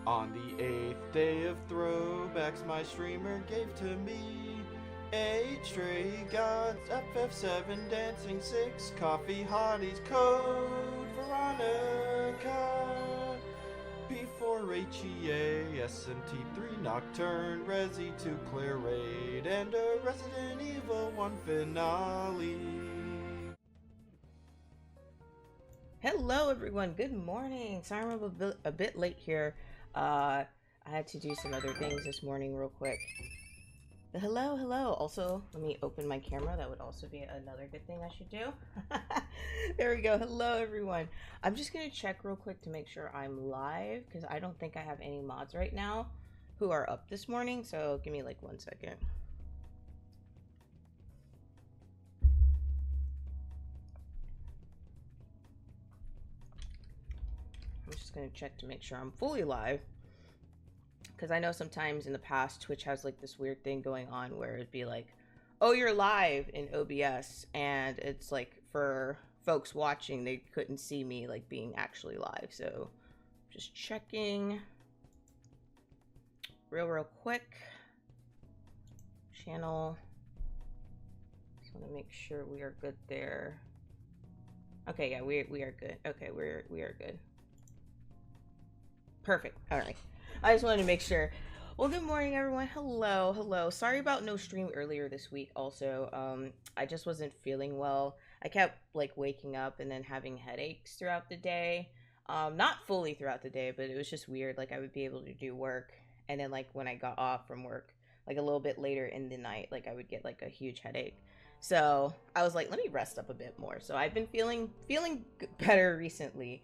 On the 8th day of throwbacks, my streamer gave to me 8 stray gods, FF7 dancing 6, coffee hotties, code Veronica. Before HEA, SMT3 Nocturne, Resi 2 Claire Raid, and a Resident Evil 1 finale. Hello, everyone. Good morning. Sorry I'm a bit late here. I had to do some other things this morning real quick. But hello, hello. Also, let me open my camera. That would also be another good thing I should do. There we go. Hello, everyone. I'm just going to check real quick to make sure I'm live because I don't think I have any mods right now who are up this morning. So give me like 1 second. I'm just going to check to make sure I'm fully live. Because I know sometimes in the past, Twitch has like this weird thing going on where it'd be like, oh, you're live in OBS. And it's like for folks watching, they couldn't see me like being actually live. So just checking real quick. Channel. Just want to make sure we are good there. Okay, yeah, we are good. Okay, we are good. Perfect. All right. I just wanted to make sure. Well, good morning, everyone. Hello. Sorry about no stream earlier this week. Also, I just wasn't feeling well. I kept like waking up and then having headaches throughout the day. Not fully throughout the day, but it was just weird. Like I would be able to do work, and then like when I got off from work, like a little bit later in the night, like I would get like a huge headache. So I was like, let me rest up a bit more. So I've been feeling better recently.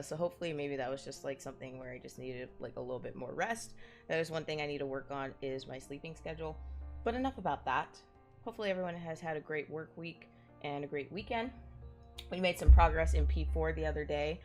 So hopefully maybe that was just like something where I just needed like a little bit more rest. That is one thing I need to work on is my sleeping schedule. But enough about that. Hopefully everyone has had a great work week and a great weekend. We made some progress in P4 the other day.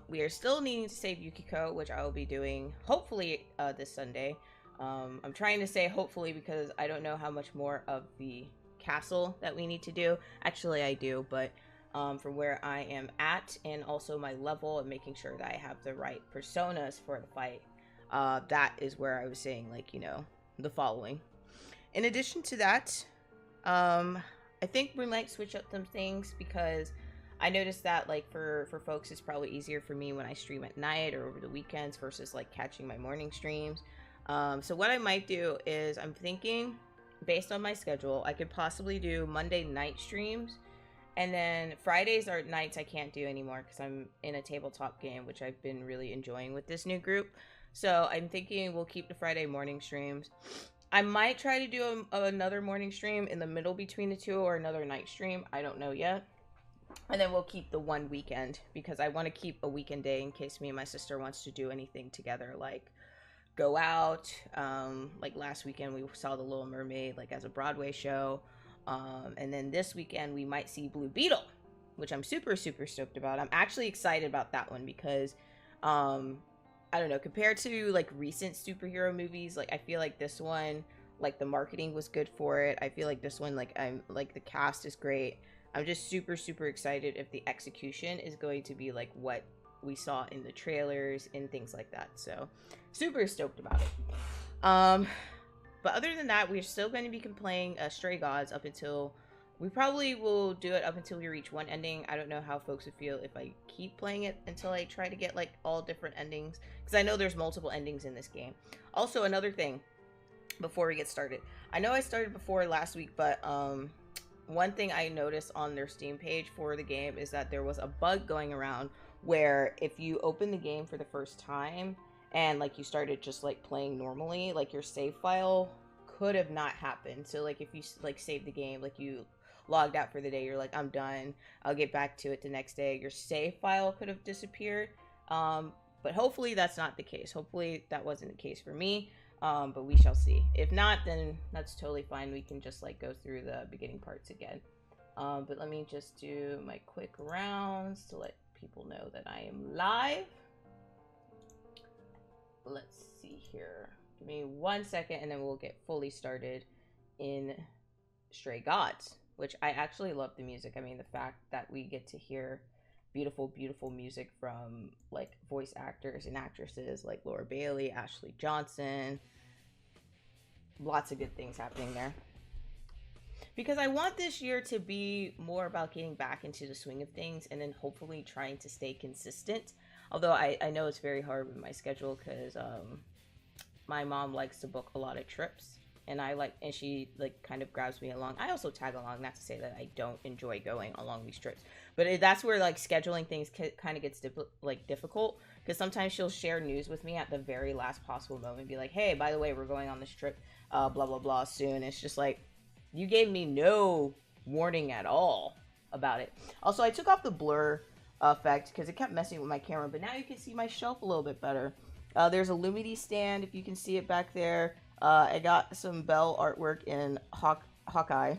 We are still needing to save Yukiko, which I will be doing hopefully this Sunday. I'm trying to say hopefully because I don't know how much more of the castle that we need to do. Actually, I do, but from where I am at and also my level and making sure that I have the right personas for the fight. That is where I was saying, like, you know, the following. In addition to that, I think we might switch up some things because I noticed that, like, for folks, it's probably easier for me when I stream at night or over the weekends versus, like, catching my morning streams. So what I might do is I'm thinking, based on my schedule, I could possibly do Monday night streams. And then Fridays are nights I can't do anymore because I'm in a tabletop game, which I've been really enjoying with this new group. So I'm thinking we'll keep the Friday morning streams. I might try to do another morning stream in the middle between the two or another night stream. I don't know yet. And then we'll keep the one weekend because I want to keep a weekend day in case me and my sister wants to do anything together, like go out. Like last weekend we saw The Little Mermaid like as a Broadway show. And then this weekend we might see Blue Beetle, which I'm super stoked about. I'm actually excited about that one because I don't know, compared to like recent superhero movies, like I feel like this one, like the marketing was good for it. I feel like this one, like I'm like the cast is great. I'm just super excited if the execution is going to be like what we saw in the trailers and things like that. So super stoked about it. But other than that, we're still going to be playing Stray Gods up until... We probably will do it up until we reach one ending. I don't know how folks would feel if I keep playing it until I try to get, like, all different endings. Because I know there's multiple endings in this game. Also, another thing, before we get started. I know I started before last week, but one thing I noticed on their Steam page for the game is that there was a bug going around where if you open the game for the first time and like you started just like playing normally, like your save file could have not happened. So like if you like save the game, like you logged out for the day, you're like, I'm done, I'll get back to it the next day, your save file could have disappeared. But hopefully that's not the case. Hopefully that wasn't the case for me. But we shall see. If not, then that's totally fine. We can just like go through the beginning parts again. But let me just do my quick rounds to let people know that I am live. Let's see here. Give me 1 second and then we'll get fully started in Stray Gods, which I actually love the music. I mean, the fact that we get to hear beautiful, beautiful music from like voice actors and actresses like Laura Bailey, Ashley Johnson. Lots of good things happening there. Because I want this year to be more about getting back into the swing of things and then hopefully trying to stay consistent. Although I know it's very hard with my schedule because my mom likes to book a lot of trips and she like kind of grabs me along. I also tag along, not to say that I don't enjoy going along these trips, but that's where like scheduling things kind of gets difficult because sometimes she'll share news with me at the very last possible moment, be like, hey, by the way, we're going on this trip, blah blah blah soon. It's just like, you gave me no warning at all about it. Also, I took off the blur effect because it kept messing with my camera, but now you can see my shelf a little bit better. There's a Lumity stand, if you can see it back there. I got some Belle artwork in Hawkeye.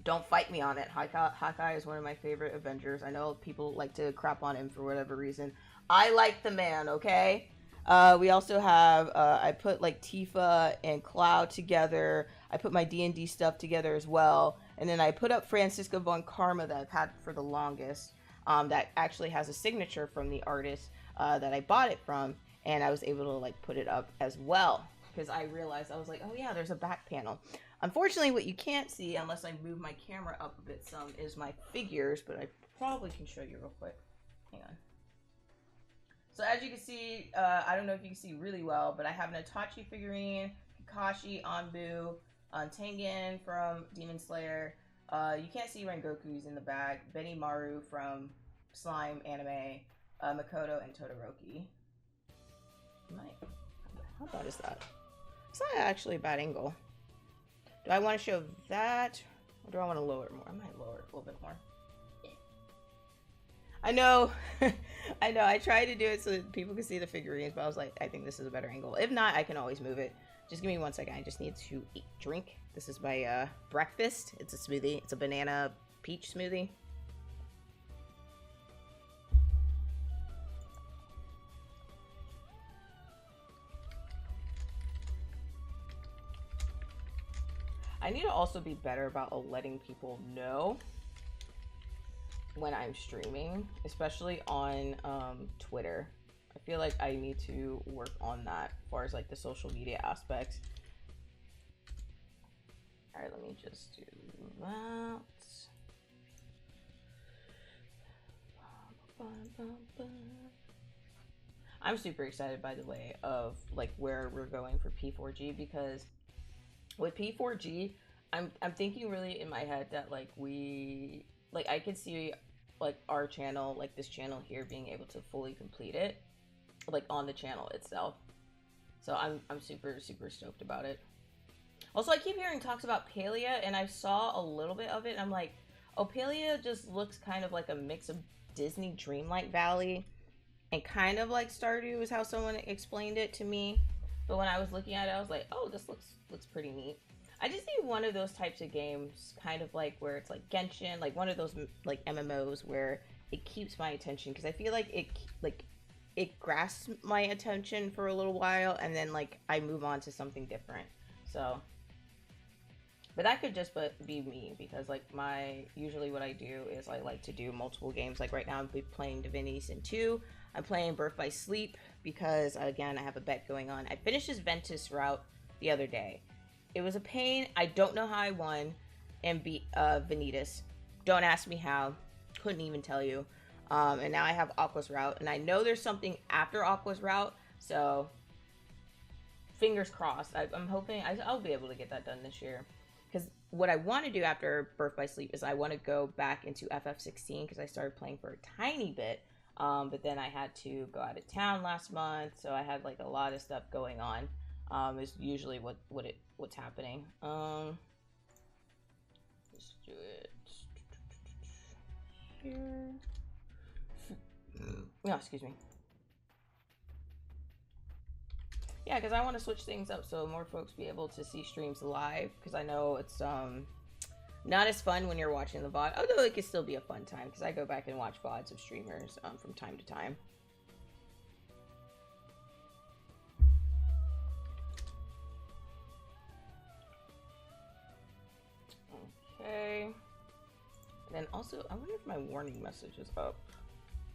Don't fight me on it. Hawkeye is one of my favorite Avengers. I know people like to crap on him for whatever reason. I like the man, okay? We also have, I put like Tifa and Cloud together. I put my D&D stuff together as well. And then I put up Francisca von Karma that I've had for the longest. That actually has a signature from the artist that I bought it from. And I was able to like put it up as well. Because I realized, I was like, oh yeah, there's a back panel. Unfortunately, what you can't see, unless I move my camera up a bit some, is my figures. But I probably can show you real quick. Hang on. So as you can see, I don't know if you can see really well, but I have an Itachi figurine, Kakashi, Anbu, Tengen from Demon Slayer. You can't see Rengoku's in the bag. Benimaru from Slime anime, Makoto, and Todoroki. How bad is that? It's not actually a bad angle. Do I want to show that, or do I want to lower it more? I might lower it a little bit more. I know, I know. I tried to do it so that people could see the figurines, but I was like, I think this is a better angle. If not, I can always move it. Just give me 1 second. I just need to drink. This is my breakfast. It's a smoothie. It's a banana peach smoothie. I need to also be better about letting people know when I'm streaming, especially on Twitter. I feel like I need to work on that as far as like the social media aspects. All right, let me just do that. I'm super excited, by the way, of like where we're going for P4G, because with P4G, I'm thinking really in my head that like I could see like our channel, like this channel here, being able to fully complete it, like on the channel itself. So I'm super stoked about it. Also, I keep hearing talks about Palia, and I saw a little bit of it, and I'm like, oh, Palia just looks kind of like a mix of Disney Dreamlight Valley and kind of like Stardew is how someone explained it to me. But when I was looking at it, I was like, oh, this looks pretty neat. I just need one of those types of games, kind of like where it's like Genshin, like one of those like MMOs where it keeps my attention, because I feel like it grasps my attention for a little while, and then like I move on to something different. So, but that could just be me, because like usually what I do is I like to do multiple games. Like right now I'm playing Divinity Sin 2. I'm playing Birth by Sleep because, again, I have a bet going on. I finished this Ventus route the other day. It was a pain. I don't know how I won and beat Vanitas. Don't ask me how. Couldn't even tell you. And now I have Aqua's route, and I know there's something after Aqua's route, so fingers crossed. I'm hoping I'll be able to get that done this year. Because what I want to do after Birth by Sleep is I want to go back into FF16, because I started playing for a tiny bit. But then I had to go out of town last month, so I had like a lot of stuff going on. Is usually what's happening. Let's do it here. No, excuse me. Yeah, because I want to switch things up so more folks be able to see streams live, because I know it's not as fun when you're watching the VOD, although it can still be a fun time, because I go back and watch VODs of streamers from time to time. Okay. And then also, I wonder if my warning message is up.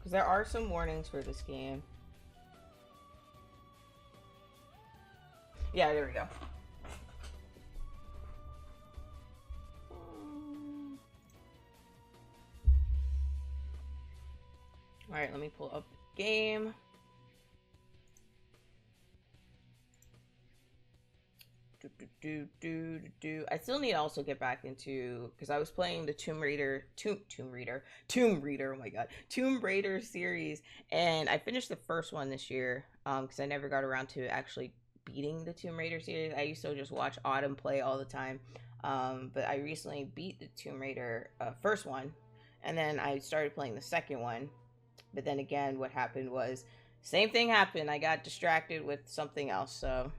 Because there are some warnings for this game. Yeah, there we go. Alright, let me pull up the game. I still need to also get back into, because I was playing the Tomb Raider, oh my god, Tomb Raider series, and I finished the first one this year, because I never got around to actually beating the Tomb Raider series. I used to just watch Autumn play all the time, but I recently beat the Tomb Raider first one, and then I started playing the second one, but then again, what happened was, same thing happened, I got distracted with something else, so...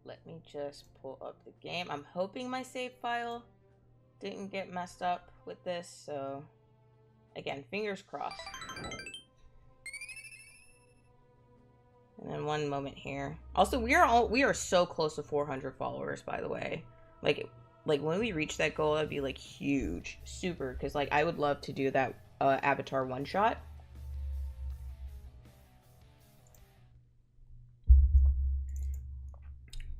Let me just pull up the game. I'm hoping my save file didn't get messed up with this, so again, fingers crossed. And then one moment here. Also, we are so close to 400 followers, by the way. Like when we reach that goal, that'd be like huge, super. Because like I would love to do that Avatar one shot.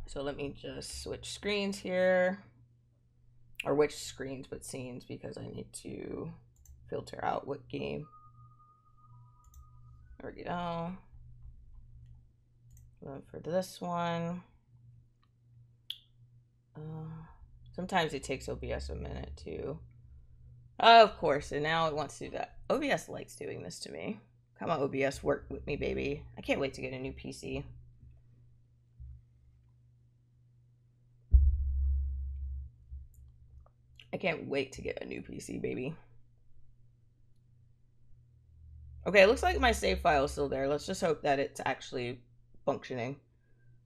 So let me just switch screens here. Or which screens, but scenes, because I need to filter out what game. There we go. Then for this one. Sometimes it takes OBS a minute too. Of course, and now it wants to do that. OBS likes doing this to me. Come on, OBS, work with me, baby. I can't wait to get a new PC. I can't wait to get a new PC, baby. Okay, it looks like my save file is still there. Let's just hope that it's actually functioning.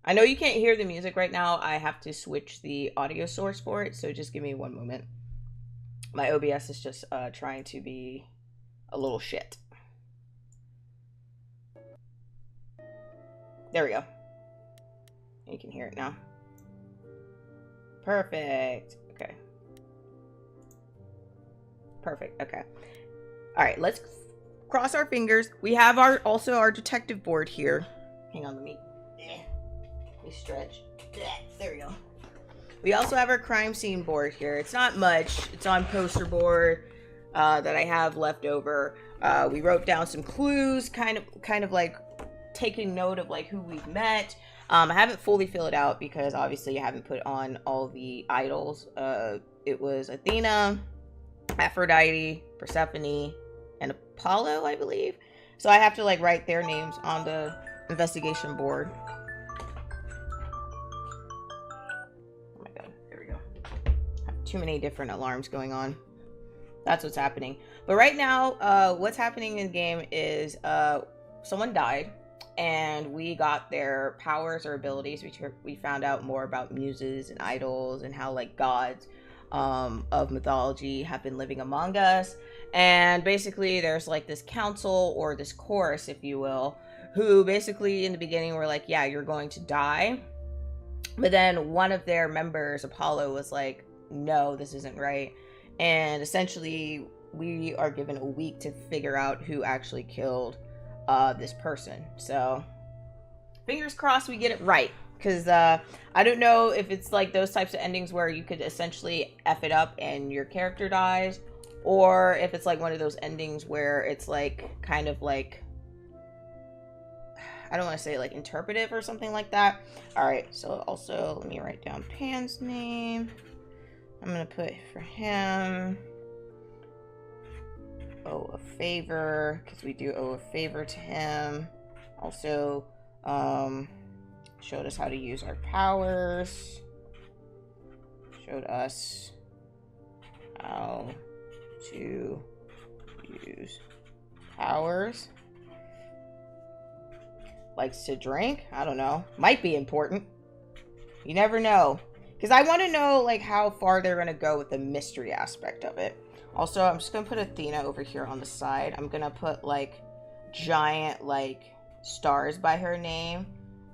I know you can't hear the music right now. I have to switch the audio source for it, so just give me one moment. My OBS is just trying to be a little shit. There we go. You can hear it now. Perfect. Okay. Perfect. Okay. All right. Let's cross our fingers. We have also our detective board here. Hang on, let me stretch. There we go. We also have our crime scene board here. It's not much. It's on poster board that I have left over. We wrote down some clues, kind of like taking note of like who we've met. I haven't fully filled it out because obviously I haven't put on all the idols. It was Athena, Aphrodite, Persephone, and Apollo, I believe. So I have to like write their names on the investigation board. Oh my god, there we go. I have too many different alarms going on. That's what's happening. But right now, what's happening in the game is someone died, and we got their powers or abilities. We found out more about muses and idols and how like gods of mythology have been living among us. And basically there's like this council or this chorus, if you will, who basically in the beginning were like, yeah, you're going to die. But then one of their members, Apollo, was like, no, this isn't right. And essentially we are given a week to figure out who actually killed this person. So fingers crossed we get it right. Because I don't know if it's like those types of endings where you could essentially F it up and your character dies. Or if it's like one of those endings where it's like kind of like, I don't want to say like interpretive or something like that. Alright, so also let me write down Pan's name. I'm going to put for him, owe a favor, because we do owe a favor to him. Also, showed us how to use our powers. Showed us how to use powers. Likes to drink. I don't know. Might be important. You never know. Because I want to know like how far they're going to go with the mystery aspect of it. Also, I'm just going to put Athena over here on the side. I'm going to put like giant like stars by her name.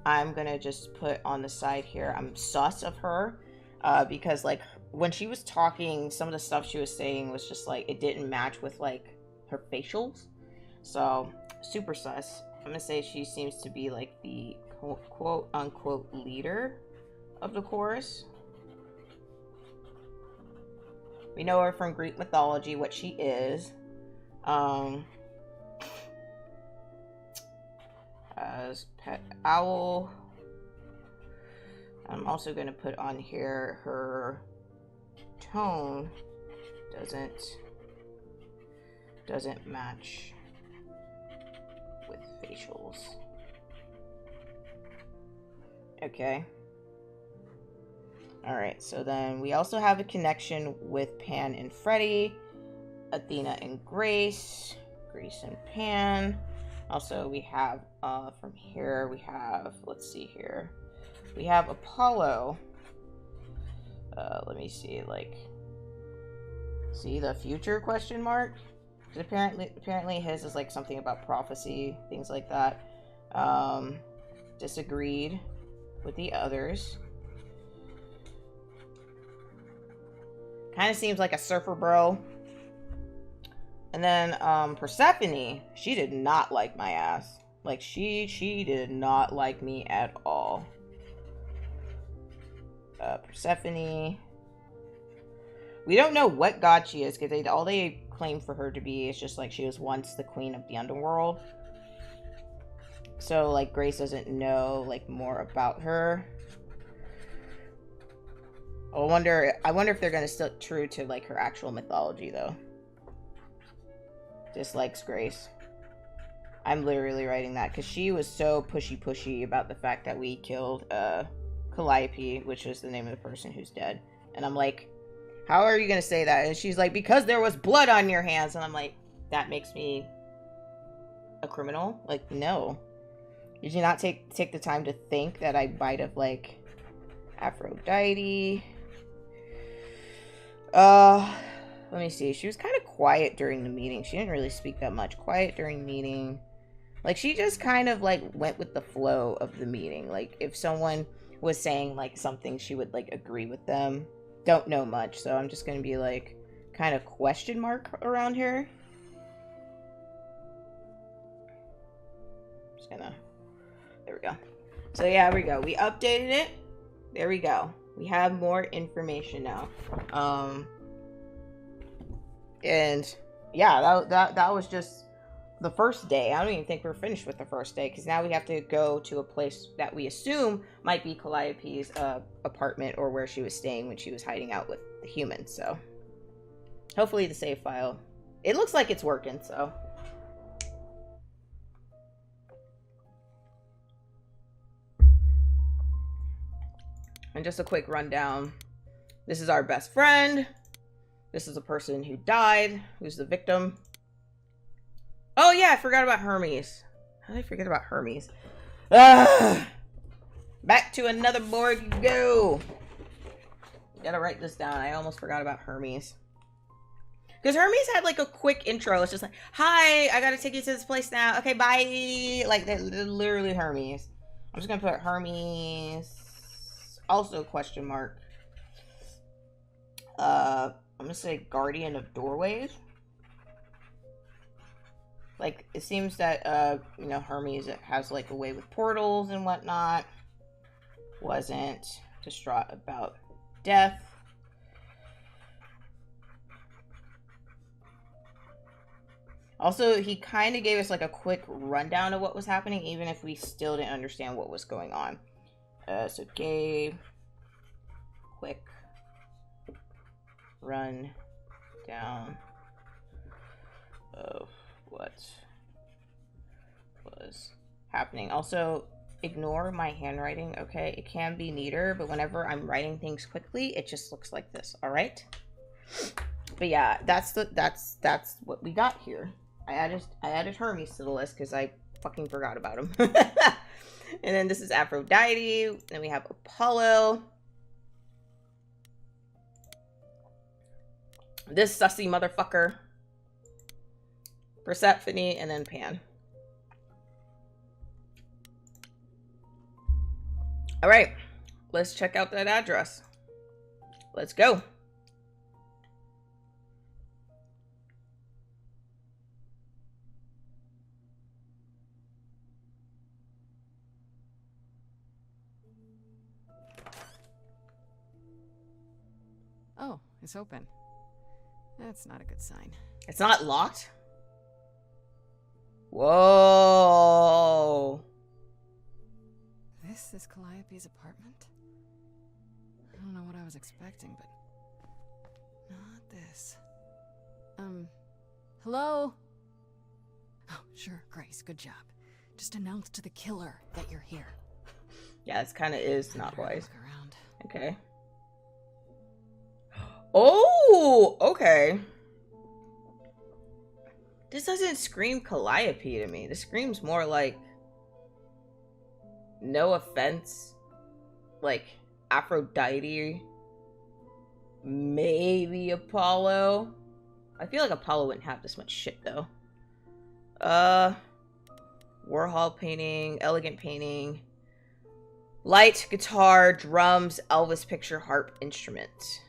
I'm going to just put on the side here, I'm sus of her. Because like when she was talking, some of the stuff she was saying was just like, it didn't match with like her facials. So, super sus. I'm gonna say she seems to be like the quote unquote leader of the chorus. We know her from Greek mythology, what she is. As pet owl. I'm also going to put on here her tone doesn't match with facials. Okay. Alright, so then we also have a connection with Pan and Freddy, Athena and Grace, Grace and Pan. Also, we have, from here, we have, let's see here. We have Apollo. Let me see, like, see the future question mark? Because apparently his is like something about prophecy, things like that. Disagreed with the others. Kind of seems like a surfer bro. And then Persephone, she did not like my ass. Like she did not like me at all. Persephone. We don't know what god she is because all they claim for her to be is just like she was once the queen of the underworld. So like Grace doesn't know like more about her. I wonder if they're gonna stick true to like her actual mythology though. Dislikes Grace. I'm literally writing that because she was so pushy about the fact that we killed Calliope, which was the name of the person who's dead. And I'm like, how are you gonna say that? And she's like, because there was blood on your hands. And I'm like, that makes me a criminal? Like, no. Did you not take the time to think that I might have like Aphrodite? Let me see. She was kind of quiet during the meeting. She didn't really speak that much. Quiet during meeting. Like, she just kind of, like, went with the flow of the meeting. Like, if someone was saying, like, something, she would, like, agree with them. Don't know much, so I'm just gonna be, like, kind of question mark around here. Just gonna... There we go. So, yeah, there we go. We updated it. There we go. We have more information now. And yeah, that was just the first day. I don't even think we're finished with the first day because now we have to go to a place that we assume might be Calliope's apartment or where she was staying when she was hiding out with the humans. So hopefully the save file, it looks like it's working. So and just a quick rundown. This is our best friend. This is a person who died, who's the victim. Oh yeah, I forgot about Hermes. How did I forget about Hermes? Back to another board go. Gotta write this down. I almost forgot about Hermes. Because Hermes had like a quick intro. It's just like, hi, I gotta take you to this place now. Okay, bye. Like, literally Hermes. I'm just gonna put Hermes. Also question mark. I'm gonna say Guardian of Doorways. Like, it seems that, you know, Hermes has, like, a way with portals and whatnot. Wasn't distraught about death. Also, he kind of gave us, like, a quick rundown of what was happening, even if we still didn't understand what was going on. So gave quick run down of what was happening. Also, ignore my handwriting, okay? It can be neater, but whenever I'm writing things quickly, it just looks like this, all right? But yeah, that's what we got here. I added Hermes to the list because I fucking forgot about him. And then this is Aphrodite. Then we have Apollo. This sussy motherfucker. Persephone, and then Pan. All right, let's check out that address. Let's go. it's open. That's not a good sign. It's not locked? Whoa. This is Calliope's apartment? I don't know what I was expecting, but not this. Hello? Oh, sure, Grace, good job. Just announce to the killer that you're here. Yeah, this kind of is not wise. Look around. Okay. Oh, okay. This doesn't scream Calliope to me. This screams more like, no offense, like Aphrodite, maybe Apollo. I feel like Apollo wouldn't have this much shit though. Warhol painting, elegant painting, light, guitar, drums, Elvis picture, harp, instrument.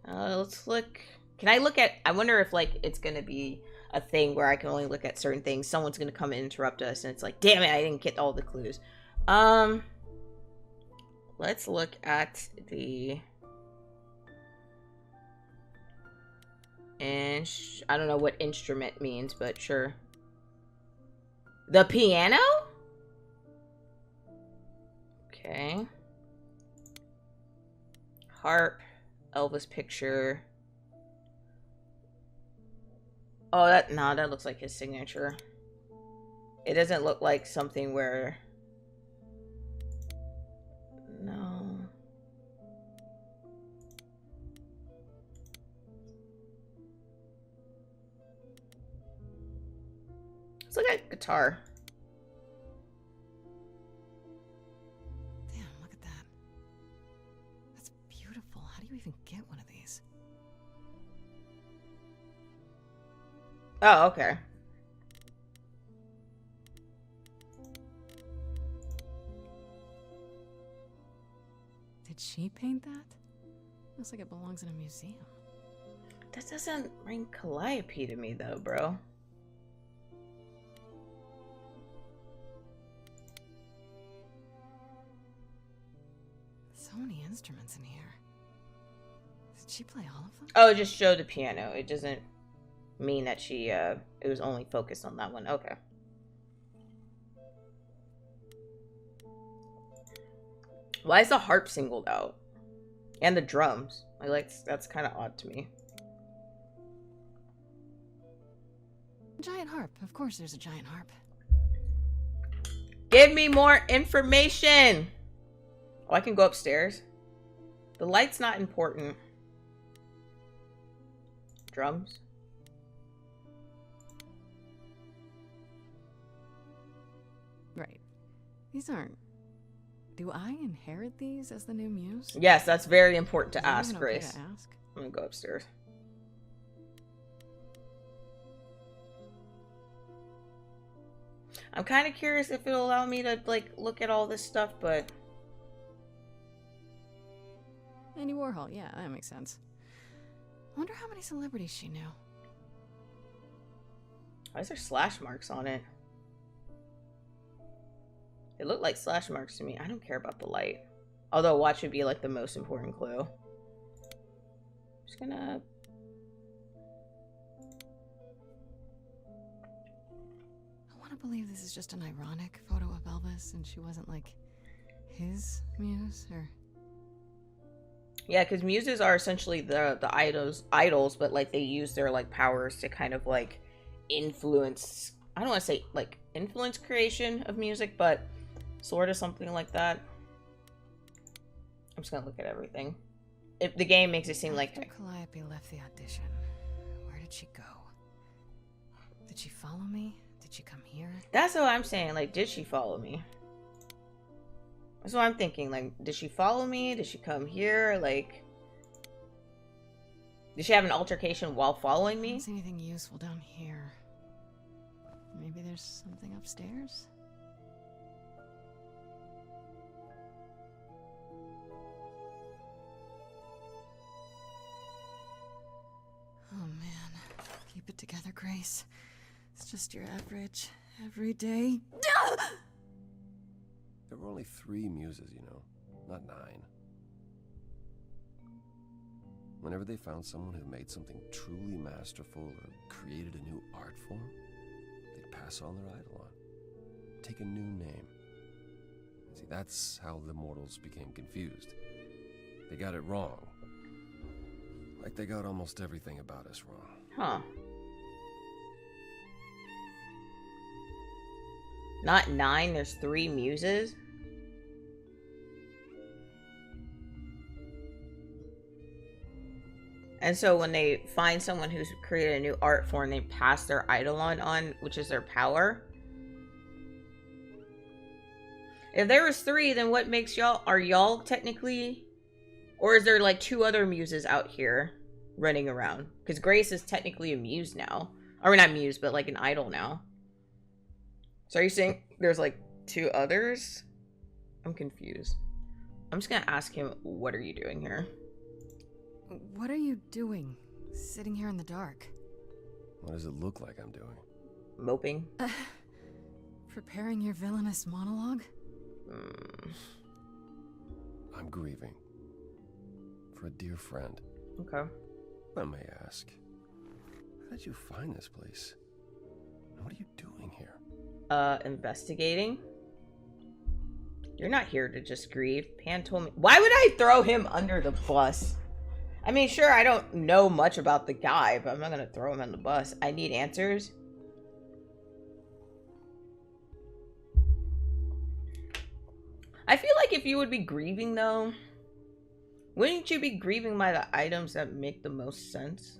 Let's look. Can I look at, I wonder if like it's gonna be a thing where I can only look at certain things. Someone's gonna come and interrupt us and it's like, damn it, I didn't get all the clues. Let's look at the, and I don't know what instrument means, but sure. The piano? Okay. Harp, Elvis picture. Oh, that looks like his signature. It doesn't look like something where... No. Let's look at guitar. Damn, look at that. That's beautiful. How do you even get one of these? Oh, okay. Did she paint that? Looks like it belongs in a museum. That doesn't ring Calliope to me though, bro. So many instruments in here. Did she play all of them? Oh, it just showed the piano. It doesn't mean that she, it was only focused on that one. Okay. Why is the harp singled out? And the drums. That's kind of odd to me. Giant harp. Of course there's a giant harp. Give me more information! Oh, I can go upstairs. The light's not important. Drums. Right. These aren't... Do I inherit these as the new muse? Yes, that's very important to Is that ask, even okay Grace. to ask? I'm gonna go upstairs. I'm kind of curious if it'll allow me to, like, look at all this stuff, but... Andy Warhol, yeah, that makes sense. I wonder how many celebrities she knew. Why is there slash marks on it? It looked like slash marks to me. I don't care about the light. Although watch would be, like, the most important clue. Just gonna... I want to believe this is just an ironic photo of Elvis and she wasn't, like, his muse, or... Yeah, because muses are essentially the idols, but like they use their like powers to kind of like influence. I don't want to say like influence creation of music, but sort of something like that. I'm just gonna look at everything. If the game makes it seem like After Calliope left the audition, where did she go? Did she follow me? Did she come here? that's what I'm saying. Like, did she follow me? That's what I'm thinking. Like, did she follow me? Did she come here? Like, did she have an altercation while following I me? don't see anything useful down here. Maybe there's something upstairs? Oh man. Keep it together, Grace. It's just your average, everyday... There were only 3 muses, you know, not 9. Whenever they found someone who made something truly masterful or created a new art form, they'd pass on their eidolon, take a new name. See, that's how the mortals became confused. They got it wrong. Like they got almost everything about us wrong. Huh. Not 9, there's 3 muses? And so when they find someone who's created a new art form, they pass their eidolon on, which is their power. If there was 3, then what makes y'all... Are y'all technically... Or is there like 2 other muses out here running around? Because Grace is technically a muse now. Or not muse, but like an idol now. So are you saying there's like 2 others? I'm confused. I'm just gonna ask him, what are you doing here? What are you doing? Sitting here in the dark? What does it look like I'm doing? Moping? Preparing your villainous monologue? I'm grieving. For a dear friend. Okay. I may ask, how did you find this place? And what are you doing here? Investigating? You're not here to just grieve. Pan told me. Why would I throw him under the bus? I mean, sure, I don't know much about the guy, but I'm not gonna throw him on the bus. I need answers. I feel like if you would be grieving, though, wouldn't you be grieving by the items that make the most sense?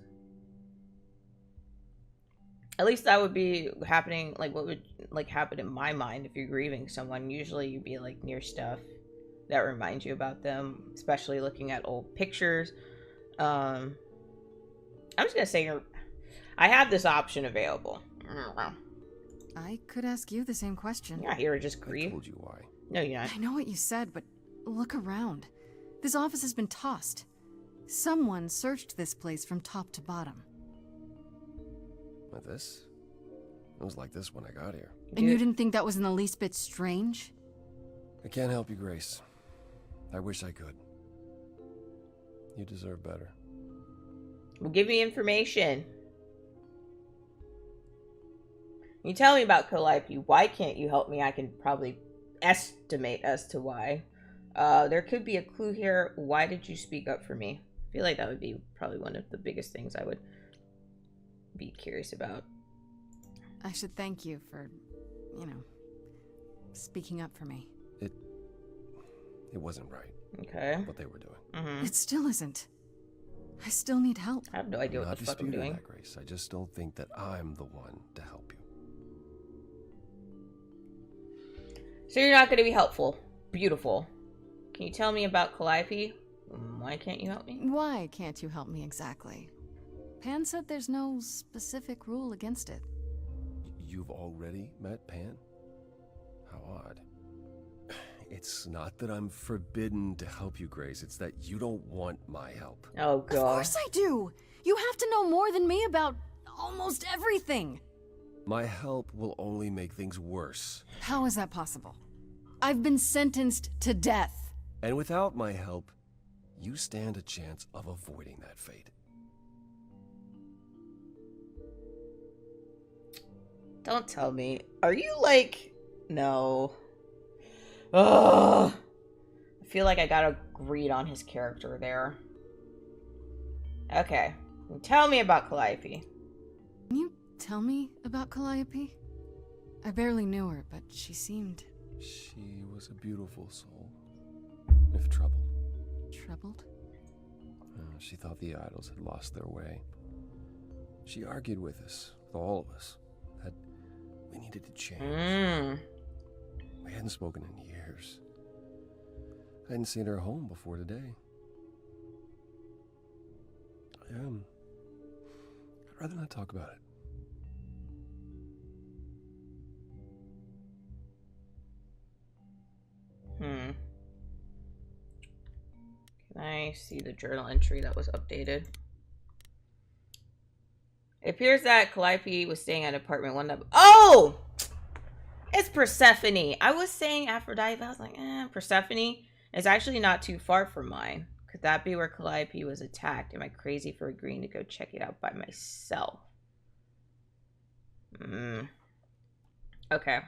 At least that would be happening, like, what would, like, happen in my mind if you're grieving someone. Usually you'd be, like, near stuff that reminds you about them, especially looking at old pictures. I'm just gonna say I have this option available. I could ask you the same question. You're not here to just grieve. I told you why. No, you're not. I know what you said, but look around. This office has been tossed. Someone searched this place from top to bottom. Like this? It was like this when I got here. And you didn't think that was in the least bit strange? I can't help you, Grace. I wish I could. You deserve better. Well, give me information. You tell me about Calliope. Why can't you help me? I can probably estimate as to why. There could be a clue here. Why did you speak up for me? I feel like that would be probably one of the biggest things I would be curious about. I should thank you for, you know, speaking up for me. It wasn't right. Okay. What they were doing. Mm-hmm. It still isn't. I still need help. I have no idea what the fuck I'm doing. That, Grace. I just don't think that I'm the one to help you. So you're not going to be helpful. Beautiful. Can you tell me about Calliope? Why can't you help me? Why can't you help me exactly? Pan said there's no specific rule against it. You've already met Pan? How odd. It's not that I'm forbidden to help you, Grace. It's that you don't want my help. Oh, God. Of course I do! You have to know more than me about almost everything! My help will only make things worse. How is that possible? I've been sentenced to death. And without my help, you stand a chance of avoiding that fate. Don't tell me. Are you like... No. Ugh. I feel like I got a read on his character there. Okay. Tell me about Calliope. Can you tell me about Calliope? I barely knew her, but she seemed... She was a beautiful soul, if troubled. Troubled? She thought the idols had lost their way. She argued with us, with all of us, that we needed to change. We hadn't spoken in years. I hadn't seen her home before today. I'd rather not talk about it. Can I see the journal entry that was updated? It appears that Calliope was staying at apartment 1. Oh! It's Persephone. I was saying Aphrodite, but I was like, Persephone is actually not too far from mine. Could that be where Calliope was attacked? Am I crazy for agreeing to go check it out by myself? Okay.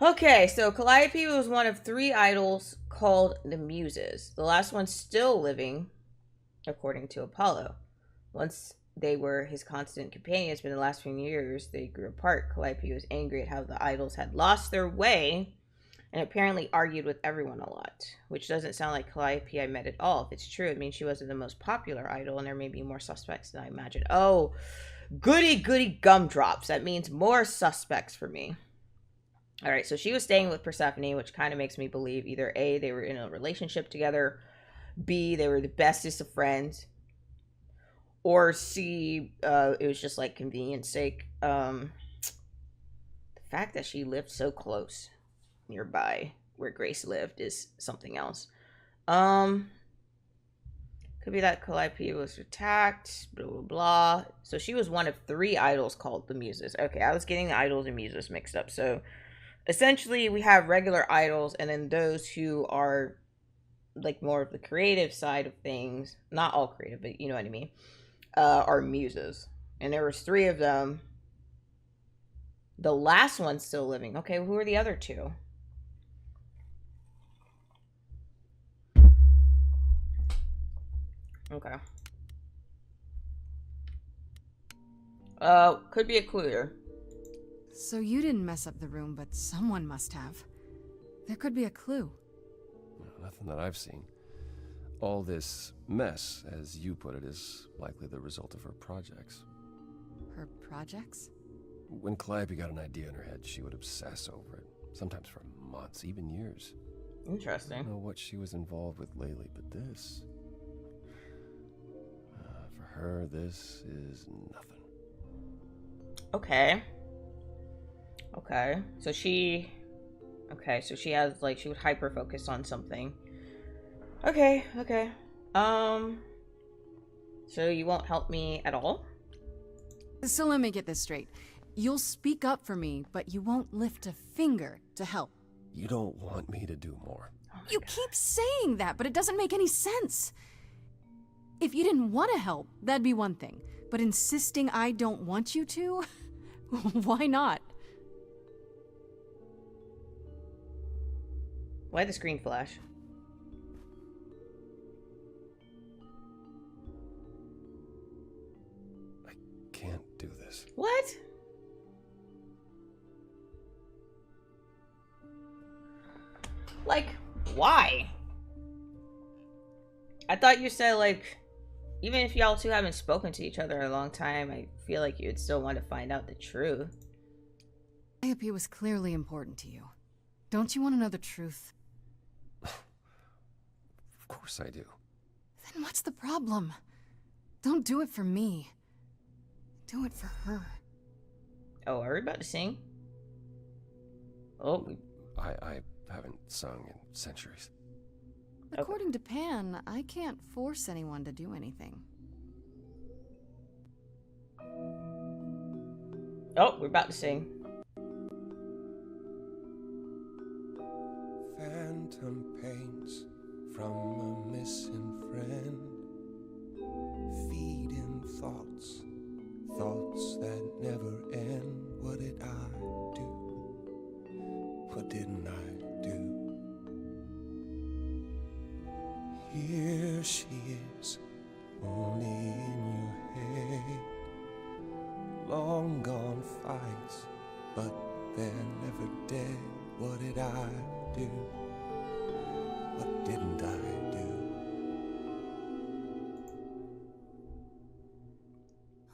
Okay, so Calliope was one of 3 idols called the Muses. The last one still living, according to Apollo. Once they were his constant companions, but in the last few years they grew apart. Calliope was angry at how the idols had lost their way and apparently argued with everyone a lot, which doesn't sound like Calliope I met at all. If it's true, it means she wasn't the most popular idol and there may be more suspects than I imagined. Oh, goody goody gumdrops. That means more suspects for me. All right, so she was staying with Persephone, which kind of makes me believe either A, they were in a relationship together, B, they were the bestest of friends, or C, it was just like convenience sake. The fact that she lived so close nearby where Grace lived is something else. Could be that Calliope was attacked, blah, blah, blah. So she was one of 3 idols called the Muses. Okay, I was getting the idols and Muses mixed up. So essentially we have regular idols and then those who are like more of the creative side of things. Not all creative, but you know what I mean. Are Muses. And there was 3 of them. The last one's still living. Okay, who are the other 2? Okay. Could be a clue here. So you didn't mess up the room, but someone must have. There could be a clue. Nothing that I've seen. All this mess, as you put it, is likely the result of her projects. Her projects? When Calliope got an idea in her head, she would obsess over it, sometimes for months, even years. Interesting. I don't know what she was involved with lately, but this... for her, this is nothing. Okay. Okay. So she... Okay, so she has, like, she would hyper-focus on something. Okay, okay. So you won't help me at all? So let me get this straight. You'll speak up for me, but you won't lift a finger to help. You don't want me to do more. You keep saying that, but it doesn't make any sense. If you didn't want to help, that'd be one thing. But insisting I don't want you to? Why not? Why the screen flash? I can't do this. What? Like, why? I thought you said, like, even if y'all 2 haven't spoken to each other in a long time, I feel like you would still want to find out the truth. Calliope was clearly important to you. Don't you want to know the truth? Of course I do. Then what's the problem? Don't do it for me. Do it for her. Oh, are we about to sing? Oh. I haven't sung in centuries. According to Pan, I can't force anyone to do anything. Oh, we're about to sing. Phantom pains from a missing friend, feeding thoughts, thoughts that never end. What did I do? What didn't I do? Here she is, only in your head. Long gone fights, but they're never dead. What did I do? What didn't I do?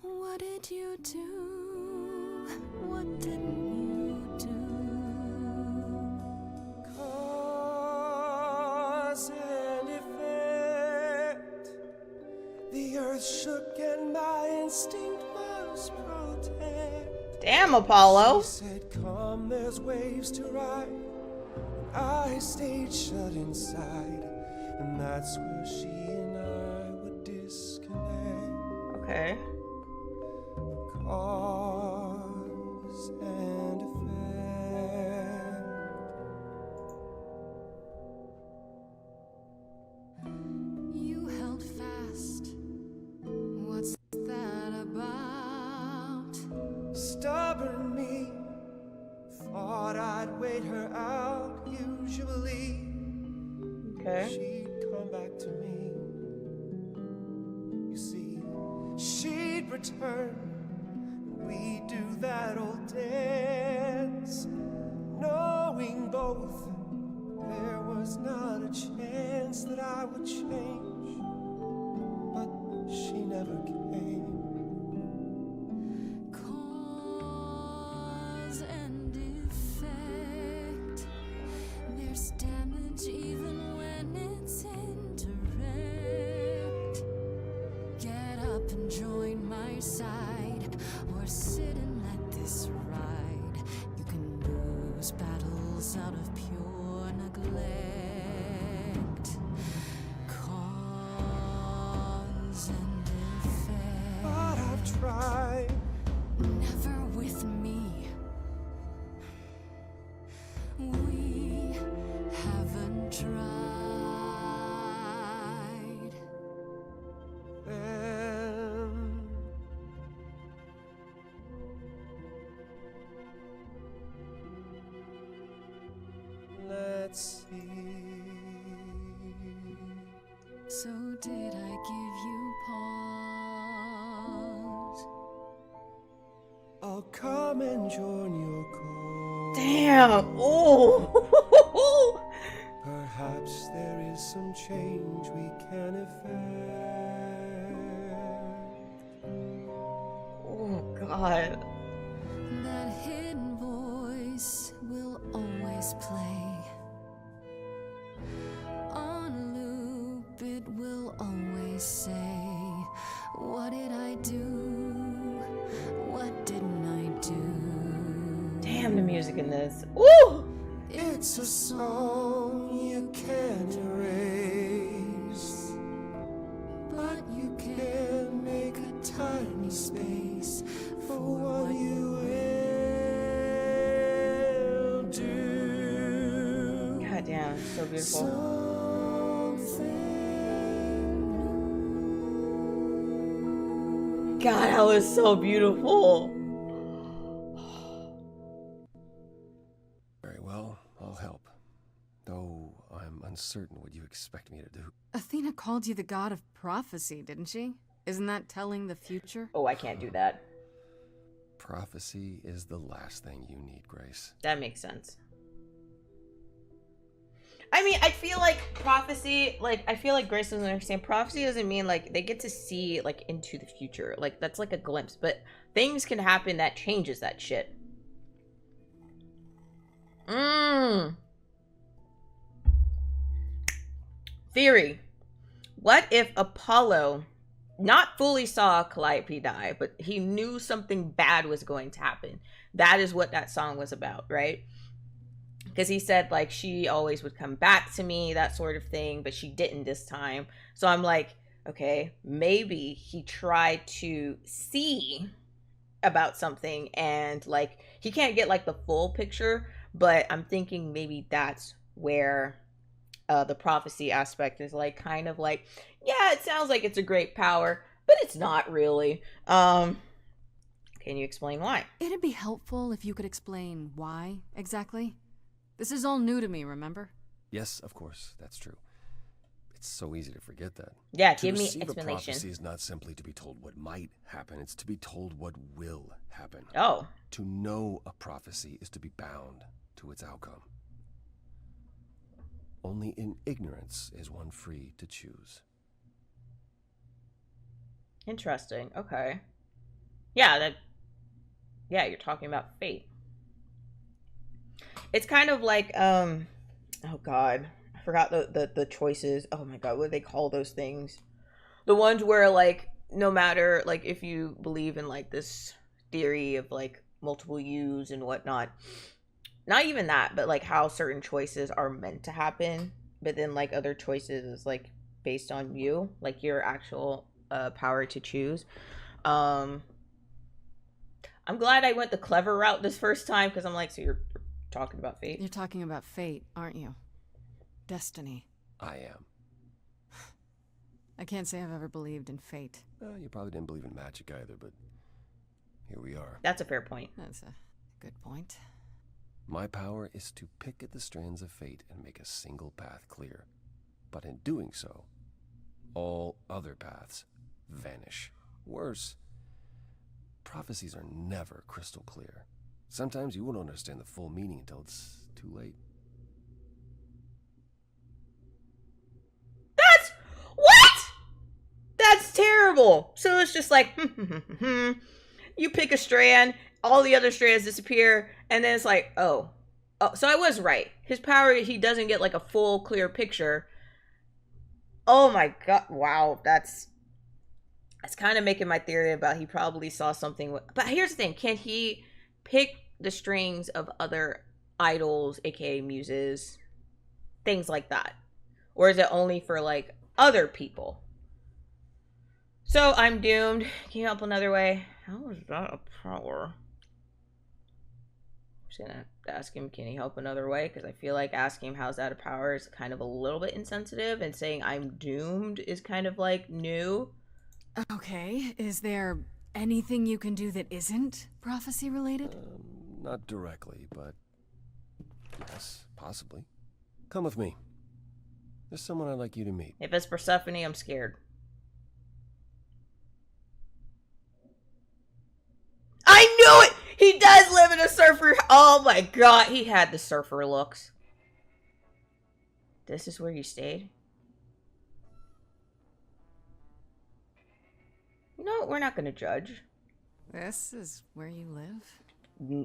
What did you do? What didn't you do? Cause and effect. The earth shook and my instinct was protect. Damn, Apollo. She said, come, there's waves to ride. I stayed shut inside, and that's where she and I would disconnect. Okay. Cause and effect. thought I'd wait her out. Usually Okay. she'd come back to me. You see, she'd return, and we'd do that old dance, knowing both there was not a chance that I would change. But she never came. Cause and effect. There's damage even when it's indirect. Get up and join my side, or sit and let this ride. You can lose battles out of pure neglect. Cause and effect. But I've tried. Never with me. We haven't tried. Then let's see. So did I give you pause? I'll come and join your cause. Damn. Oh. Perhaps there is some change we can effect. Oh God. That hidden voice will always play. On loop, it will always say, what did I do? What didn't I do? Damn, the music in this. Ooh. It's a song you can't erase, but you can make a tiny space for what you will do. God damn, it's so beautiful. Something God, that was so beautiful. Very well, I'll help. Though I'm uncertain what you expect me to do. Athena called you the god of prophecy, didn't she? Isn't that telling the future? Oh, I can't do that. Prophecy is the last thing you need, Grace. That makes sense. I mean, I feel like prophecy, like, I feel like Grace doesn't understand. Prophecy doesn't mean, like, they get to see, like, into the future. Like, that's like a glimpse. But things can happen that changes that shit. Theory. What if Apollo not fully saw Calliope die, but he knew something bad was going to happen? That is what that song was about, right? Because he said, like, she always would come back to me, that sort of thing, but she didn't this time. So I'm like, okay, maybe he tried to see about something and, like, he can't get, like, the full picture, but I'm thinking maybe that's where the prophecy aspect is, like, kind of like, yeah, it sounds like it's a great power, but it's not really. Can you explain why? It'd be helpful if you could explain why, exactly. This is all new to me, remember? Yes, of course, that's true. It's so easy to forget that. Yeah, To give me receive a explanation. prophecy is not simply to be told what might happen, it's to be told what will happen. Oh, To know a prophecy is to be bound to its outcome. Only in ignorance is one free to choose. interesting. Okay. Yeah, you're talking about fate. It's kind of like, oh God, I forgot the choices. Oh my God, what do they call those things? The ones where, like, no matter, like, if you believe in, like, this theory of, like, multiple yous and whatnot, not even that, but, like, how certain choices are meant to happen, but then, like, other choices is, like, based on you, like, your actual power to choose. I'm glad I went the clever route this first time, because I'm like, so you're talking about fate? You're talking about fate, aren't you? Destiny. I am. I can't say I've ever believed in fate. You probably didn't believe in magic either, but here we are. That's a fair point. That's a good point. My power is to pick at the strands of fate and make a single path clear. But in doing so, all other paths vanish. Worse, prophecies are never crystal clear. Sometimes you won't understand the full meaning until it's too late. That's what? That's terrible. So it's just like, you pick a strand, all the other strands disappear, and then it's like, oh, so I was right. His power, he doesn't get like a full, clear picture. Oh my god! Wow, that's kind of making my theory about he probably saw something. But here's the thing: can he pick the strings of other idols, aka muses, things like that, or is it only for like other people? So I'm doomed. Can you help another way? How is that a power? I'm just gonna ask him, can he help another way? Because I feel like asking him how's that a power is kind of a little bit insensitive, and saying I'm doomed is kind of like new. Okay, is there anything you can do that isn't prophecy related? Not directly, but yes, possibly. Come with me. There's someone I'd like you to meet. If it's Persephone, I'm scared. I knew it! He does live in a surfer. Oh my god, he had the surfer looks. This is where you stayed? No, we're not gonna judge. This is where you live?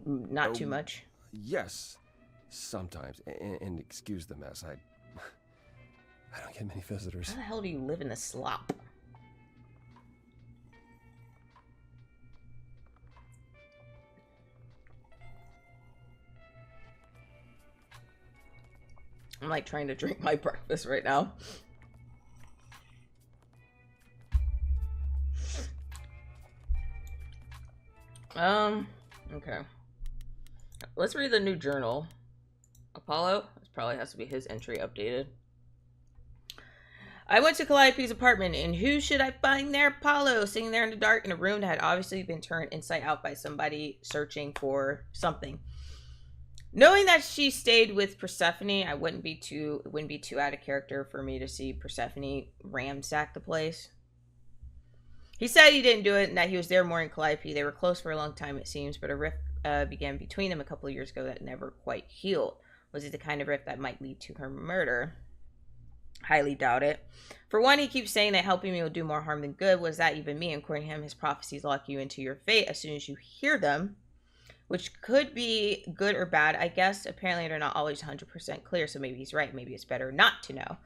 Not too much. Yes, sometimes. And excuse the mess. I don't get many visitors. How the hell do you live in the slop? I'm like trying to drink my breakfast right now. Okay. Let's read the new journal. Apollo? This probably has to be his entry updated. I went to Calliope's apartment, and who should I find there? Apollo, sitting there in the dark in a room that had obviously been turned inside out by somebody searching for something. Knowing that she stayed with Persephone, it wouldn't be too out of character for me to see Persephone ransack the place. He said he didn't do it and that he was there more in Calliope. They were close for a long time, it seems, but a rift began between them a couple of years ago that never quite healed. Was it the kind of rift that might lead to her murder? Highly doubt it. For one, he keeps saying that helping me will do more harm than good. Was that even me? According to him, his prophecies lock you into your fate as soon as you hear them, which could be good or bad, I guess. Apparently, they're not always 100% clear, so maybe he's right. Maybe it's better not to know.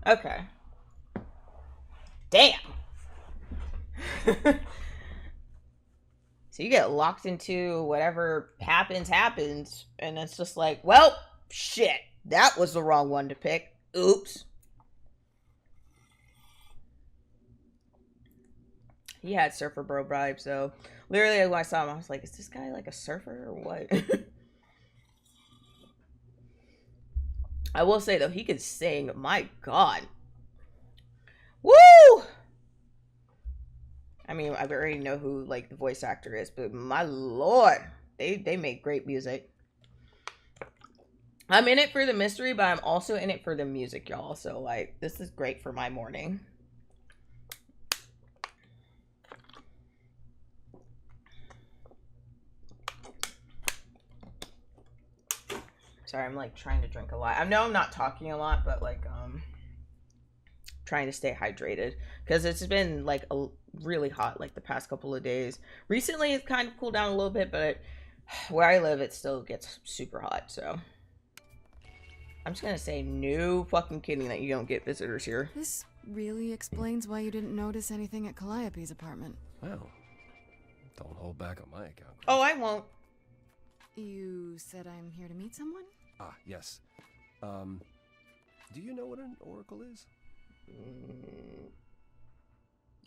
Okay. Damn. So you get locked into whatever happens, and it's just like, well, shit, that was the wrong one to pick. Oops. He had surfer bro vibes, though. Literally, when I saw him, I was like, is this guy like a surfer or what? I will say, though, he could sing. My God. Woo! I mean, I already know who, like, the voice actor is, but my Lord, they make great music. I'm in it for the mystery, but I'm also in it for the music, y'all. So, like, this is great for my morning. Sorry, I'm like trying to drink a lot. I know I'm not talking a lot, but like trying to stay hydrated because it's been like really hot like the past couple of days. Recently it's kind of cooled down a little bit, but where I live it still gets super hot. So I'm just gonna say no fucking kidding that you don't get visitors here. This really explains why you didn't notice anything at Calliope's apartment. Well, don't hold back on my account. Oh, I won't. You said I'm here to meet someone? Ah, yes. Do you know what an oracle is?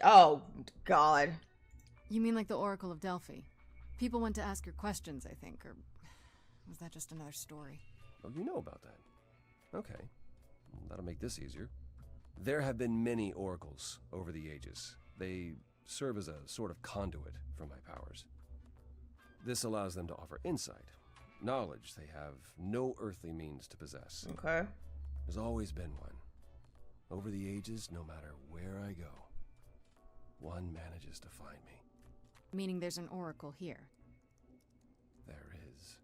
Oh, God. You mean like the Oracle of Delphi? People went to ask her questions, I think, or was that just another story? Oh, you know about that. Okay. Well, that'll make this easier. There have been many oracles over the ages. They serve as a sort of conduit for my powers. This allows them to offer insight, knowledge they have no earthly means to possess. Okay. There's always been one. Over the ages, no matter where I go, one manages to find me. Meaning there's an oracle here. There is.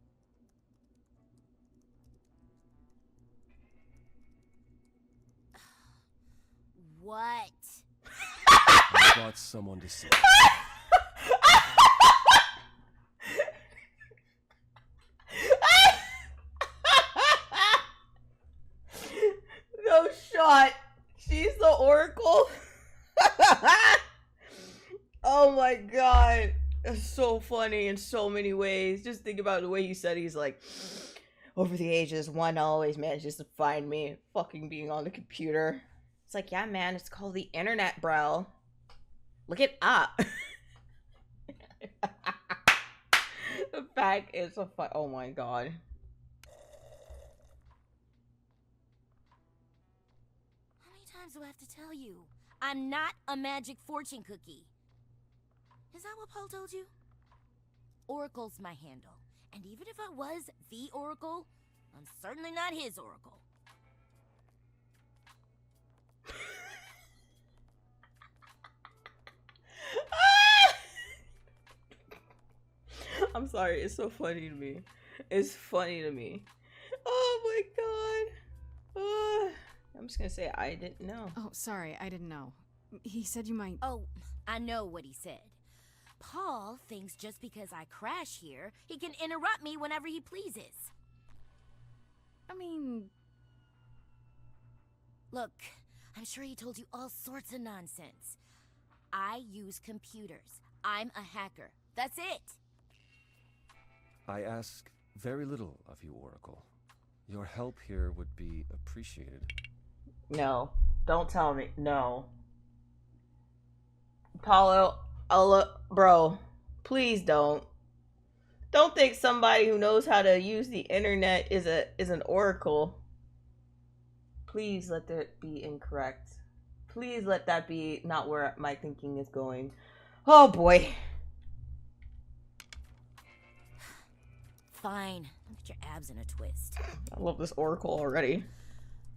What? I brought someone to see. No shot. She's the oracle. Oh my god. That's so funny in so many ways. Just think about the way he said he's like, over the ages, one always manages to find me. Fucking being on the computer. It's like, yeah, man, it's called the internet, bro. Look it up. The fact is a oh my god. How many times do I have to tell you? I'm not a magic fortune cookie. Is that what Paul told you? Oracle's my handle. And even if I was the oracle, I'm certainly not his oracle. I'm sorry, it's so funny to me. It's funny to me. Oh my god. I'm just gonna say I didn't know. Oh, sorry, I didn't know. He said you might... Oh, I know what he said. Paul thinks just because I crash here, he can interrupt me whenever he pleases. I mean... Look, I'm sure he told you all sorts of nonsense. I use computers. I'm a hacker. That's it. I ask very little of you, Oracle. Your help here would be appreciated. No. Don't tell me. No. Apollo, bro, please don't. Don't think somebody who knows how to use the internet is an oracle. Please let that be incorrect. Please let that be not where my thinking is going. Oh boy. Fine. Look at your abs in a twist. I love this oracle already.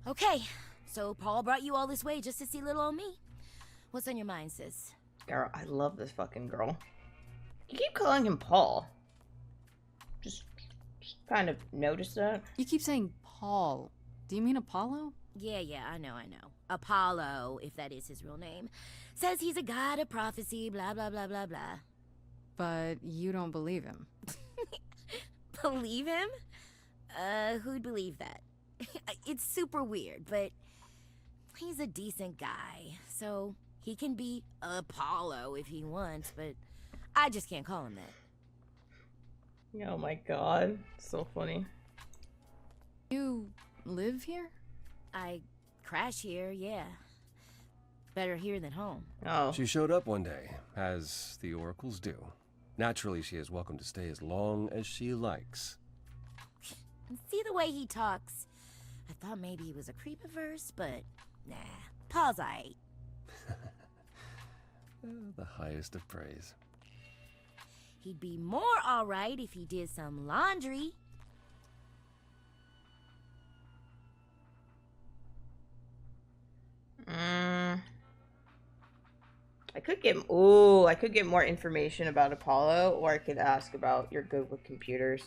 Okay, so Paul brought you all this way just to see little old me. What's on your mind, sis? Girl, I love this fucking girl. You keep calling him Paul. Just kind of notice that. You keep saying Paul. Do you mean Apollo? Yeah, I know. Apollo, if that is his real name, says he's a god of prophecy, blah, blah, blah, blah, blah. But you don't believe him. Believe him? Who'd believe that? It's super weird, but he's a decent guy, so he can be Apollo if he wants, but I just can't call him that. Oh my god. So funny. You live here? I crash here, yeah. Better here than home. Oh. She showed up one day, as the oracles do. Naturally, she is welcome to stay as long as she likes. And see the way he talks. I thought maybe he was a creepiverse, but nah. Paul's aight. The highest of praise. He'd be more alright if he did some laundry. I could get more information about Apollo, or I could ask about you're good with computers.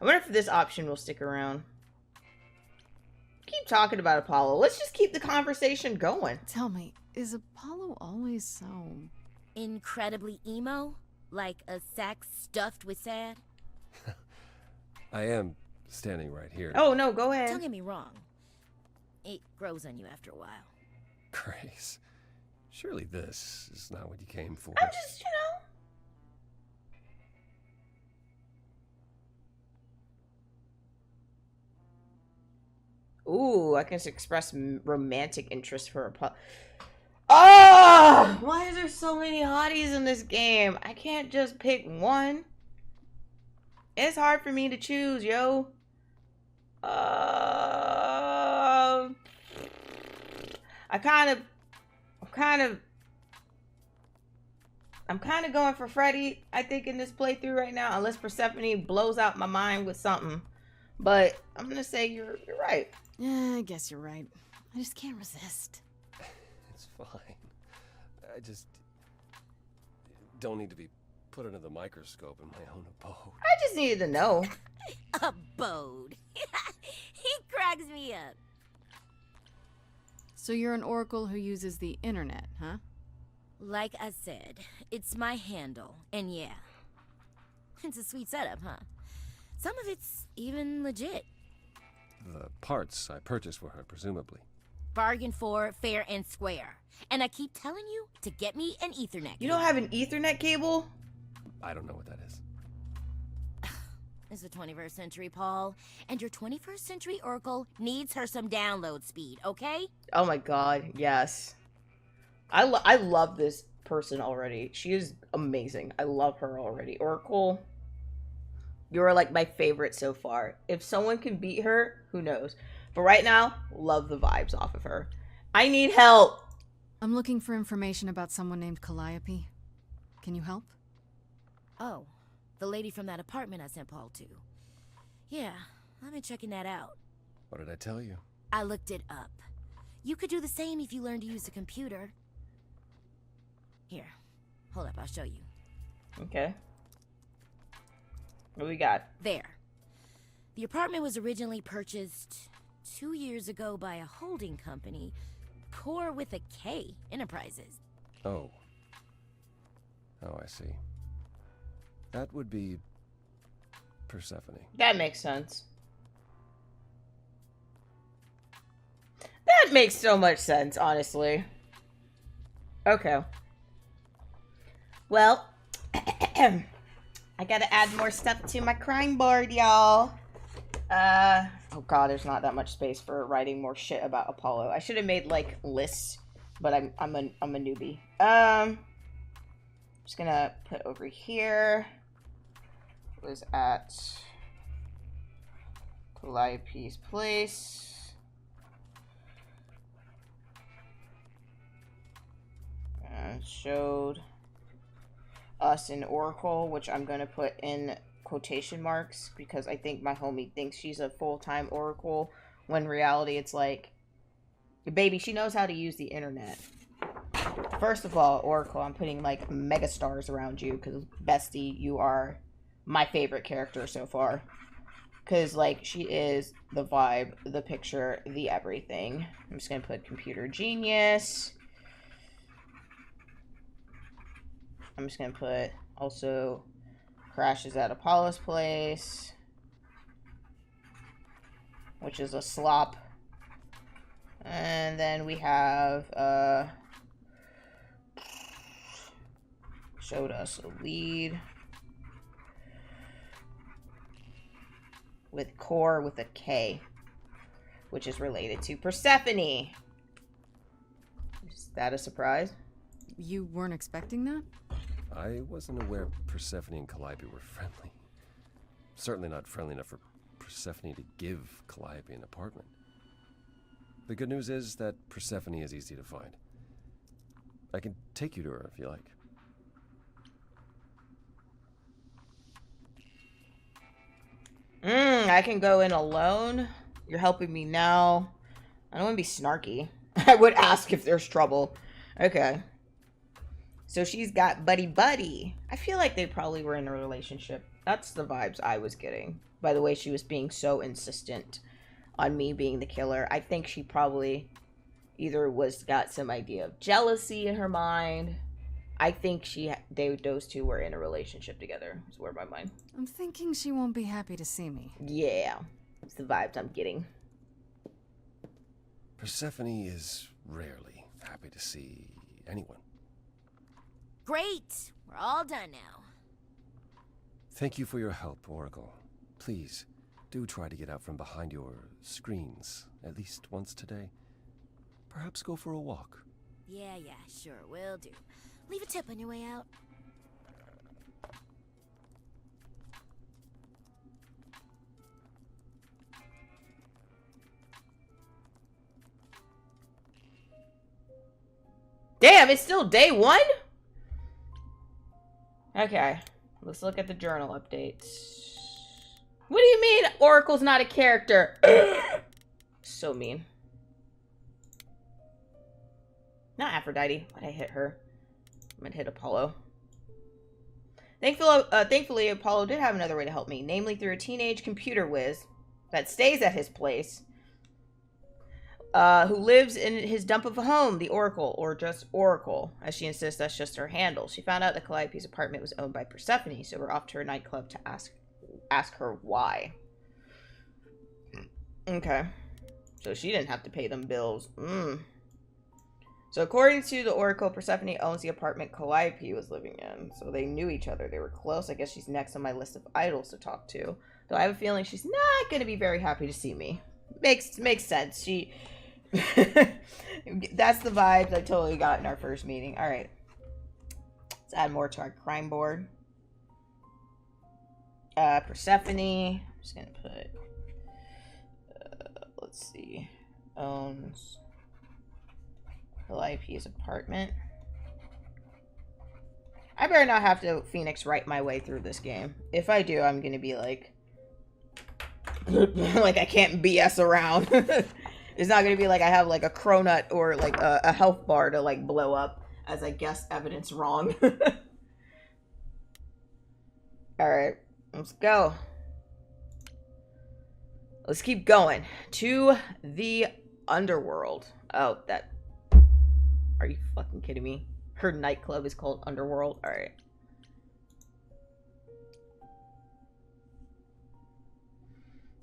I wonder if this option will stick around. Keep talking about Apollo. Let's just keep the conversation going. Tell me, is Apollo always so... Incredibly emo? Like a sack stuffed with sad? I am standing right here. Oh, no, go ahead. Don't get me wrong. It grows on you after a while. Grace, surely this is not what you came for. I'm just, Ooh, I can express romantic interest for Apollo. Oh! Why is there so many hotties in this game? I can't just pick one. It's hard for me to choose, yo. I'm kind of going for Freddy, I think, in this playthrough right now, unless Persephone blows out my mind with something. But I'm gonna say you're right. Yeah, I guess you're right. I just can't resist. It's fine. I just don't need to be put under the microscope in my own abode. I just needed to know. Abode. He cracks me up. So you're an oracle who uses the internet, huh? Like I said, it's my handle, and yeah. It's a sweet setup, huh? Some of it's even legit. The parts I purchased for her, presumably. Bargain for, fair and square. And I keep telling you to get me an Ethernet You don't have an Ethernet cable? I don't know what that is. It's the 21st century, Paul. And your 21st century Oracle needs her some download speed, okay? Oh my god, yes. I love this person already. She is amazing. I love her already. Oracle, you're like my favorite so far. If someone can beat her, who knows? But right now, love the vibes off of her. I need help. I'm looking for information about someone named Calliope. Can you help? Oh, the lady from that apartment I sent Paul to. Yeah, I've been checking that out. What did I tell you? I looked it up. You could do the same if you learned to use a computer. Here, hold up, I'll show you. Okay. What we got? There. The apartment was originally purchased 2 years ago by a holding company, Core with a K Enterprises. Oh. Oh, I see. That would be Persephone. That makes sense. That makes so much sense, honestly. Okay. Well, I gotta add more stuff to my crime board, y'all. Oh god, there's not that much space for writing more shit about Apollo. I should have made like lists, but I'm a newbie. Just gonna put over here. Was at Calliope's place. And showed us an oracle, which I'm gonna put in quotation marks because I think my homie thinks she's a full-time oracle when in reality it's like, baby, she knows how to use the internet. First of all, oracle, I'm putting like mega stars around you because bestie, you are my favorite character so far. Because like she is the vibe, the picture, the everything. I'm just gonna put computer genius. I'm just gonna put also crashes at Apollo's place, which is a slop. And then we have showed us a lead with Core with a K, which is related to Persephone. Is that a surprise? You weren't expecting that? I wasn't aware Persephone and Calliope were friendly. Certainly not friendly enough for Persephone to give Calliope an apartment. The good news is that Persephone is easy to find. I can take you to her if you like. I can go in alone. You're helping me now. I don't want to be snarky. I would ask if there's trouble. Okay. So she's got buddy. I feel like they probably were in a relationship. That's the vibes I was getting. By the way, she was being so insistent on me being the killer. I think she probably either got some idea of jealousy in her mind. I think those two were in a relationship together. Is where my mind. I'm thinking she won't be happy to see me. Yeah, it's the vibes I'm getting. Persephone is rarely happy to see anyone. Great! We're all done now. Thank you for your help, Oracle. Please, do try to get out from behind your screens at least once today. Perhaps go for a walk. Yeah, sure, will do. Leave a tip on your way out. Damn, it's still day one? Okay, let's look at the journal updates. What do you mean Oracle's not a character? So mean. Not Aphrodite. Why'd I hit her? I'm gonna hit Apollo. Thankfully, Apollo did have another way to help me, namely through a teenage computer whiz that stays at his place, who lives in his dump of a home, the Oracle, or just Oracle, as she insists that's just her handle. She found out that Calliope's apartment was owned by Persephone, so we're off to her nightclub to ask her why. Okay. So she didn't have to pay them bills. So according to the Oracle, Persephone owns the apartment Calliope was living in. So they knew each other. They were close. I guess she's next on my list of idols to talk to. Though I have a feeling she's not going to be very happy to see me. Makes sense. She... That's the vibes I totally got in our first meeting. Alright. Let's add more to our crime board. Persephone. I'm just going to put... let's see. Owns... Calliope's apartment. I better not have to Phoenix write my way through this game. If I do, I'm gonna be like... like, I can't BS around. It's not gonna be like I have like a cronut or like a health bar to like blow up as I guess evidence wrong. Alright, let's go. Let's keep going to the underworld. Oh, that... Are you fucking kidding me? Her nightclub is called Underworld. Alright.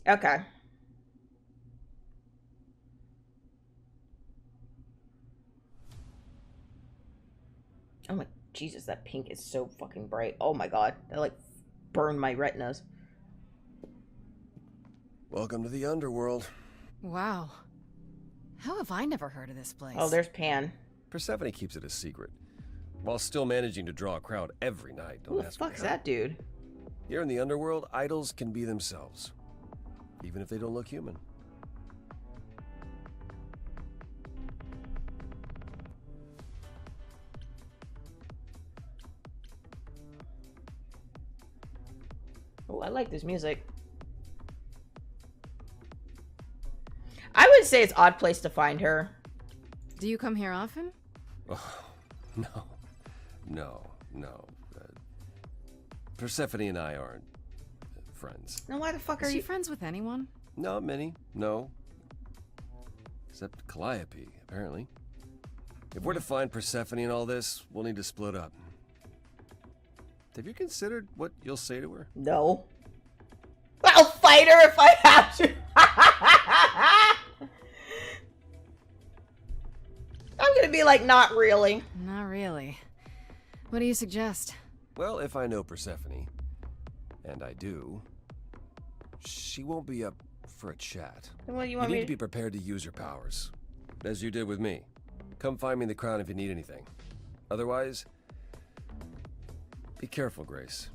Okay. Oh my Jesus, that pink is so fucking bright. Oh my god. That like burned my retinas. Welcome to the underworld. Wow. How have I never heard of this place? Oh, there's Pan. Persephone keeps it a secret, while still managing to draw a crowd every night. Who the fuck's that dude? Here in the underworld, idols can be themselves, even if they don't look human. Oh, I like this music. I would say it's an odd place to find her. Do you come here often? Oh, no. Persephone and I aren't friends. Now why the fuck Is are she you... friends with anyone? Not many, no. Except Calliope, apparently. If we're to find Persephone in all this, we'll need to split up. Have you considered what you'll say to her? No. I'll fight her if I have to. I'm gonna be like, not really. Not really. What do you suggest? Well, if I know Persephone, and I do, she won't be up for a chat. Then what do you You want need me to be prepared to use your powers, as you did with me. Come find me in the crown if you need anything. Otherwise, be careful, Grace.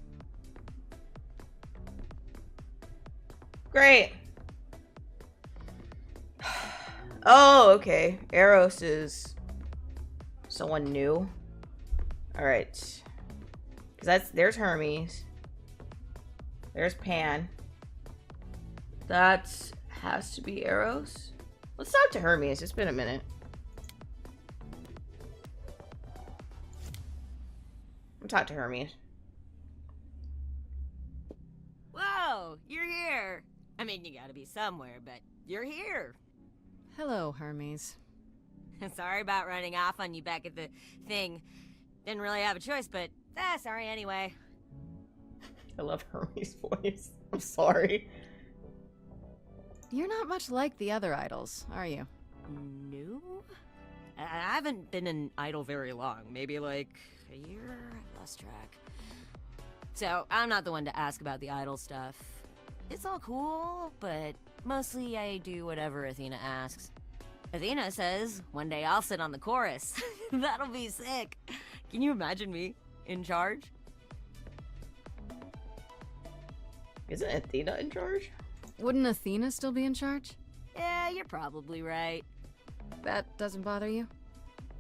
Great. Oh, okay. Eros is someone new. Alright. Because there's Hermes. There's Pan. That has to be Eros. Let's talk to Hermes. It's been a minute. I'll talk to Hermes. Whoa, you're here. I mean, you gotta be somewhere, but you're here. Hello, Hermes. Sorry about running off on you back at the thing. Didn't really have a choice, but sorry anyway. I love Hermes' voice. I'm sorry. You're not much like the other idols, are you? No? I haven't been an idol very long. Maybe like a year? I've lost track. So, I'm not the one to ask about the idol stuff. It's all cool, but mostly I do whatever Athena asks. Athena says, one day I'll sit on the chorus. That'll be sick. Can you imagine me in charge? Isn't Athena in charge? Wouldn't Athena still be in charge? Yeah, you're probably right. That doesn't bother you?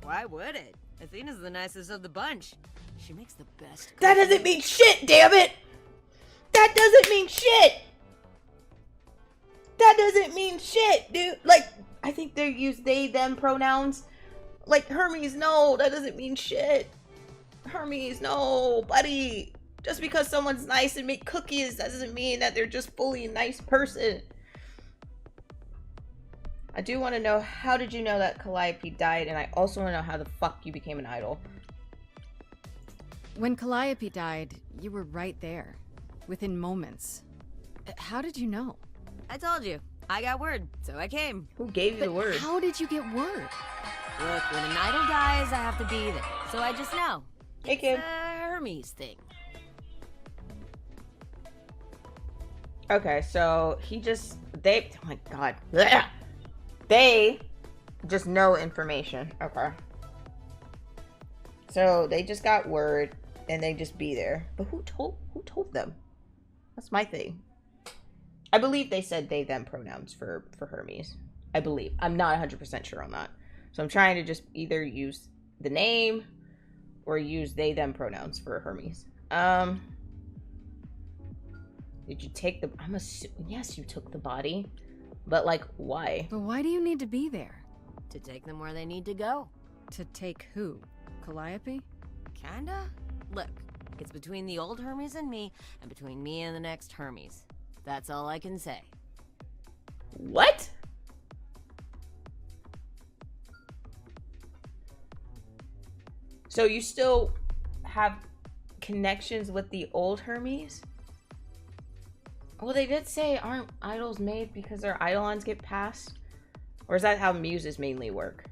Why would it? Athena's the nicest of the bunch. She makes the best. That doesn't mean shit, damn it! That doesn't mean shit! That doesn't mean shit, dude. Like, I think they use they, them pronouns. Like, Hermes, no, that doesn't mean shit. Hermes, no, buddy. Just because someone's nice and make cookies, that doesn't mean that they're just fully a nice person. I do want to know, how did you know that Calliope died? And I also want to know how the fuck you became an idol. When Calliope died, you were right there. Within moments. How did you know? I told you. I got word, so I came. Who gave you But the word? how did you get word? Look, when an idol dies, I have to be there. So I just know. Hey, kid. It's a Hermes thing. Okay, so they, oh my god. Blech. They just know information. Okay. So they just got word and they just be there. But who told them? That's my thing. I believe they said they them pronouns for Hermes. I believe. I'm not 100% sure on that. So I'm trying to just either use the name or use they them pronouns for Hermes. Did you take the, I'm assuming, yes, you took the body. But like, why? But why do you need to be there? To take them where they need to go. To take who? Calliope? Kinda? Look, it's between the old Hermes and me, and between me and the next Hermes. That's all I can say. What? So you still have connections with the old Hermes? Well, they did say, aren't idols made because their eidolons get passed? Or is that how muses mainly work?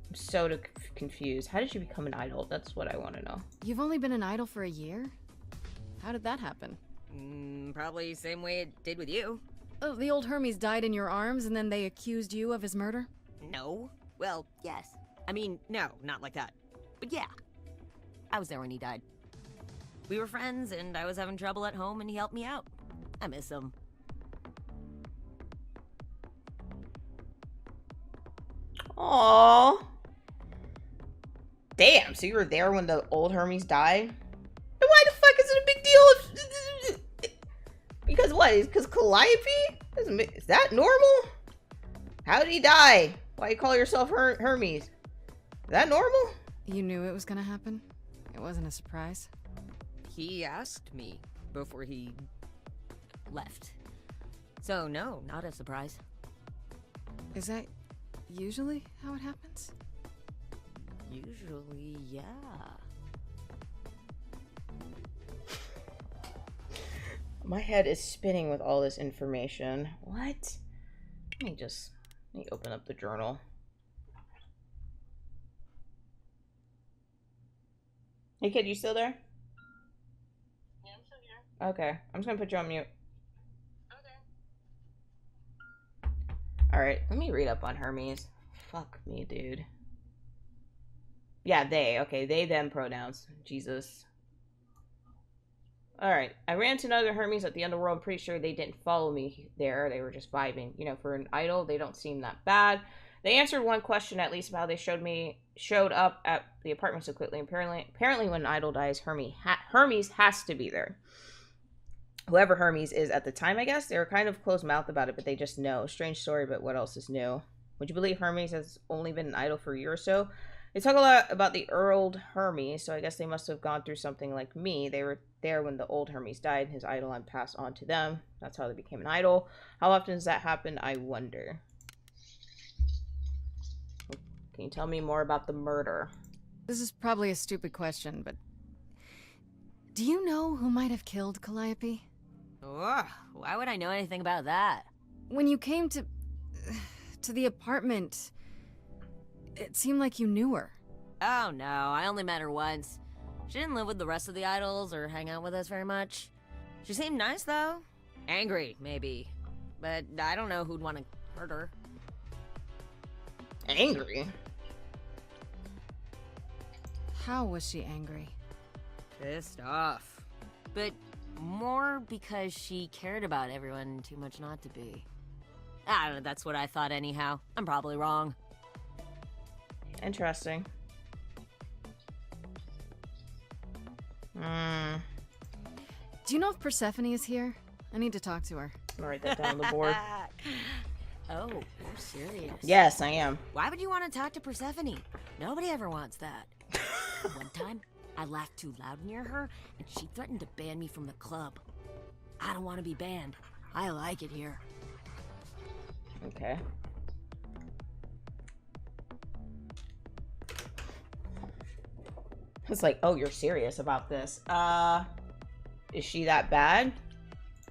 I'm so confused. How did you become an idol? That's what I want to know. You've only been an idol for a year? How did that happen? Probably same way it did with you. Oh, the old Hermes died in your arms and then they accused you of his murder? No. Well, yes. I mean, no, not like that. But yeah. I was there when he died. We were friends, and I was having trouble at home, and he helped me out. I miss him. Aww. Damn, so you were there when the old Hermes died? Then why the fuck is it a big deal if... Because what? Because Calliope? Is that normal? How did he die? Why you call yourself Hermes? Is that normal? You knew it was gonna happen? It wasn't a surprise? He asked me before he left. So no, not a surprise. Is that usually how it happens? Usually, yeah. My head is spinning with all this information. What? Let me open up the journal. Hey kid, you still there? Yeah, I'm still here. Okay, I'm just gonna put you on mute. Okay. Alright, let me read up on Hermes. Fuck me, dude. Yeah, they. Okay, they, them pronouns. Jesus. Alright, I ran to another Hermes at the underworld. I'm pretty sure they didn't follow me there. They were just vibing. You know, for an idol, they don't seem that bad. They answered one question at least about how they showed up at the apartment so quickly. Apparently when an idol dies, Hermes has to be there. Whoever Hermes is at the time, I guess. They were kind of closed-mouthed about it, but they just know. Strange story, but what else is new? Would you believe Hermes has only been an idol for a year or so? They talk a lot about the old Hermes, so I guess they must have gone through something like me. They were there when the old Hermes died, and his eidolon passed on to them. That's how they became an idol. How often does that happen, I wonder? Can you tell me more about the murder? This is probably a stupid question, but... do you know who might have killed Calliope? Ugh, why would I know anything about that? When you came to the apartment, it seemed like you knew her. Oh no, I only met her once. She didn't live with the rest of the idols or hang out with us very much. She seemed nice though. Angry, maybe. But I don't know who'd want to hurt her. Angry? How was she angry? Pissed off. But more because she cared about everyone too much not to be. I don't know, that's what I thought anyhow. I'm probably wrong. Do you know if Persephone is here? I need to talk to her. I'm gonna write that down on the board. Oh, you're serious? Yes, I am. Why would you want to talk to Persephone? Nobody ever wants that. One time, I laughed too loud near her, and she threatened to ban me from the club. I don't want to be banned. I like it here. Okay. It's like, oh, you're serious about this. Is she that bad?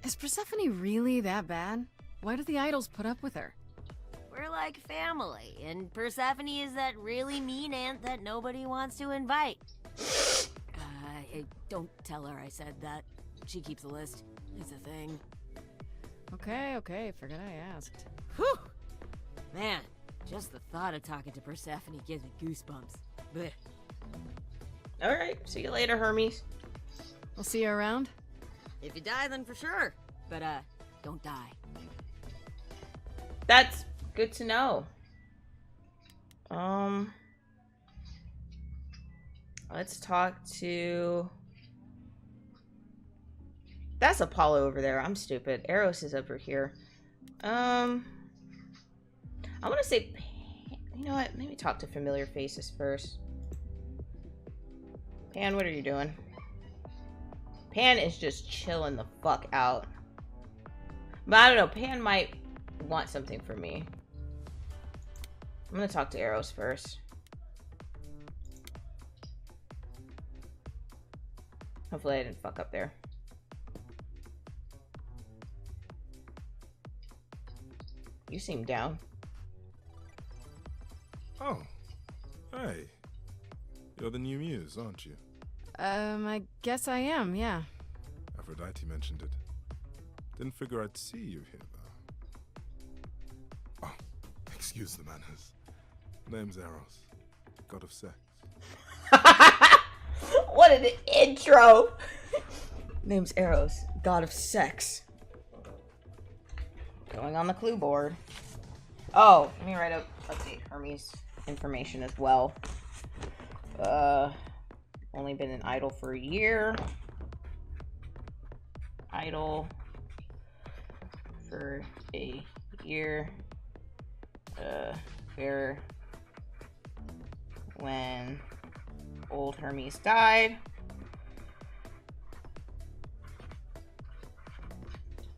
Is Persephone really that bad? Why do the idols put up with her? We're like family, and Persephone is that really mean aunt that nobody wants to invite. Don't tell her I said that. She keeps a list. It's a thing. Okay, forget I asked. Whew! Man, just the thought of talking to Persephone gives me goosebumps. Blech. Alright, see you later, Hermes. We'll see you around? If you die, then for sure. But, don't die. That's good to know. Let's talk to... That's Apollo over there. I'm stupid. Eros is over here. I want to say... You know what? Maybe talk to familiar faces first. Pan, what are you doing? Pan is just chilling the fuck out. But I don't know. Pan might want something from me. I'm gonna talk to Eros first. Hopefully I didn't fuck up there. You seem down. Oh, hey. You're the new muse, aren't you? I guess I am, yeah. Aphrodite mentioned it. Didn't figure I'd see you here, though. Oh, excuse the manners. Name's Eros, god of sex. What an intro! Name's Eros, god of sex. Going on the clue board. Oh, let me write up, let's see, Hermes information as well. Only been an idol for a year. Idol for a year. Where when old Hermes died.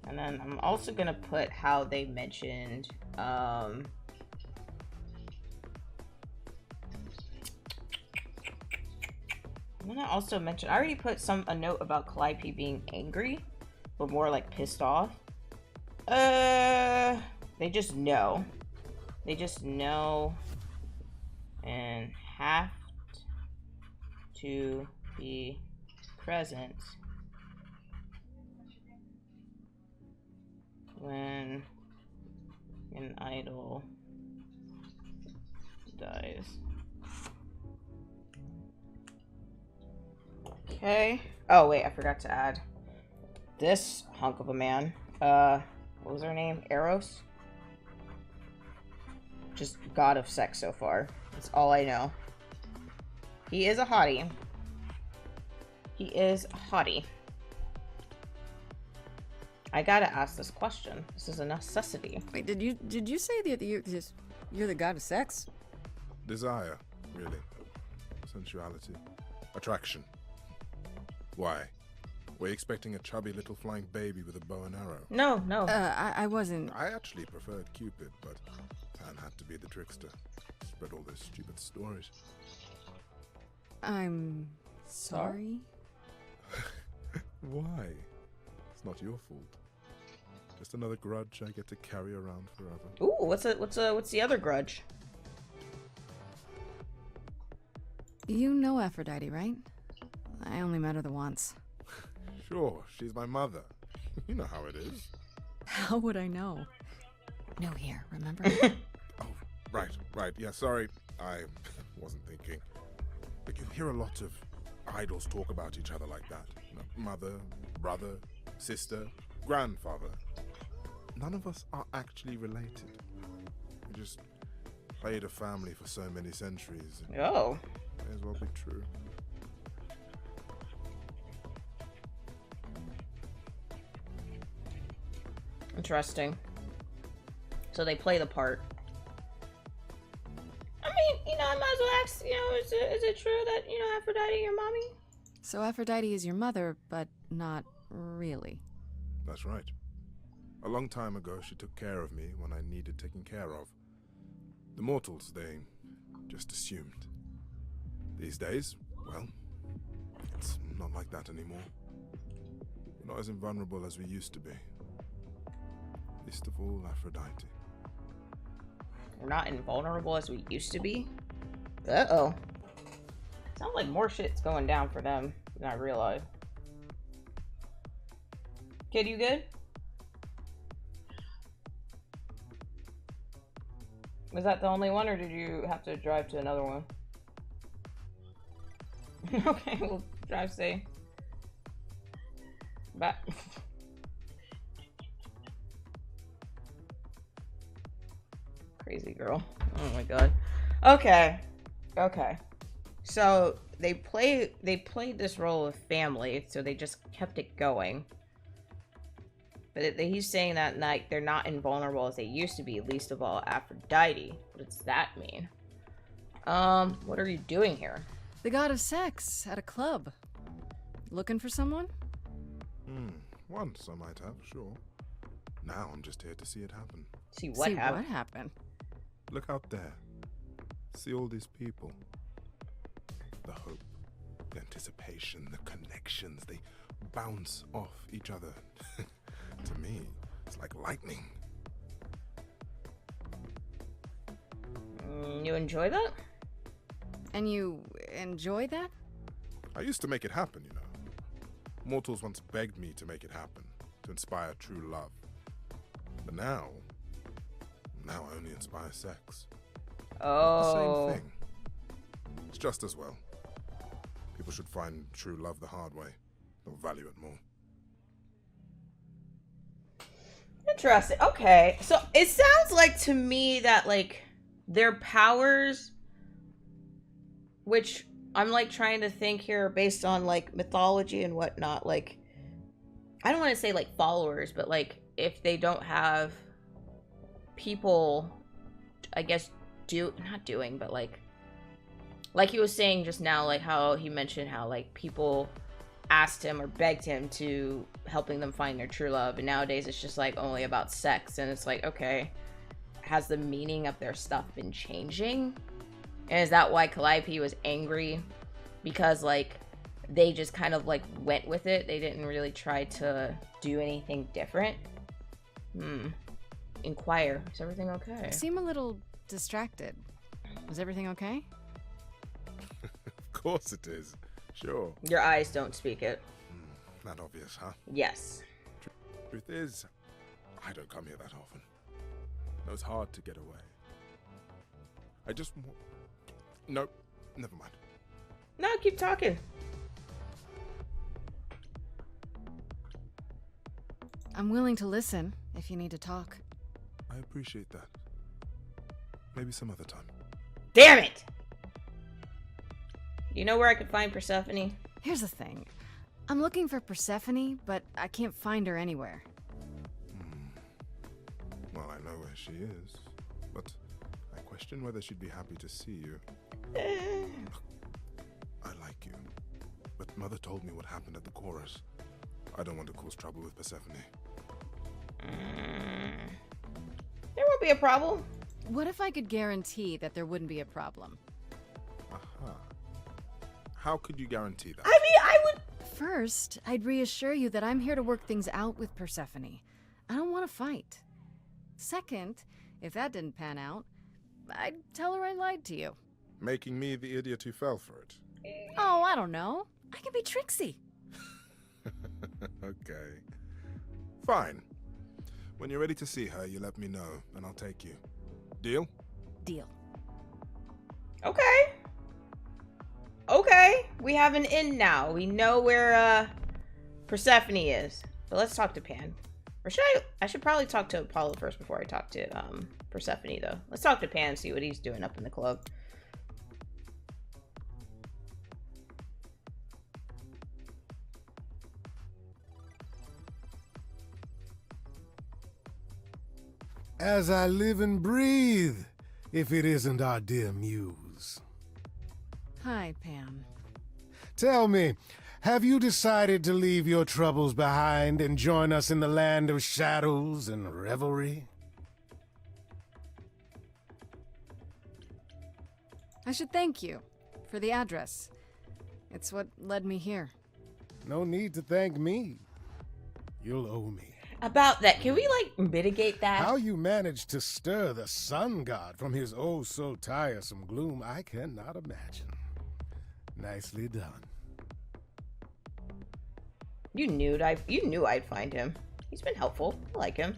And then I'm also gonna put how they mentioned I'm gonna also mention, I already put a note about Calliope being angry, but more like pissed off. They just know. They just know and have to be present when an idol dies. Okay. Oh, wait, I forgot to add this hunk of a man. What was her name? Eros? Just god of sex so far. That's all I know. He is a hottie. He is a hottie. I gotta ask this question. This is a necessity. Wait, did you say that you're the god of sex? Desire, really. Sensuality. Attraction. Why? Were you expecting a chubby little flying baby with a bow and arrow? No, no. I wasn't. I actually preferred Cupid, but Pan had to be the trickster. Spread all those stupid stories. I'm sorry. Why? It's not your fault. Just another grudge I get to carry around forever. Ooh, what's the other grudge? You know Aphrodite, right? I only met her the once. Sure, she's my mother. You know how it is. How would I know? No, here, remember? Oh, right. Yeah, sorry. I wasn't thinking. But you hear a lot of idols talk about each other like that. You know, mother, brother, sister, grandfather. None of us are actually related. We just played a family for so many centuries. Oh. May as well be true. Interesting. So they play the part. I mean, you know, I might as well ask, you know, is it true that, you know, Aphrodite your mommy? So Aphrodite is your mother, but not really. That's right. A long time ago, she took care of me when I needed taking care of. The mortals, they just assumed. These days, well, it's not like that anymore. We're not as invulnerable as we used to be. Least of all, Aphrodite. We're not invulnerable as we used to be? Uh-oh. Sounds like more shit's going down for them than I realized. Kid, you good? Was that the only one, or did you have to drive to another one? Okay, we'll drive safe. Bye. Crazy girl. Oh my god. Okay. Okay. So they played this role of family, so they just kept it going. But he's saying that like they're not invulnerable as they used to be, least of all Aphrodite. What does that mean? What are you doing here? The god of sex at a club. Looking for someone? Once I might have, sure. Now I'm just here to see it happen. See what happened? Look out there. See all these people. The hope, the anticipation, the connections, they bounce off each other. To me, it's like lightning. You enjoy that? And you enjoy that? I used to make it happen, you know. Mortals once begged me to make it happen, to inspire true love. But now I only inspire sex. Oh. The same thing. It's just as well. People should find true love the hard way. They'll value it more. Interesting. Okay. So it sounds like to me that like their powers, which I'm like trying to think here based on like mythology and whatnot, like I don't want to say like followers, but like if they don't have people, I guess not doing, but like he was saying just now, like how he mentioned how like people asked him or begged him to helping them find their true love, and nowadays it's just like only about sex, and it's like, okay, has the meaning of their stuff been changing? And is that why Calliope was angry? Because like they just kind of like went with it, they didn't really try to do anything different. Inquire, is everything okay? You seem a little distracted. Is everything okay? Of course it is. Sure. Your eyes don't speak it. Not obvious, huh? Yes. Truth is, I don't come here that often. No, it's hard to get away. I just want... Nope, never mind. No, keep talking. I'm willing to listen if you need to talk. I appreciate that. Maybe some other time. Damn it! You know where I could find Persephone? Here's the thing. I'm looking for Persephone, but I can't find her anywhere. Well, I know where she is, but I question whether she'd be happy to see you. I like you, but Mother told me what happened at the chorus. I don't want to cause trouble with Persephone. There won't be a problem. What if I could guarantee that there wouldn't be a problem? Aha. How could you guarantee that? I mean, I would... First, I'd reassure you that I'm here to work things out with Persephone. I don't want to fight. Second, if that didn't pan out, I'd tell her I lied to you. Making me the idiot who fell for it. Oh, I don't know. I can be tricksy. Okay. Fine. When you're ready to see her, you let me know, and I'll take you. Deal? Deal. Okay. Okay. We have an in now. We know where Persephone is. But let's talk to Pan. Or should I should probably talk to Apollo first before I talk to Persephone though. Let's talk to Pan and see what he's doing up in the club. As I live and breathe, if it isn't our dear muse. Hi, Pam. Tell me, have you decided to leave your troubles behind and join us in the land of shadows and revelry? I should thank you for the address. It's what led me here. No need to thank me. You'll owe me. About that, can we like mitigate that? How you managed to stir the sun god from his oh so tiresome gloom, I cannot imagine. Nicely done. You knew I'd find him. He's been helpful. I like him.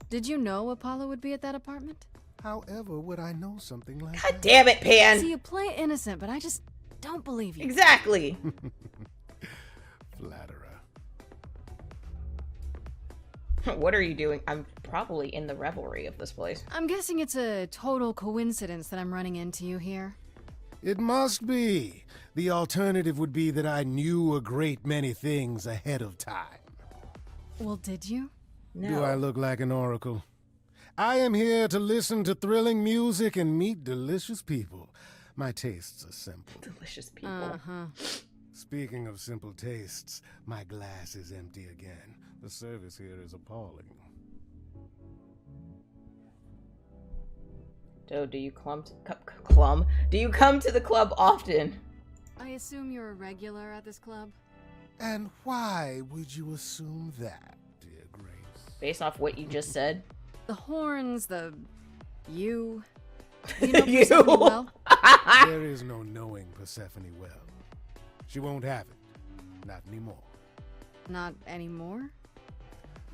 Did you know Apollo would be at that apartment? However would I know something like God that? damn it, Pan! See, you play innocent, but I just don't believe you. Exactly. Flatterer. What are you doing? I'm probably in the revelry of this place. I'm guessing it's a total coincidence that I'm running into you here. It must be. The alternative would be that I knew a great many things ahead of time. Well, did you? No. Do I look like an oracle? I am here to listen to thrilling music and meet delicious people. My tastes are simple. Delicious people. Uh-huh. Speaking of simple tastes, my glass is empty again. The service here is appalling. Joe, do you come to the club often? I assume you're a regular at this club? And why would you assume that, dear Grace? Based off what you just said. The horns, you. You know You. Persephone well? There is no knowing Persephone well. She won't have it. Not anymore. Not anymore?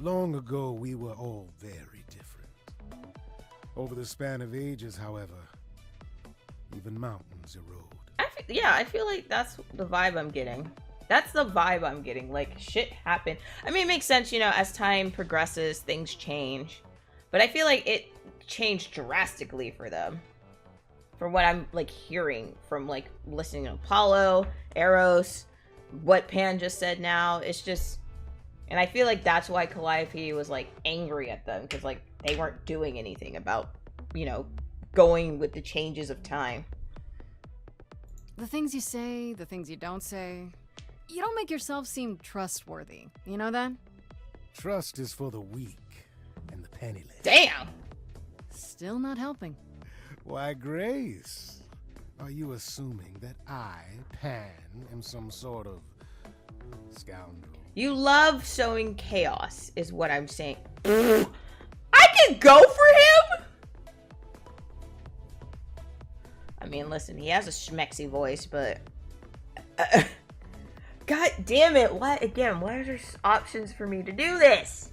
Long ago, we were all very different. Over the span of ages, however, even mountains erode. I feel like that's the vibe I'm getting. That's the vibe I'm getting. Like, shit happened. I mean, it makes sense, you know, as time progresses, things change. But I feel like it changed drastically for them. From what I'm, like, hearing from, like, listening to Apollo, Eros, what Pan just said now. It's just... And I feel like that's why Calliope was, like, angry at them. Because, like, they weren't doing anything about, you know, going with the changes of time. The things you say, the things you don't say. You don't make yourself seem trustworthy. You know that? Trust is for the weak and the penniless. Damn! Still not helping. Why, Grace, are you assuming that I, Pan, am some sort of scoundrel? You love sowing chaos, is what I'm saying. I can go for him? I mean, listen, he has a schmexy voice, but... God damn it, why are there options for me to do this?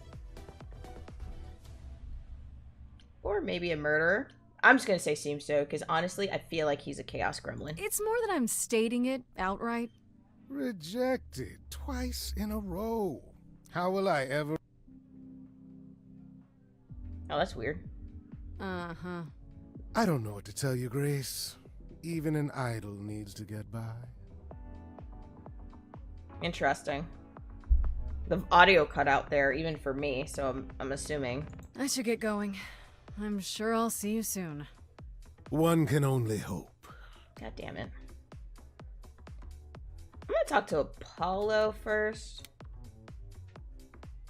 Or maybe a murderer. I'm just gonna say seems so, because honestly, I feel like he's a chaos gremlin. It's more that I'm stating it outright. Rejected twice in a row. How will I ever... Oh, that's weird. Uh-huh. I don't know what to tell you, Grace. Even an idol needs to get by. Interesting. The audio cut out there, even for me, so I'm assuming. I should get going. I'm sure I'll see you soon. One can only hope. God damn it. I'm gonna talk to Apollo first.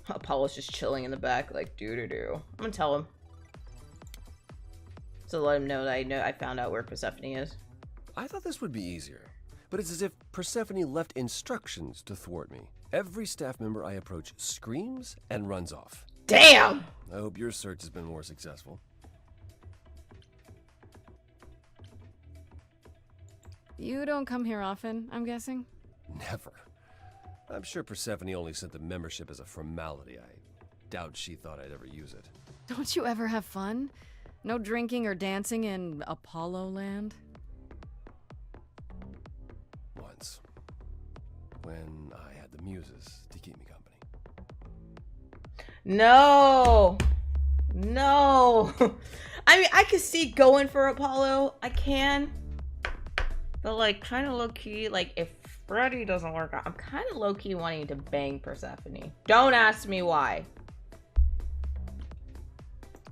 Apollo's just chilling in the back, like doo-doo-doo. I'm gonna tell him. So let him know that I found out where Persephone is. I thought this would be easier, but it's as if Persephone left instructions to thwart me. Every staff member I approach screams and runs off. Damn! I hope your search has been more successful. You don't come here often, I'm guessing? Never. I'm sure Persephone only sent the membership as a formality. I doubt she thought I'd ever use it. Don't you ever have fun? No drinking or dancing in Apollo land? Once. When I had the muses to keep me company. No! No! I mean, I could see going for Apollo. I can. But, like, kind of low-key, like, if Freddy doesn't work out, I'm kind of low-key wanting to bang Persephone. Don't ask me why.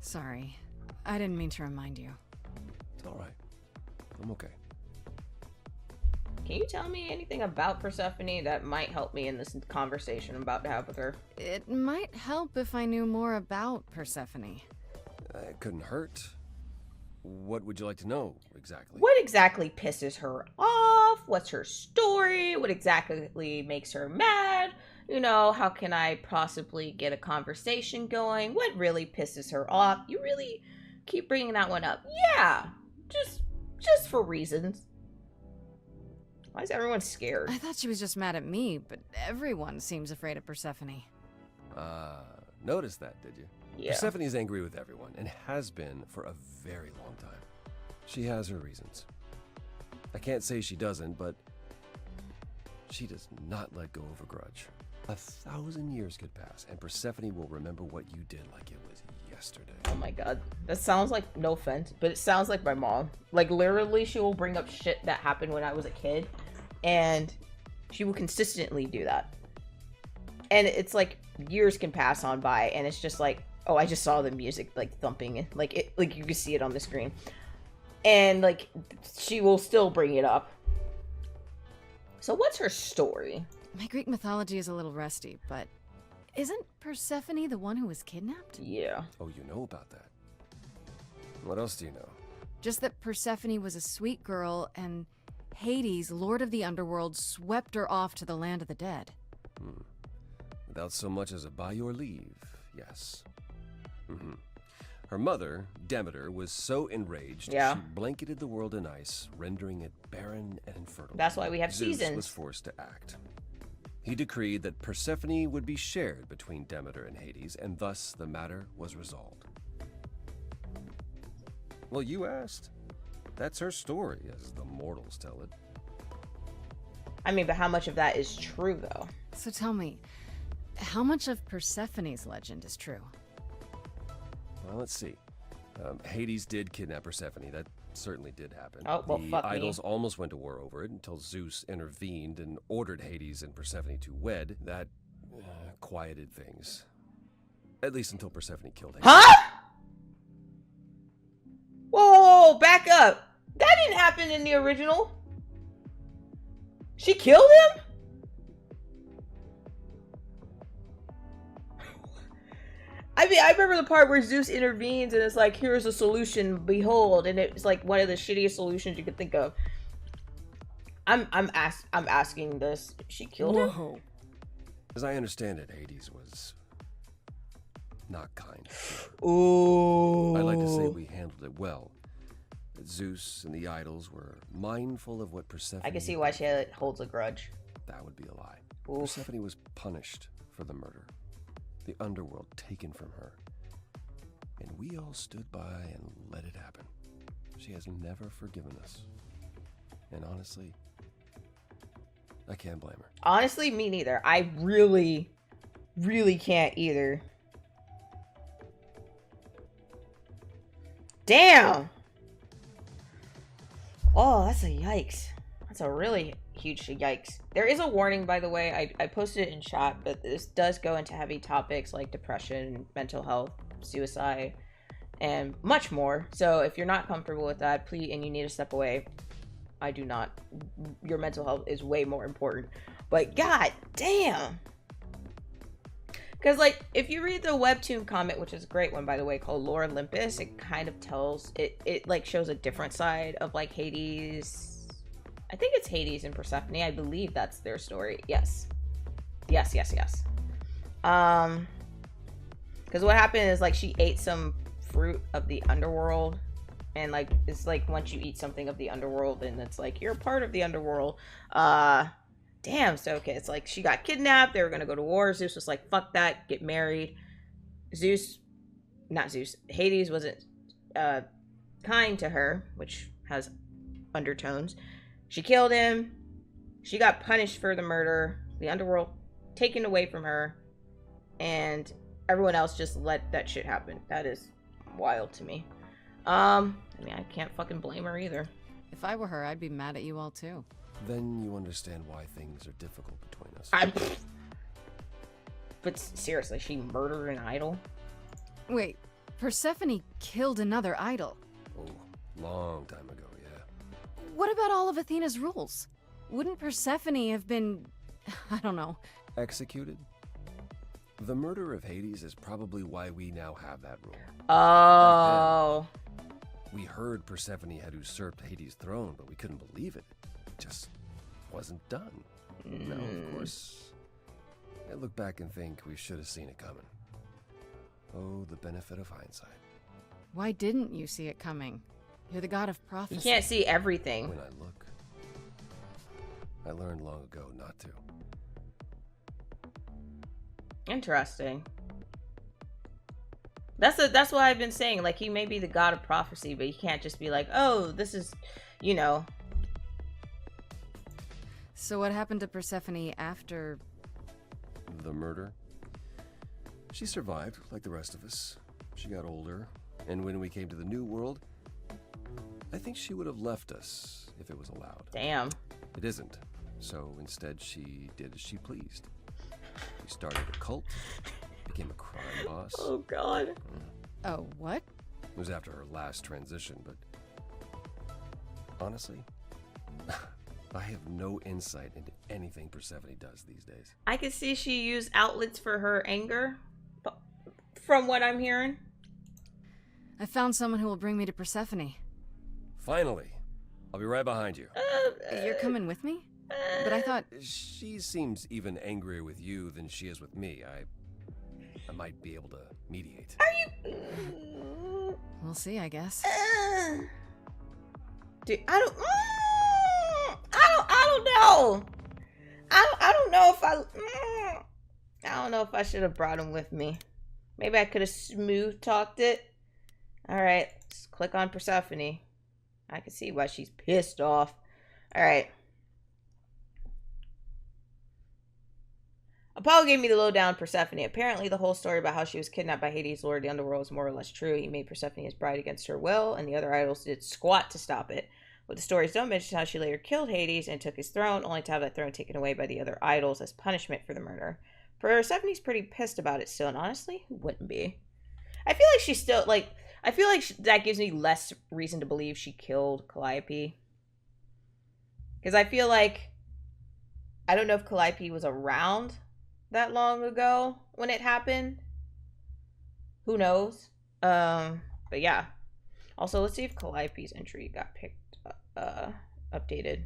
Sorry. I didn't mean to remind you. It's all right. I'm okay. Can you tell me anything about Persephone that might help me in this conversation I'm about to have with her? It might help if I knew more about Persephone. It couldn't hurt. What would you like to know, exactly? What exactly pisses her off? What's her story? What exactly makes her mad? You know, how can I possibly get a conversation going? What really pisses her off? You really keep bringing that one up. Yeah, just for reasons. Why is everyone scared? I thought she was just mad at me, but everyone seems afraid of Persephone. Noticed that, did you? Yeah. Persephone's angry with everyone, and has been for a very long time. She has her reasons. I can't say she doesn't, but she does not let go of a grudge. 1,000 years could pass, and Persephone will remember what you did like it was yesterday. Oh my god. That sounds like, no offense, but it sounds like my mom. Like, literally, she will bring up shit that happened when I was a kid, and she will consistently do that. And it's like, years can pass on by, and it's just like, oh, I just saw the music, like, thumping, like, you can see it on the screen. And, like, she will still bring it up. So what's her story? My Greek mythology is a little rusty, but isn't Persephone the one who was kidnapped? Yeah. Oh, you know about that. What else do you know? Just that Persephone was a sweet girl, and Hades, lord of the underworld, swept her off to the land of the dead. Without so much as a by your leave, yes. Her mother, Demeter, was so enraged, she blanketed the world in ice, rendering it barren and infertile. That's why we have Zeus seasons. was forced to act. He decreed that Persephone would be shared between Demeter and Hades, and thus the matter was resolved. Well, you asked. That's her story, as the mortals tell it. I mean, but how much of that is true, though? So tell me, how much of Persephone's legend is true? Well, let's see. Hades did kidnap Persephone. That certainly did happen. Oh, well, the fuck me. idols almost went to war over it until Zeus intervened and ordered Hades and Persephone to wed. That quieted things. At least until Persephone killed Hades. Huh? Whoa, back up. That didn't happen in the original. She killed him? I mean, I remember the part where Zeus intervenes and it's like, here's a solution, behold, and it's like one of the shittiest solutions you could think of. I'm asking this. She killed him? As I understand it, Hades was not kind. Ooh. I'd like to say we handled it well. That Zeus and the idols were mindful of what Persephone... I can see why she holds a grudge. That would be a lie. Oof. Persephone was punished for the murder. The underworld taken from her. And we all stood by and let it happen. She has never forgiven us. And honestly, I can't blame her. Honestly, me neither. I really can't either. Damn! Oh, that's a yikes. That's a really huge yikes. There is a warning, by the way. I posted it in chat, but this does go into heavy topics like depression, mental health, suicide, and much more. So if you're not comfortable with that, please, and you need to step away, I do not. Your mental health is way more important. But god damn. Because, like, if you read the webtoon comic, which is a great one, by the way, called Lore Olympus, it kind of tells, it like, shows a different side of, like, Hades. I think it's Hades and Persephone. I believe that's their story. Yes. Yes. Because what happened is, like, she ate some fruit of the underworld. And, like, it's like, once you eat something of the underworld, then it's like, you're a part of the underworld. Damn, so okay, it's like she got kidnapped, they were gonna go to war. Zeus was like, fuck that, get married. Hades wasn't kind to her, which has undertones. She killed him, she got punished for the murder, the underworld taken away from her, and everyone else just let that shit happen. That is wild to me. I mean, I can't fucking blame her either. If I were her, I'd be mad at you all too. Then you understand why things are difficult between us. But seriously, she murdered an idol? Wait, Persephone killed another idol. Oh, long time ago, yeah. What about all of Athena's rules? Wouldn't Persephone have been, I don't know. Executed? The murder of Hades is probably why we now have that rule. Oh. We heard Persephone had usurped Hades' throne, but we couldn't believe it. It just wasn't done. Now, of course, I look back and think we should have seen it coming. Oh, the benefit of hindsight. Why didn't you see it coming? You're the god of You prophecy. can't see everything. When I look, I learned long ago not to. Interesting. That's what I've been saying. Like, he may be the god of prophecy, but he can't just be like, oh, this is, you know. So what happened to Persephone after... The murder? She survived, like the rest of us. She got older, and when we came to the new world, I think she would have left us if it was allowed. Damn. It isn't. So instead, she did as she pleased. She started a cult, became a crime boss. Oh, God. Oh, what? It was after her last transition, but honestly, I have no insight into anything Persephone does these days. I can see she used outlets for her anger, from what I'm hearing. I found someone who will bring me to Persephone. Finally, I'll be right behind you. You're coming with me? But I thought... She seems even angrier with you than she is with me. I might be able to mediate. Are you... We'll see, I guess. Dude, I don't know. I don't know if I don't know if I should have brought him with me. Maybe I could have smooth talked it. All right, let's click on Persephone. I can see why she's pissed off. All right. Apollo gave me the lowdown on Persephone. Apparently, the whole story about how she was kidnapped by Hades, Lord of the Underworld, is more or less true. He made Persephone his bride against her will, and the other idols did squat to stop it. What the stories don't mention is how she later killed Hades and took his throne, only to have that throne taken away by the other idols as punishment for the murder. Persephone's pretty pissed about it still, and honestly, who wouldn't be? I feel like she's still, like, I feel like that gives me less reason to believe she killed Calliope. Because I feel like, I don't know if Calliope was around that long ago when it happened. Who knows? But yeah. Also, let's see if Calliope's entry got updated.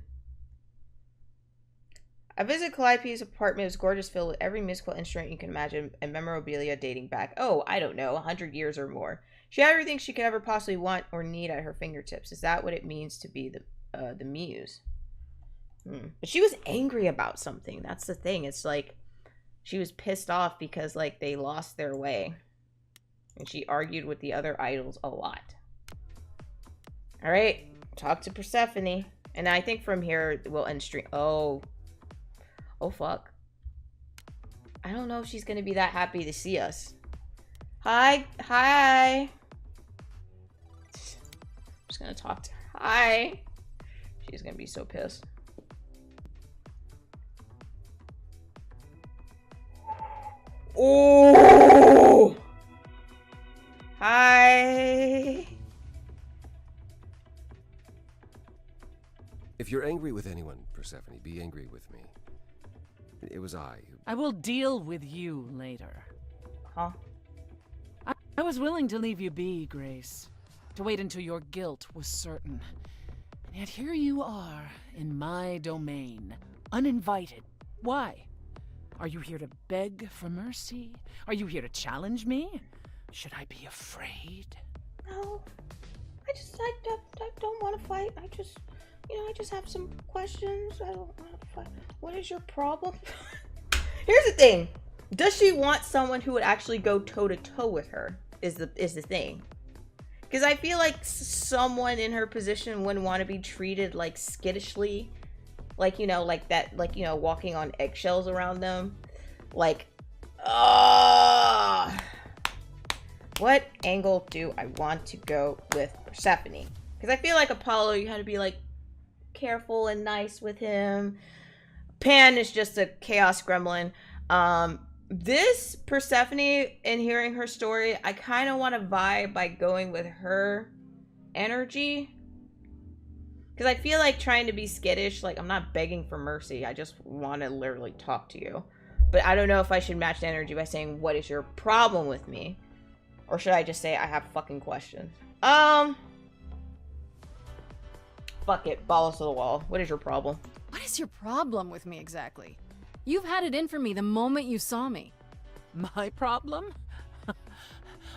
I visited Calliope's apartment. It was gorgeous, filled with every musical instrument you can imagine and memorabilia dating back, oh, I don't know, 100 years or more. She had everything she could ever possibly want or need at her fingertips. Is that what it means to be the muse? But she was angry about something. That's the thing. It's like she was pissed off because like they lost their way. And she argued with the other idols a lot. All right, talk to Persephone. And I think from here we'll end stream. Oh fuck. I don't know if she's gonna be that happy to see us. Hi. I'm just gonna talk to her. Hi. She's gonna be so pissed. Oh. Hi. If you're angry with anyone, Persephone, be angry with me. It was I who... I will deal with you later. Huh? I was willing to leave you be, Grace. To wait until your guilt was certain. And yet here you are, in my domain, uninvited. Why? Are you here to beg for mercy? Are you here to challenge me? Should I be afraid? No. I don't want to fight. I just have some questions. I don't want to fight. What is your problem? Here's the thing. Does she want someone who would actually go toe to toe with her? Is the thing. Because I feel like someone in her position wouldn't want to be treated like skittishly, like, you know, like that, like, you know, walking on eggshells around them. Like, what angle do I want to go with Persephone? Because I feel like Apollo, you had to be like careful and nice with him. Pan is just a chaos gremlin. This Persephone, in hearing her story, I kind of want to vibe by going with her energy. Because I feel like trying to be skittish, like I'm not begging for mercy. I just want to literally talk to you. But I don't know if I should match the energy by saying, what is your problem with me? Or should I just say, I have fucking questions? Fuck it. Balls to the wall. What is your problem? What is your problem with me exactly? You've had it in for me the moment you saw me. My problem?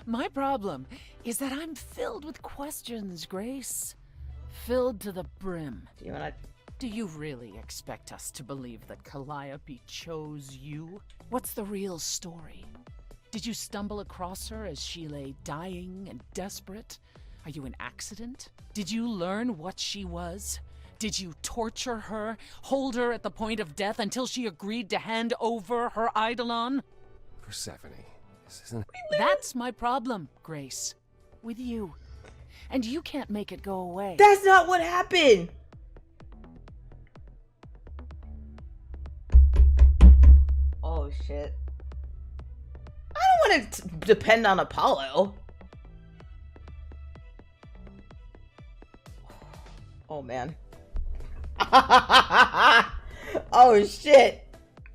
My problem is that I'm filled with questions, Grace. Filled to the brim. Do you really expect us to believe that Calliope chose you? What's the real story? Did you stumble across her as she lay dying and desperate? Are you an accident? Did you learn what she was? Did you torture her, hold her at the point of death until she agreed to hand over her eidolon? Persephone, this isn't... That's my problem, Grace. With you. And you can't make it go away. That's not what happened! Oh, shit. I don't want to depend on Apollo. Oh, man. Oh, shit.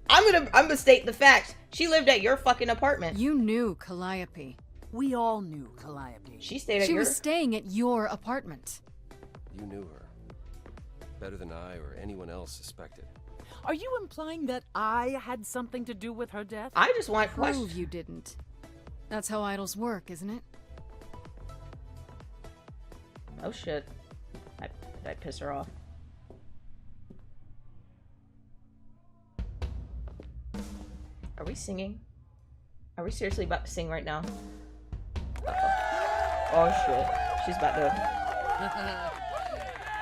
I'm gonna state the facts. She lived at your fucking apartment. You knew Calliope. We all knew Calliope. She stayed at She your... was staying at your apartment. You knew her. Better than I or anyone else suspected. Are you implying that I had something to do with her death? I just want Prove questions. you didn't. That's how idols work, isn't it? Oh, shit. Did I piss her off? Are we singing? Are we seriously about to sing right now? Uh-oh. Oh shit. She's about to...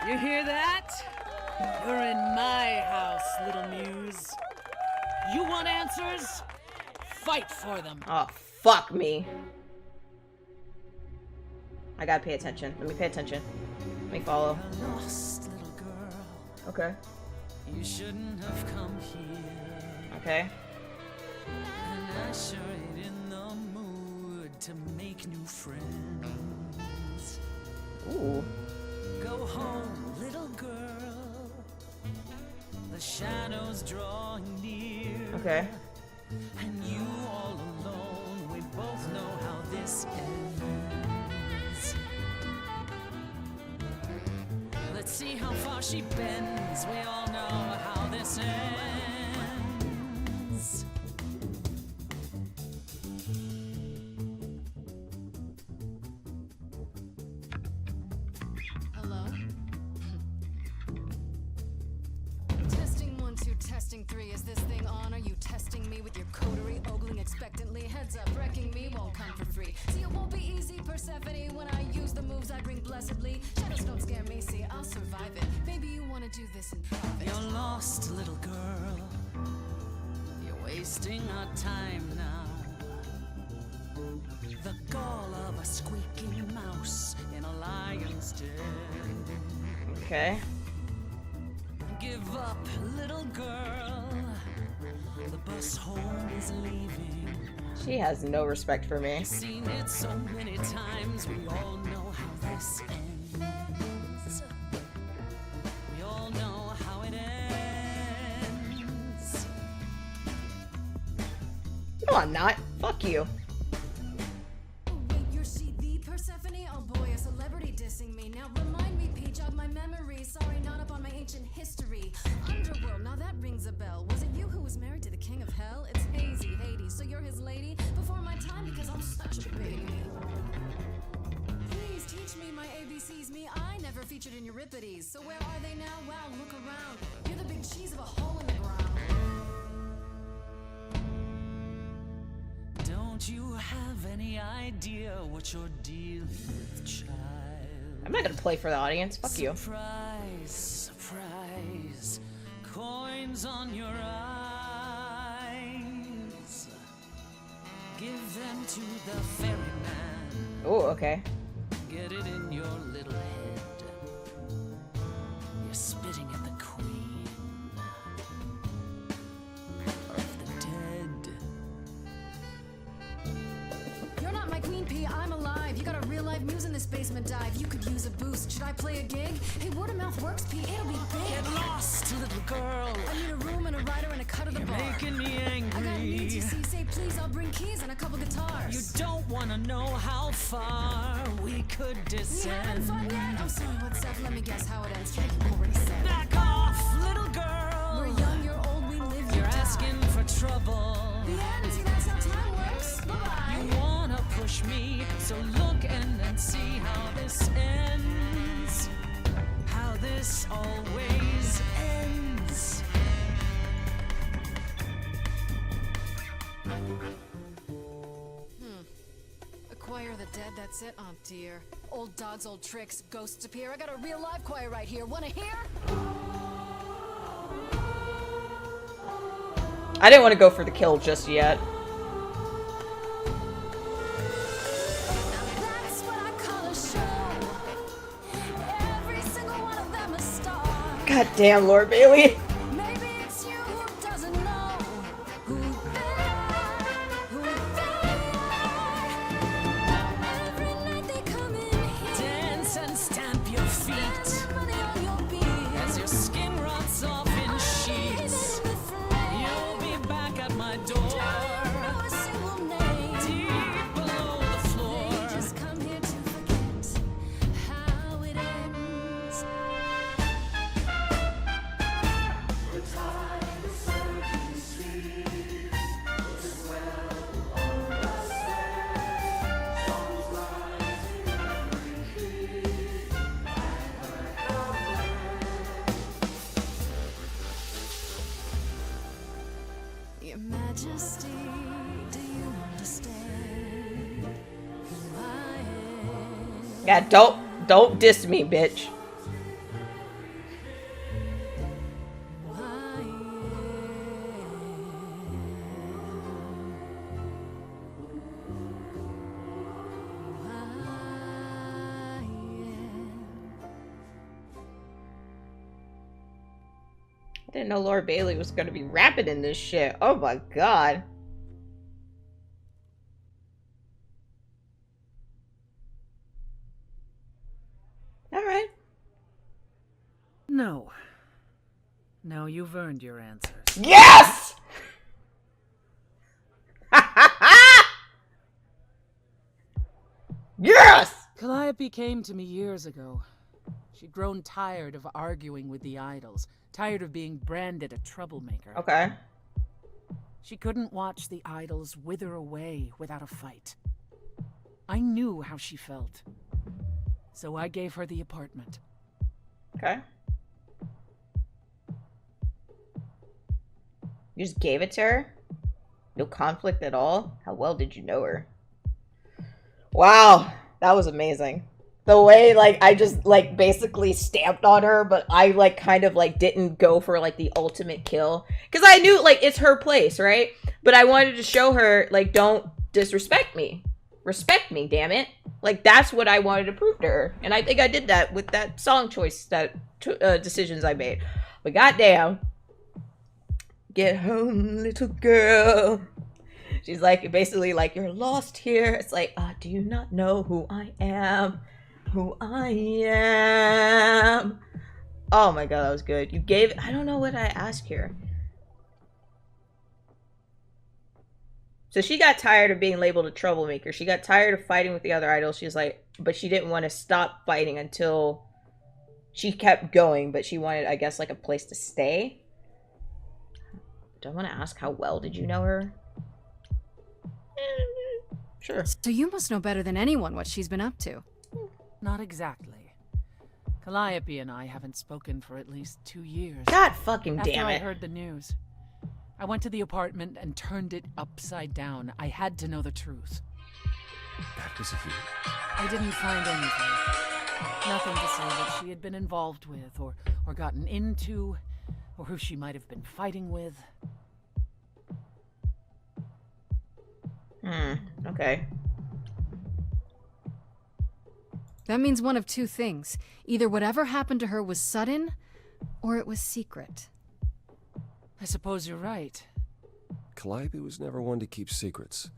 You hear that? You're in my house, little muse. You want answers? Fight for them. Oh, fuck me. I gotta pay attention. Let me pay attention. Let me follow. Lost little girl. Okay. You shouldn't have come here. Okay. And I sure ain't in the mood to make new friends. Ooh. Go home, little girl. The shadows drawing near. Okay. And you all alone. We both know how this ends. Let's see how far she bends. We all know how this ends. Hello? Testing 1, 2, testing 3. Is this thing on? Are you testing me with your coterie, ogling expectantly? Heads up, wrecking me won't come for free. See, it won't be easy, Persephone. When I use the moves I bring blessedly, shadows don't scare me. See, I'll survive it. Maybe you want to do this in private. You're lost, little girl. You're wasting our time now. The gall of a squeaking mouse in a lion's den. Okay. Give up, little girl. The bus home is leaving. She has no respect for me. Seen it so many times. We all know how this ends. We all know how it ends. No, I'm not. Fuck you. Wait, you're she the Persephone? Oh boy, a celebrity dissing me. Now remind me, P, jog my memory. Sorry, not up on my ancient history. Underworld, now that rings a bell. Was it you who was married to the king of hell? It's hazy, Hades, so you're his lady? Before my time, because I'm such a baby. Please teach me my ABCs. Me, I never featured in Euripides. So where are they now? Wow, look around. You're the big cheese of a hole in the ground. Don't you have any idea what you're dealing with, child? I'm not gonna play for the audience. Fuck you. Surprise, surprise. Coins on your eyes. Give them to the ferryman. Oh, okay. Get it in your little head. You're spitting at the queen of the dead. see, I'm alive. You got a real life muse in this basement dive. You could use a boost. Should I play a gig? Hey, word of mouth works, Pete. It'll be big. Get lost, little girl. I need a room and a writer and a cut of the You're bar. making me I got angry. needs, you see. Say please, I'll bring keys and a couple guitars. You don't want to know how far we could You having descend. fun yet? I'm sorry, what's up? Let me guess how it ends. Yeah, you already said. Back off, little girl. We're young, you're old, we live, you You're die. asking for trouble. The end, see, that's how time works. Bye-bye. You wanna push me, so look and see how this ends. How this always ends. Choir of the dead, that's it? Oh dear. Old dogs, old tricks, ghosts appear. I got a real live choir right here. Wanna hear? I didn't want to go for the kill just yet. That's what I call a show. Every single one of them a star. God damn, Lord Bailey. Maybe it's you who doesn't know who they are, who they are. Every night they come in here. Dance and stamp your feet Spend money on your beer. as your skin rots off in sheets. You'll be back at my door, deep below the floor. They just come here to forget how it ends. Your Majesty, do you understand who I am? Yeah, don't diss me, bitch. Who I I didn't know Laura Bailey was gonna be rapping in this shit. Oh my god. Alright. No. No, you've earned your answers. Yes! Yes! Calliope came to me years ago. She'd grown tired of arguing with the idols, tired of being branded a troublemaker. Okay. She couldn't watch the idols wither away without a fight. I knew how she felt. So I gave her the apartment. Okay. You just gave it to her? No conflict at all? How well did you know her? Wow, that was amazing. The way, like, I just, like, basically stamped on her, but I, like, kind of, like, didn't go for, like, the ultimate kill. Because I knew, like, it's her place, right? But I wanted to show her, like, don't disrespect me. Respect me, damn it. Like, that's what I wanted to prove to her. And I think I did that with that song choice, that decisions I made. But goddamn. Get home, little girl. She's like, basically like, you're lost here. It's like, do you not know who I am? Who I am. Oh my god, that was good. You gave it. I don't know what I asked here. So she got tired of being labeled a troublemaker. She got tired of fighting with the other idols. She's like, but she didn't want to stop fighting until she kept going, but she wanted, I guess, like a place to stay. Do I want to ask how well did you know her? Sure. So you must know better than anyone what she's been up to. Not exactly. Calliope and I haven't spoken for at least 2 years. God fucking After damn I it. heard the news, I went to the apartment and turned it upside down. I had to know the truth. That was you. I didn't find anything. Nothing to say that she had been involved with, or gotten into, or who she might have been fighting with. Okay. That means one of two things. Either whatever happened to her was sudden, or it was secret. I suppose you're right. Calliope was never one to keep secrets.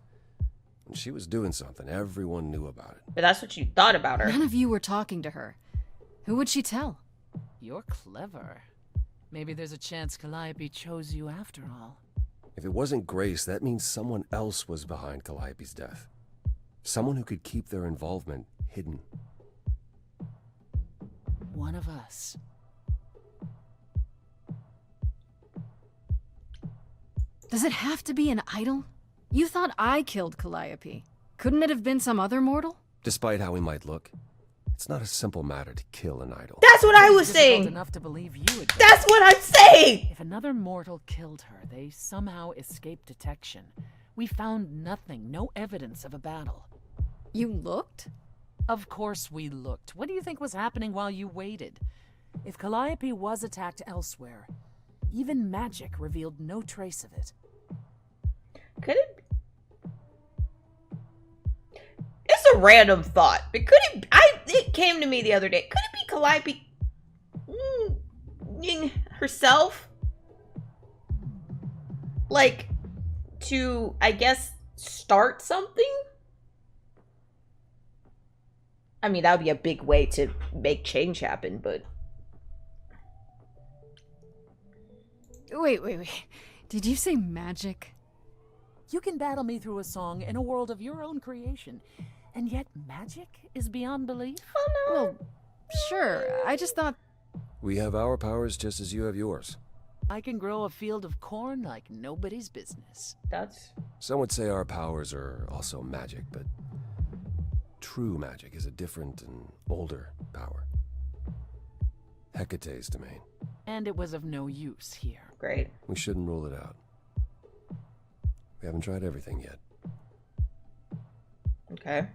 And she was doing something. Everyone knew about it. But that's what you thought about her. None of you were talking to her. Who would she tell? You're clever. Maybe there's a chance Calliope chose you after all. If it wasn't Grace, that means someone else was behind Calliope's death. Someone who could keep their involvement hidden. One of us. Does it have to be an idol? You thought I killed Calliope. Couldn't it have been some other mortal? Despite how he might look, it's not a simple matter to kill an idol. That's what I was Difficult saying. enough to believe you would. That's what I'm saying. If another mortal killed her, they somehow escaped detection. We found nothing, no evidence of a battle. You looked? Of course we looked. What do you think was happening while you waited? If Calliope was attacked elsewhere, even magic revealed no trace of it. Could it? It's a random thought, but could it? It came to me the other day. Could it be Calliope herself? Like, to, I guess, start something? I mean, that would be a big way to make change happen, but... Wait. Did you say magic? You can battle me through a song in a world of your own creation, and yet magic is beyond belief? Oh, no. Well, sure. I just thought... We have our powers just as you have yours. I can grow a field of corn like nobody's business. That's... Some would say our powers are also magic, but true magic is a different and older power. Hecate's domain. And it was of no use here. Great. We shouldn't rule it out. We haven't tried everything yet. Okay.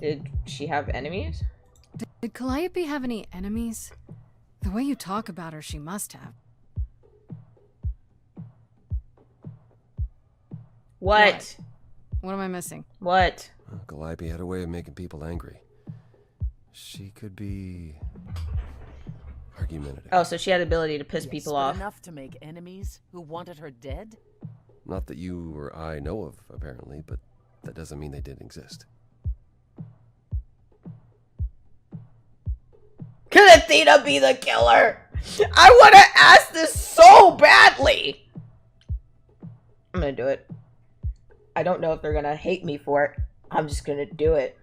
Did she have enemies? Did Calliope have any enemies? The way you talk about her, she must have. What? What am I missing? What? Well, Calliope had a way of making people angry. She could be argumentative. Oh, so she had the ability to piss Yes, people but off. enough to make enemies who wanted her dead? Not that you or I know of, apparently, but that doesn't mean they didn't exist. Could Athena be the killer? I want to ask this so badly. I'm gonna do it. I don't know if they're gonna hate me for it. I'm just gonna do it.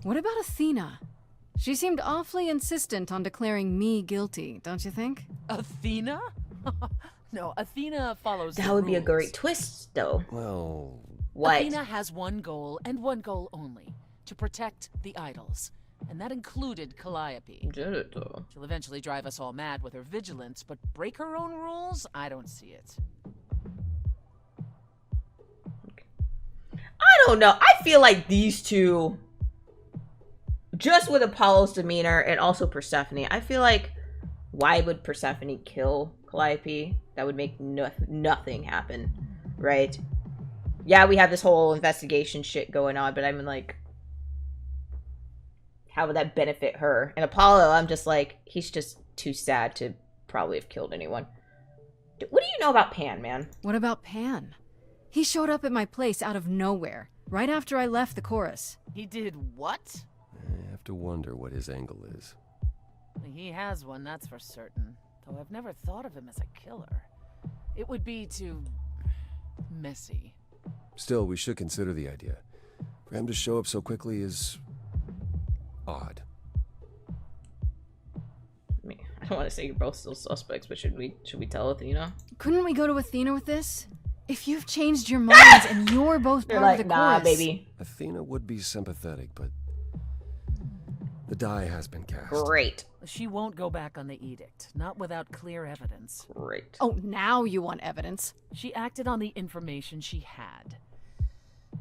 What about Athena? She seemed awfully insistent on declaring me guilty, don't you think? Athena? No, Athena follows That the would be a rules. great twist, though. Well, What? Athena has one goal, and one goal only. To protect the idols. And that included Calliope. Did it, though? She'll eventually drive us all mad with her vigilance, but break her own rules? I don't see it. I don't know. I feel like these two, just with Apollo's demeanor and also Persephone, I feel like, why would Persephone kill Calliope? That would make nothing happen, right? Yeah, we have this whole investigation shit going on, but I mean, like, how would that benefit her? And Apollo, I'm just like, he's just too sad to probably have killed anyone. What do you know about Pan, man? What about Pan? He showed up at my place out of nowhere, right after I left the chorus. He did what? I have to wonder what his angle is. He has one, that's for certain. Though I've never thought of him as a killer. It would be too... messy. Still, we should consider the idea. For him to show up so quickly is... odd. I mean, I don't want to say you're both still suspects, but should we tell Athena? Couldn't we go to Athena with this? If you've changed your minds and you're both You're part like, of the nah, chorus... baby. Athena would be sympathetic, but the die has been cast. Great. She won't go back on the edict, not without clear evidence. Great. Oh, now you want evidence. She acted on the information she had.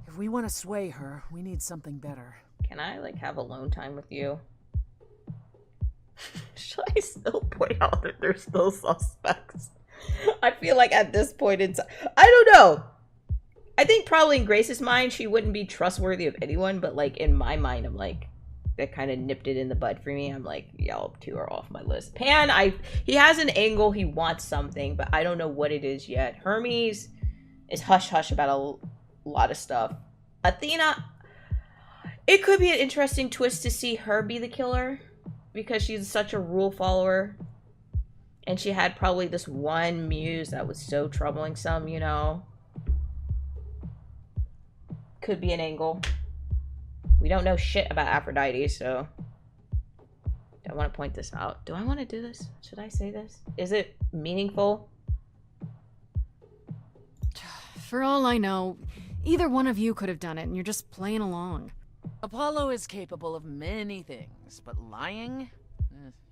If we want to sway her, we need something better. Can I, like, have alone time with you? Should I still point out that they're still suspects? I feel like at this point in time, I don't know. I think probably in Grace's mind, she wouldn't be trustworthy of anyone, but, like, in my mind, I'm like, that kind of nipped it in the bud for me. I'm like, y'all two are off my list. Pan, he has an angle, he wants something, but I don't know what it is yet. Hermes is hush-hush about a a lot of stuff. Athena, it could be an interesting twist to see her be the killer because she's such a rule follower. And she had probably this one muse that was so troubling some, you know. Could be an angle. We don't know shit about Aphrodite, so I want to point this out. Do I want to do this? Should I say this? Is it meaningful? For all I know, either one of you could have done it, and you're just playing along. Apollo is capable of many things, but lying?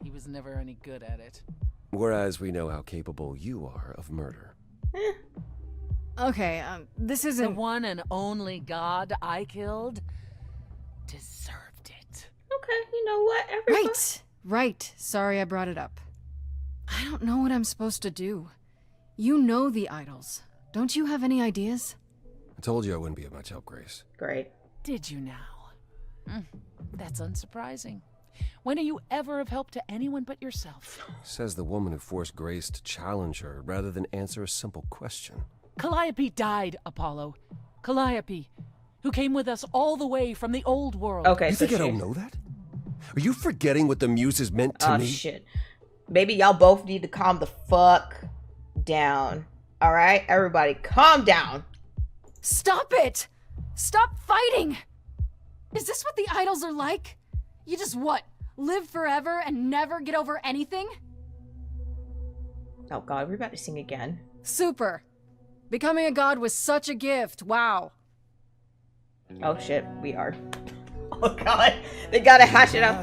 He was never any good at it. Whereas we know how capable you are of murder. Okay, this The isn't... one and only god I killed deserved it. Okay, you know what? Everybody... Right. Sorry I brought it up. I don't know what I'm supposed to do. You know the idols. Don't you have any ideas? I told you I wouldn't be of much help, Grace. Great. Did you now? That's unsurprising. When are you ever of help to anyone but yourself? Says the woman who forced Grace to challenge her rather than answer a simple question. Calliope died, Apollo. Calliope, who came with us all the way from the old world. Okay, You think I don't know that? Are you forgetting what the muses meant to me? Oh, shit. Maybe y'all both need to calm the fuck down. Alright? Everybody, calm down. Stop it! Stop fighting! Is this what the idols are like? You just what? Live forever and never get over anything? Oh god, we're about to sing again. Super. Becoming a god was such a gift. Wow. Oh shit, we are. Oh god, they gotta hash it out.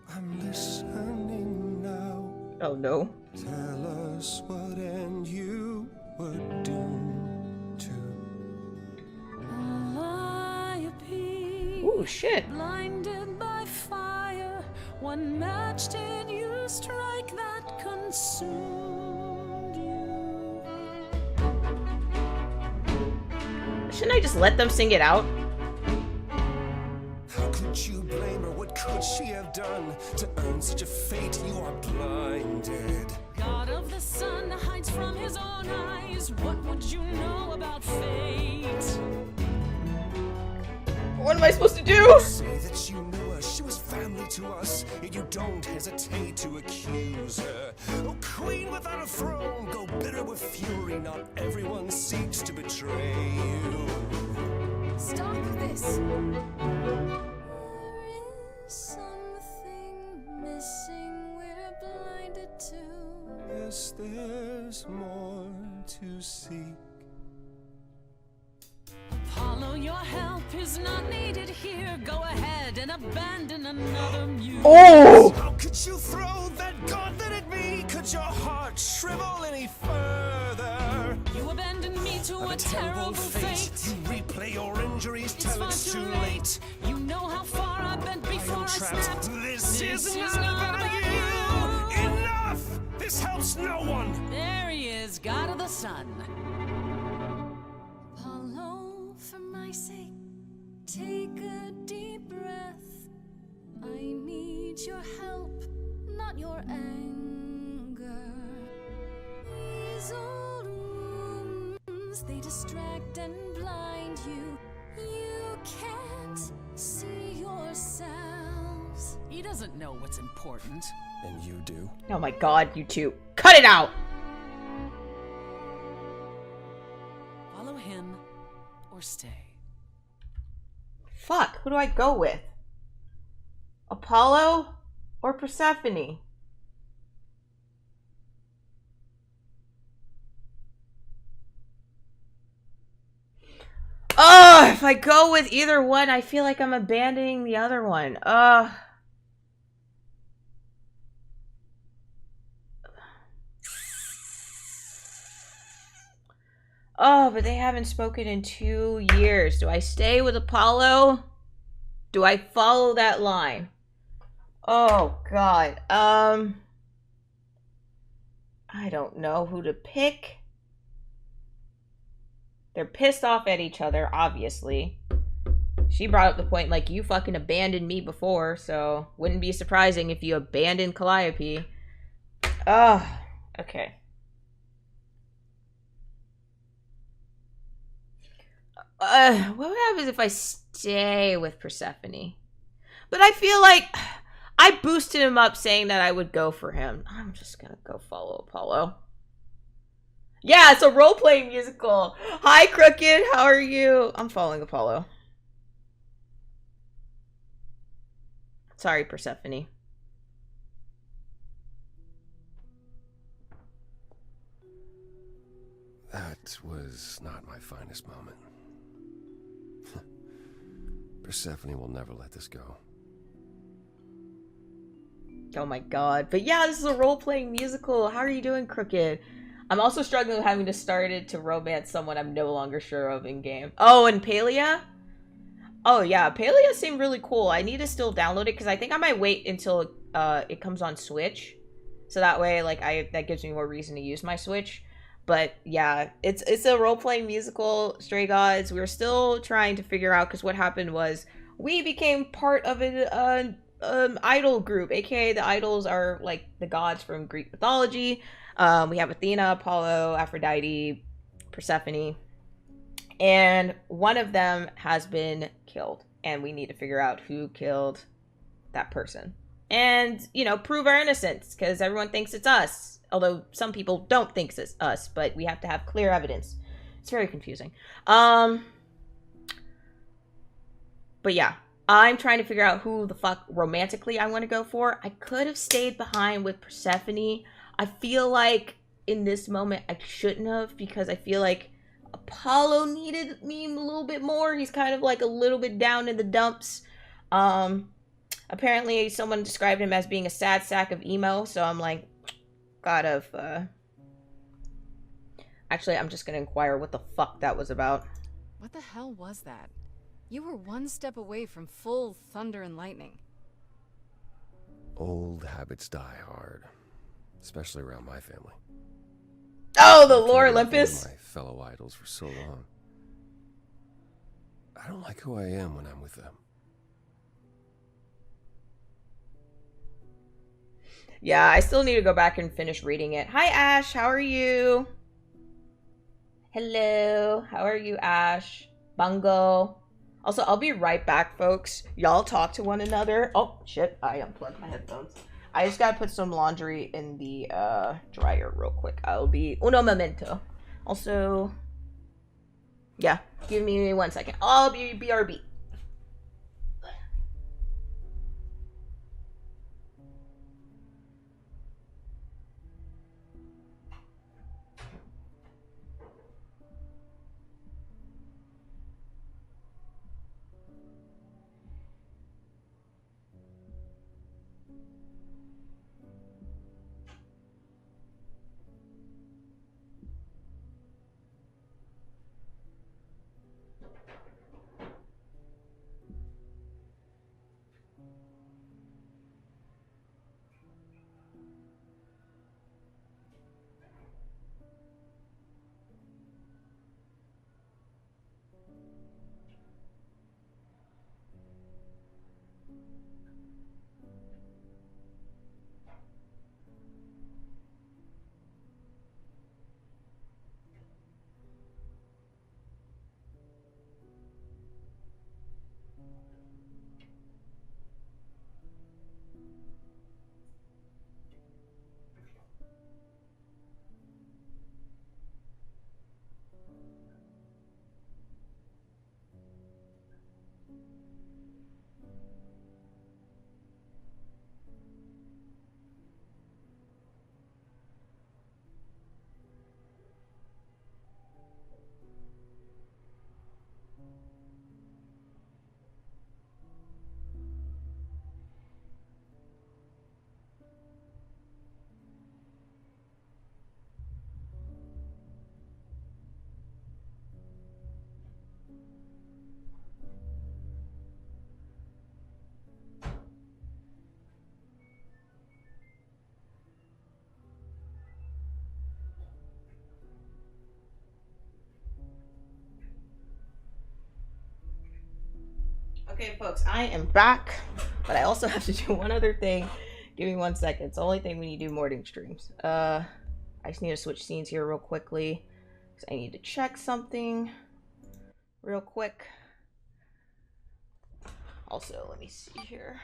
I'm listening now. Oh no. Tell us what end you were doomed to. Ooh, shit. Blinded by fire, one match did you strike that consumed you. Shouldn't I just let them sing it out? How could you blame her? What could she have done to earn such a fate? You are blinded. God of the sun hides from his own eyes. What would you know about fate? What am I supposed to do? Say that you knew her, she was family to us, yet you don't hesitate to accuse her. Oh, queen without a throne, go bitter with fury. Not everyone seeks to betray you. Stop this. There is something missing we're blinded to. Yes, there's more to seek. Apollo, your help is not needed here. Go ahead and abandon another muse. Oh! How could you throw that gauntlet at me? Could your heart shrivel any further? You abandoned me to a terrible fate. You replay your injuries It's till far it's too too late. late. You know how far I bent before I snapped. This is not about you. Enough! This helps no one. There he is, God of the Sun. Apollo, for my sake, take a deep breath. I need your help, not your anger. These old wounds, they distract and blind you. You can't see yourselves. He doesn't know what's important. And you do? Oh my god, you two. Cut it out! Follow him or stay. Fuck, who do I go with? Apollo or Persephone? Oh, if I go with either one, I feel like I'm abandoning the other one. Oh, but they haven't spoken in 2 years. Do I stay with Apollo? Do I follow that line? Oh, God. I don't know who to pick. They're pissed off at each other, obviously. She brought up the point, like, you fucking abandoned me before, so wouldn't be surprising if you abandoned Calliope. Oh, okay. what would happen if I stay with Persephone? But I feel like I boosted him up saying that I would go for him. I'm just gonna go follow Apollo. Yeah, it's a role-playing musical. Hi, Crooked. How are you? I'm following Apollo. Sorry, Persephone. That was not my finest moment. Persephone will never let this go. Oh my god. But yeah, this is a role-playing musical. How are you doing, Crooked? I'm also struggling with having to start it to romance someone I'm no longer sure of in-game. Oh, and Palia? Oh yeah, Palia seemed really cool. I need to still download it because I think I might wait until it comes on Switch. So that way, like, that gives me more reason to use my Switch. But yeah, it's a role-playing musical, Stray Gods. We're still trying to figure out, because what happened was we became part of an idol group, aka the idols are like the gods from Greek mythology. We have Athena, Apollo, Aphrodite, Persephone, and one of them has been killed, and we need to figure out who killed that person. And, you know, prove our innocence, because everyone thinks it's us. Although some people don't think it's us, but we have to have clear evidence. It's very confusing. But yeah, I'm trying to figure out who the fuck romantically I want to go for. I could have stayed behind with Persephone. I feel like in this moment I shouldn't have, because I feel like Apollo needed me a little bit more. He's kind of like a little bit down in the dumps. Apparently someone described him as being a sad sack of emo, so I'm like, actually, I'm just gonna inquire what the fuck that was about. What the hell was that? You were one step away from full thunder and lightning. Old habits die hard, especially around my family. Oh, the Lore Olympus! My fellow idols for so long. I don't like who I am when I'm with them. Yeah, I still need to go back and finish reading it. Hi, Ash. How are you? Hello. How are you, Ash? Bungo. Also, I'll be right back, folks. Y'all talk to one another. Oh, shit. I unplugged my headphones. I just gotta put some laundry in the dryer real quick. I'll be uno momento. Also, yeah. Give me 1 second. I'll be BRB. Okay, folks, I am back, but I also have to do one other thing. Give me 1 second. It's the only thing when you do morning streams. I just need to switch scenes here real quickly, because I need to check something. real quick. Also, let me see here.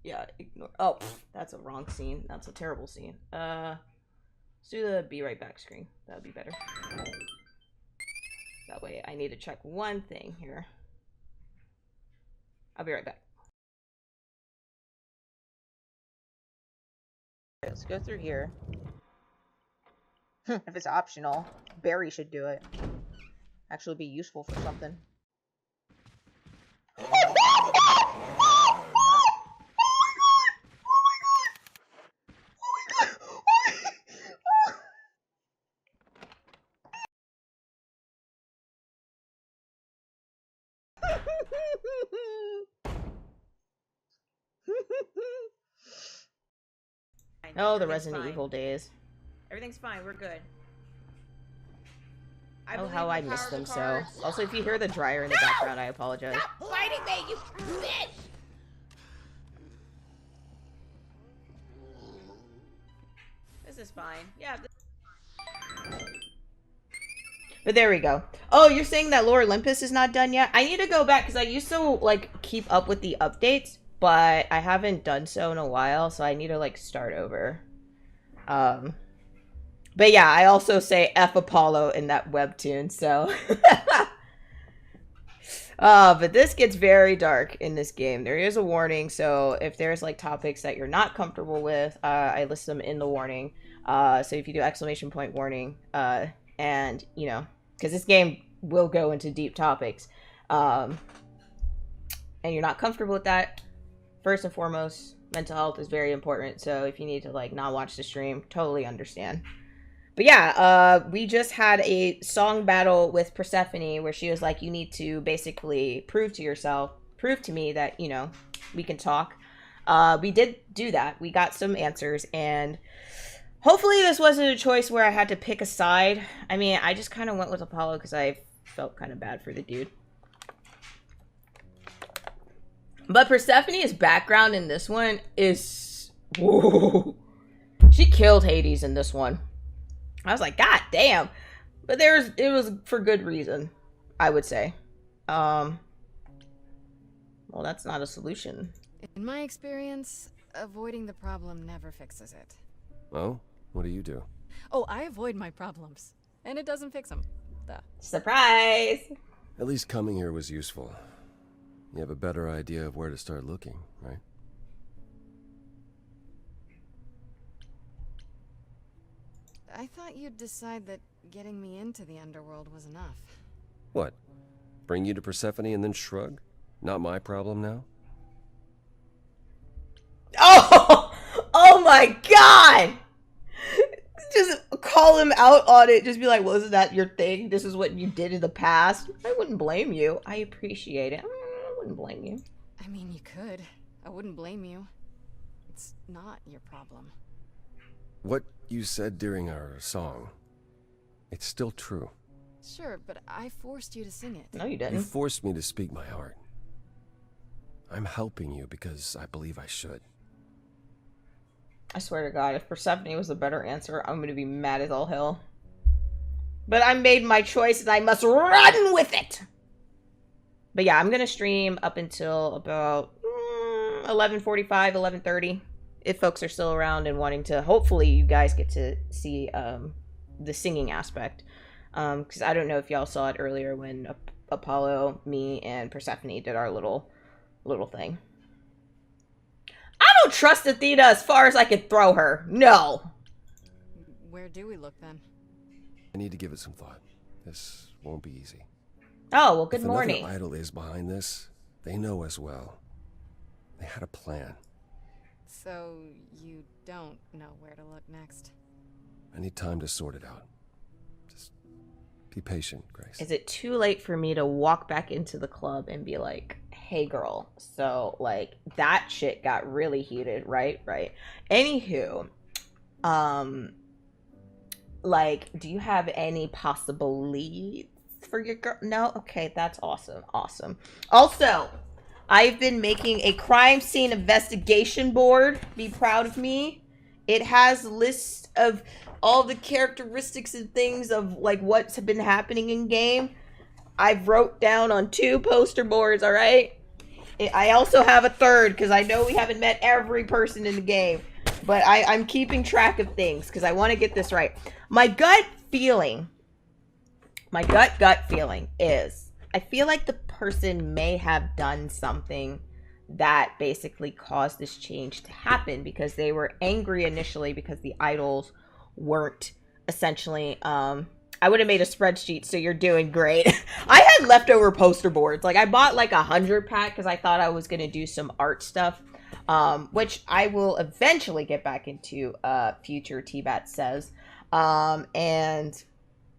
Yeah, ignore. Oh, that's a wrong scene. That's a terrible scene. Let's do the be right back screen. That would be better. That way, I need to check one thing here. I'll be right back. Let's go through here. If it's optional, Barry should do it. Actually be useful for something. Oh, the Resident Evil days. Everything's fine. We're good. Oh, how I missed them so. Also, if you hear the dryer in the background, I apologize. Stop fighting me, you bitch! This is fine. Yeah. But there we go. Oh, you're saying that Lore Olympus is not done yet? I need to go back because I used to, like, keep up with the updates, but I haven't done so in a while, so I need to, like, start over. But yeah, I also say F Apollo in that webtoon, so. But this gets very dark in this game. There is a warning, so if there's, like, topics that you're not comfortable with, I list them in the warning. So if you do exclamation point warning, and, you know, because this game will go into deep topics, and you're not comfortable with that, first and foremost, mental health is very important. So if you need to, like, not watch the stream, totally understand. But yeah, we just had a song battle with Persephone where she was like, you need to basically prove to me that, you know, we can talk. We did do that. We got some answers, and hopefully this wasn't a choice where I had to pick a side. I mean, I just kind of went with Apollo because I felt kind of bad for the dude. But Persephone's background in this one is... Whoa. She killed Hades in this one. I was like, God damn. But it was for good reason, I would say. Well, that's not a solution. In my experience, avoiding the problem never fixes it. Oh? What do you do? Oh, I avoid my problems. And it doesn't fix them. Duh. Surprise! At least coming here was useful. You have a better idea of where to start looking, right? I thought you'd decide that getting me into the underworld was enough. What? Bring you to Persephone and then shrug? Not my problem now? Oh! Oh my god! Just call him out on it. Just be like, well, isn't that your thing? This is what you did in the past. I wouldn't blame you. I appreciate it. I wouldn't blame you. I mean, you could. I wouldn't blame you. It's not your problem. What you said during our song, it's still true. Sure, but I forced you to sing it. No, you didn't. You forced me to speak my heart. I'm helping you because I believe I should. I swear to God, if Persephone was the better answer, I'm going to be mad as all hell. But I made my choice and I must run with it! But yeah, I'm going to stream up until about 11:45, 11:30. If folks are still around and wanting to, hopefully you guys get to see the singing aspect. Because I don't know if y'all saw it earlier when Apollo, me, and Persephone did our little thing. I don't trust Athena as far as I can throw her. No. Where do we look then? I need to give it some thought. This won't be easy. Oh, well, good if morning. Another idol is behind this, they know as well. They had a plan. So you don't know where to look next? I need time to sort it out. Just be patient, Grace. Is it too late for me to walk back into the club and be like, hey girl, so like that shit got really heated, right? Anywho, like, do you have any possible leads for your girl? No? Okay, that's awesome. Also, I've been making a crime scene investigation board. Be proud of me. It has lists of all the characteristics and things of like what's been happening in game. I've wrote down on 2 poster boards, all right? I also have a third because I know we haven't met every person in the game. But I'm keeping track of things because I want to get this right. My gut feeling is I feel like the person may have done something that basically caused this change to happen because they were angry initially because the idols weren't essentially I would have made a spreadsheet, so you're doing great. I had leftover poster boards. Like I bought like 100 pack because I thought I was gonna do some art stuff. Which I will eventually get back into future Tbats says. And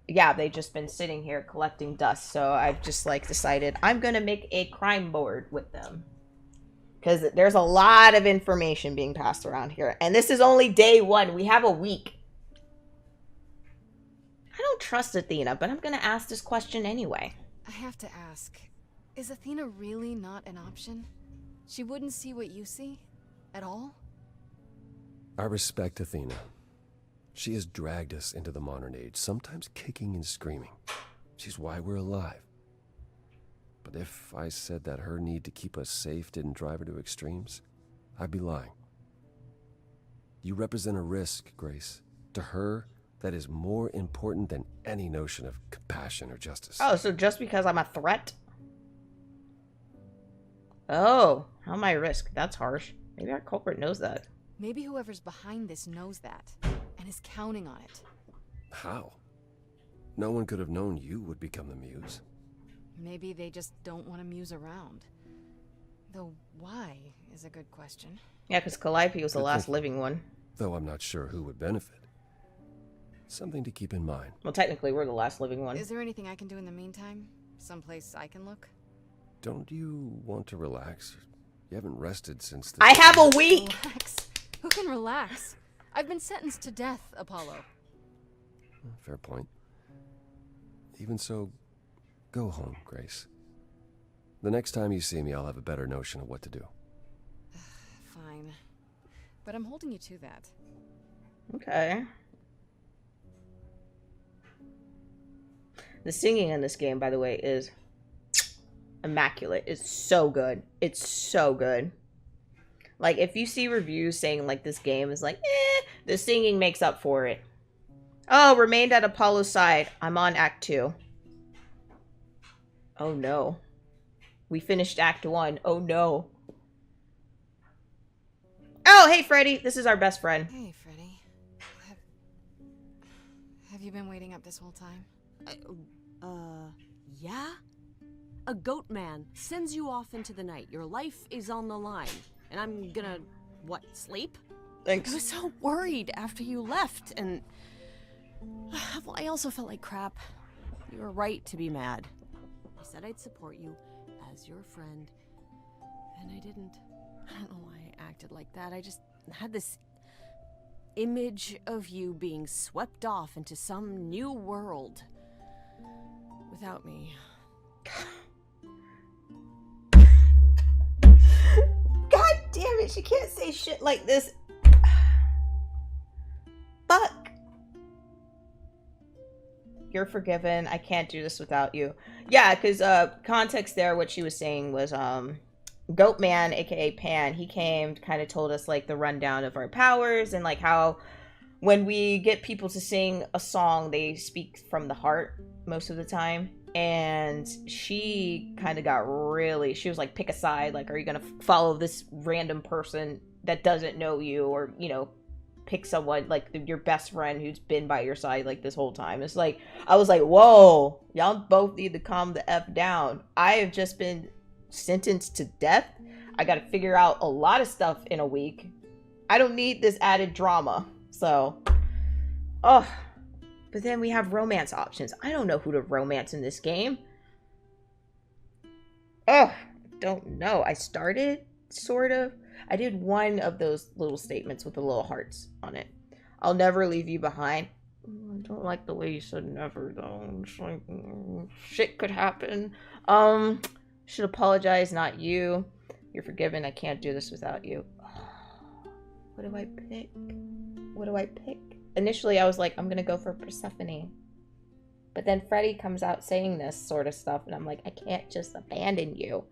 yeah, they've just been sitting here collecting dust. So I've just like decided I'm going to make a crime board with them. Because there's a lot of information being passed around here. And this is only day 1. We have a week. I don't trust Athena, but I'm going to ask this question anyway. I have to ask, is Athena really not an option? She wouldn't see what you see? At all? I respect Athena. She has dragged us into the modern age, sometimes kicking and screaming. She's why we're alive. But if I said that her need to keep us safe didn't drive her to extremes, I'd be lying. You represent a risk, Grace. To her, that is more important than any notion of compassion or justice. Oh, so just because I'm a threat? Oh, how am I risk? That's harsh. Maybe our culprit knows that. Maybe whoever's behind this knows that, and is counting on it. How? No one could have known you would become the muse. Maybe they just don't want to muse around. Though why is a good question. Yeah, because Calliope was the last living one. Though I'm not sure who would benefit. Something to keep in mind. Well, technically, we're the last living one. Is there anything I can do in the meantime? Someplace I can look? Don't you want to relax? You haven't rested since the... I have a week! Relax? Who can relax? I've been sentenced to death, Apollo. Fair point. Even so, go home, Grace. The next time you see me, I'll have a better notion of what to do. Fine. But I'm holding you to that. Okay. The singing in this game, by the way, is immaculate. It's so good. It's so good. Like, if you see reviews saying, like, this game is like, the singing makes up for it. Oh, remained at Apollo's side. I'm on Act 2. Oh, no. We finished Act 1. Oh, no. Oh, hey, Freddy. This is our best friend. Hey, Freddy. Have you been waiting up this whole time? Yeah? A goat man sends you off into the night. Your life is on the line. And I'm gonna, what, sleep? Thanks. I was so worried after you left, and... well, I also felt like crap. You were right to be mad. I said I'd support you as your friend, and I didn't. I don't know why I acted like that. I just had this image of you being swept off into some new world without me. God damn it, she can't say shit like this. Fuck. You're forgiven. I can't do this without you. Yeah, because context there, what she was saying was Goatman, aka Pan, he came, kind of told us like the rundown of our powers and like how when we get people to sing a song, they speak from the heart most of the time. And she kind of got really, she was like, pick a side. Like, are you going to follow this random person that doesn't know you, or, you know, pick someone like your best friend who's been by your side like this whole time? It's like, I was like, whoa, y'all both need to calm the F down. I have just been sentenced to death. I got to figure out a lot of stuff in a week. I don't need this added drama. So, oh. But then we have romance options. I don't know who to romance in this game. Ugh, don't know. I started, sort of. I did one of those little statements with the little hearts on it. I'll never leave you behind. I don't like the way you said never, though. It's like, shit could happen. Should apologize, not you. You're forgiven. I can't do this without you. What do I pick? What do I pick? Initially, I was like, I'm gonna go for Persephone. But then Freddy comes out saying this sort of stuff, and I'm like, I can't just abandon you.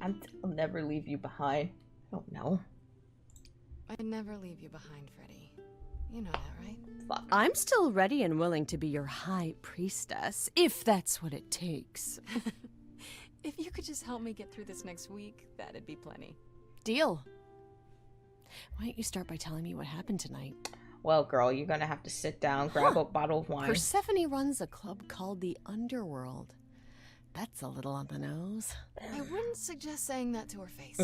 I'll never leave you behind. I don't know. I'd never leave you behind, Freddy. You know that, right? Fuck. I'm still ready and willing to be your high priestess, if that's what it takes. If you could just help me get through this next week, that'd be plenty. Deal. Why don't you start by telling me what happened tonight? Well, girl, you're gonna have to sit down, grab a bottle of wine. Persephone runs a club called the Underworld. That's a little on the nose. I wouldn't suggest saying that to her face.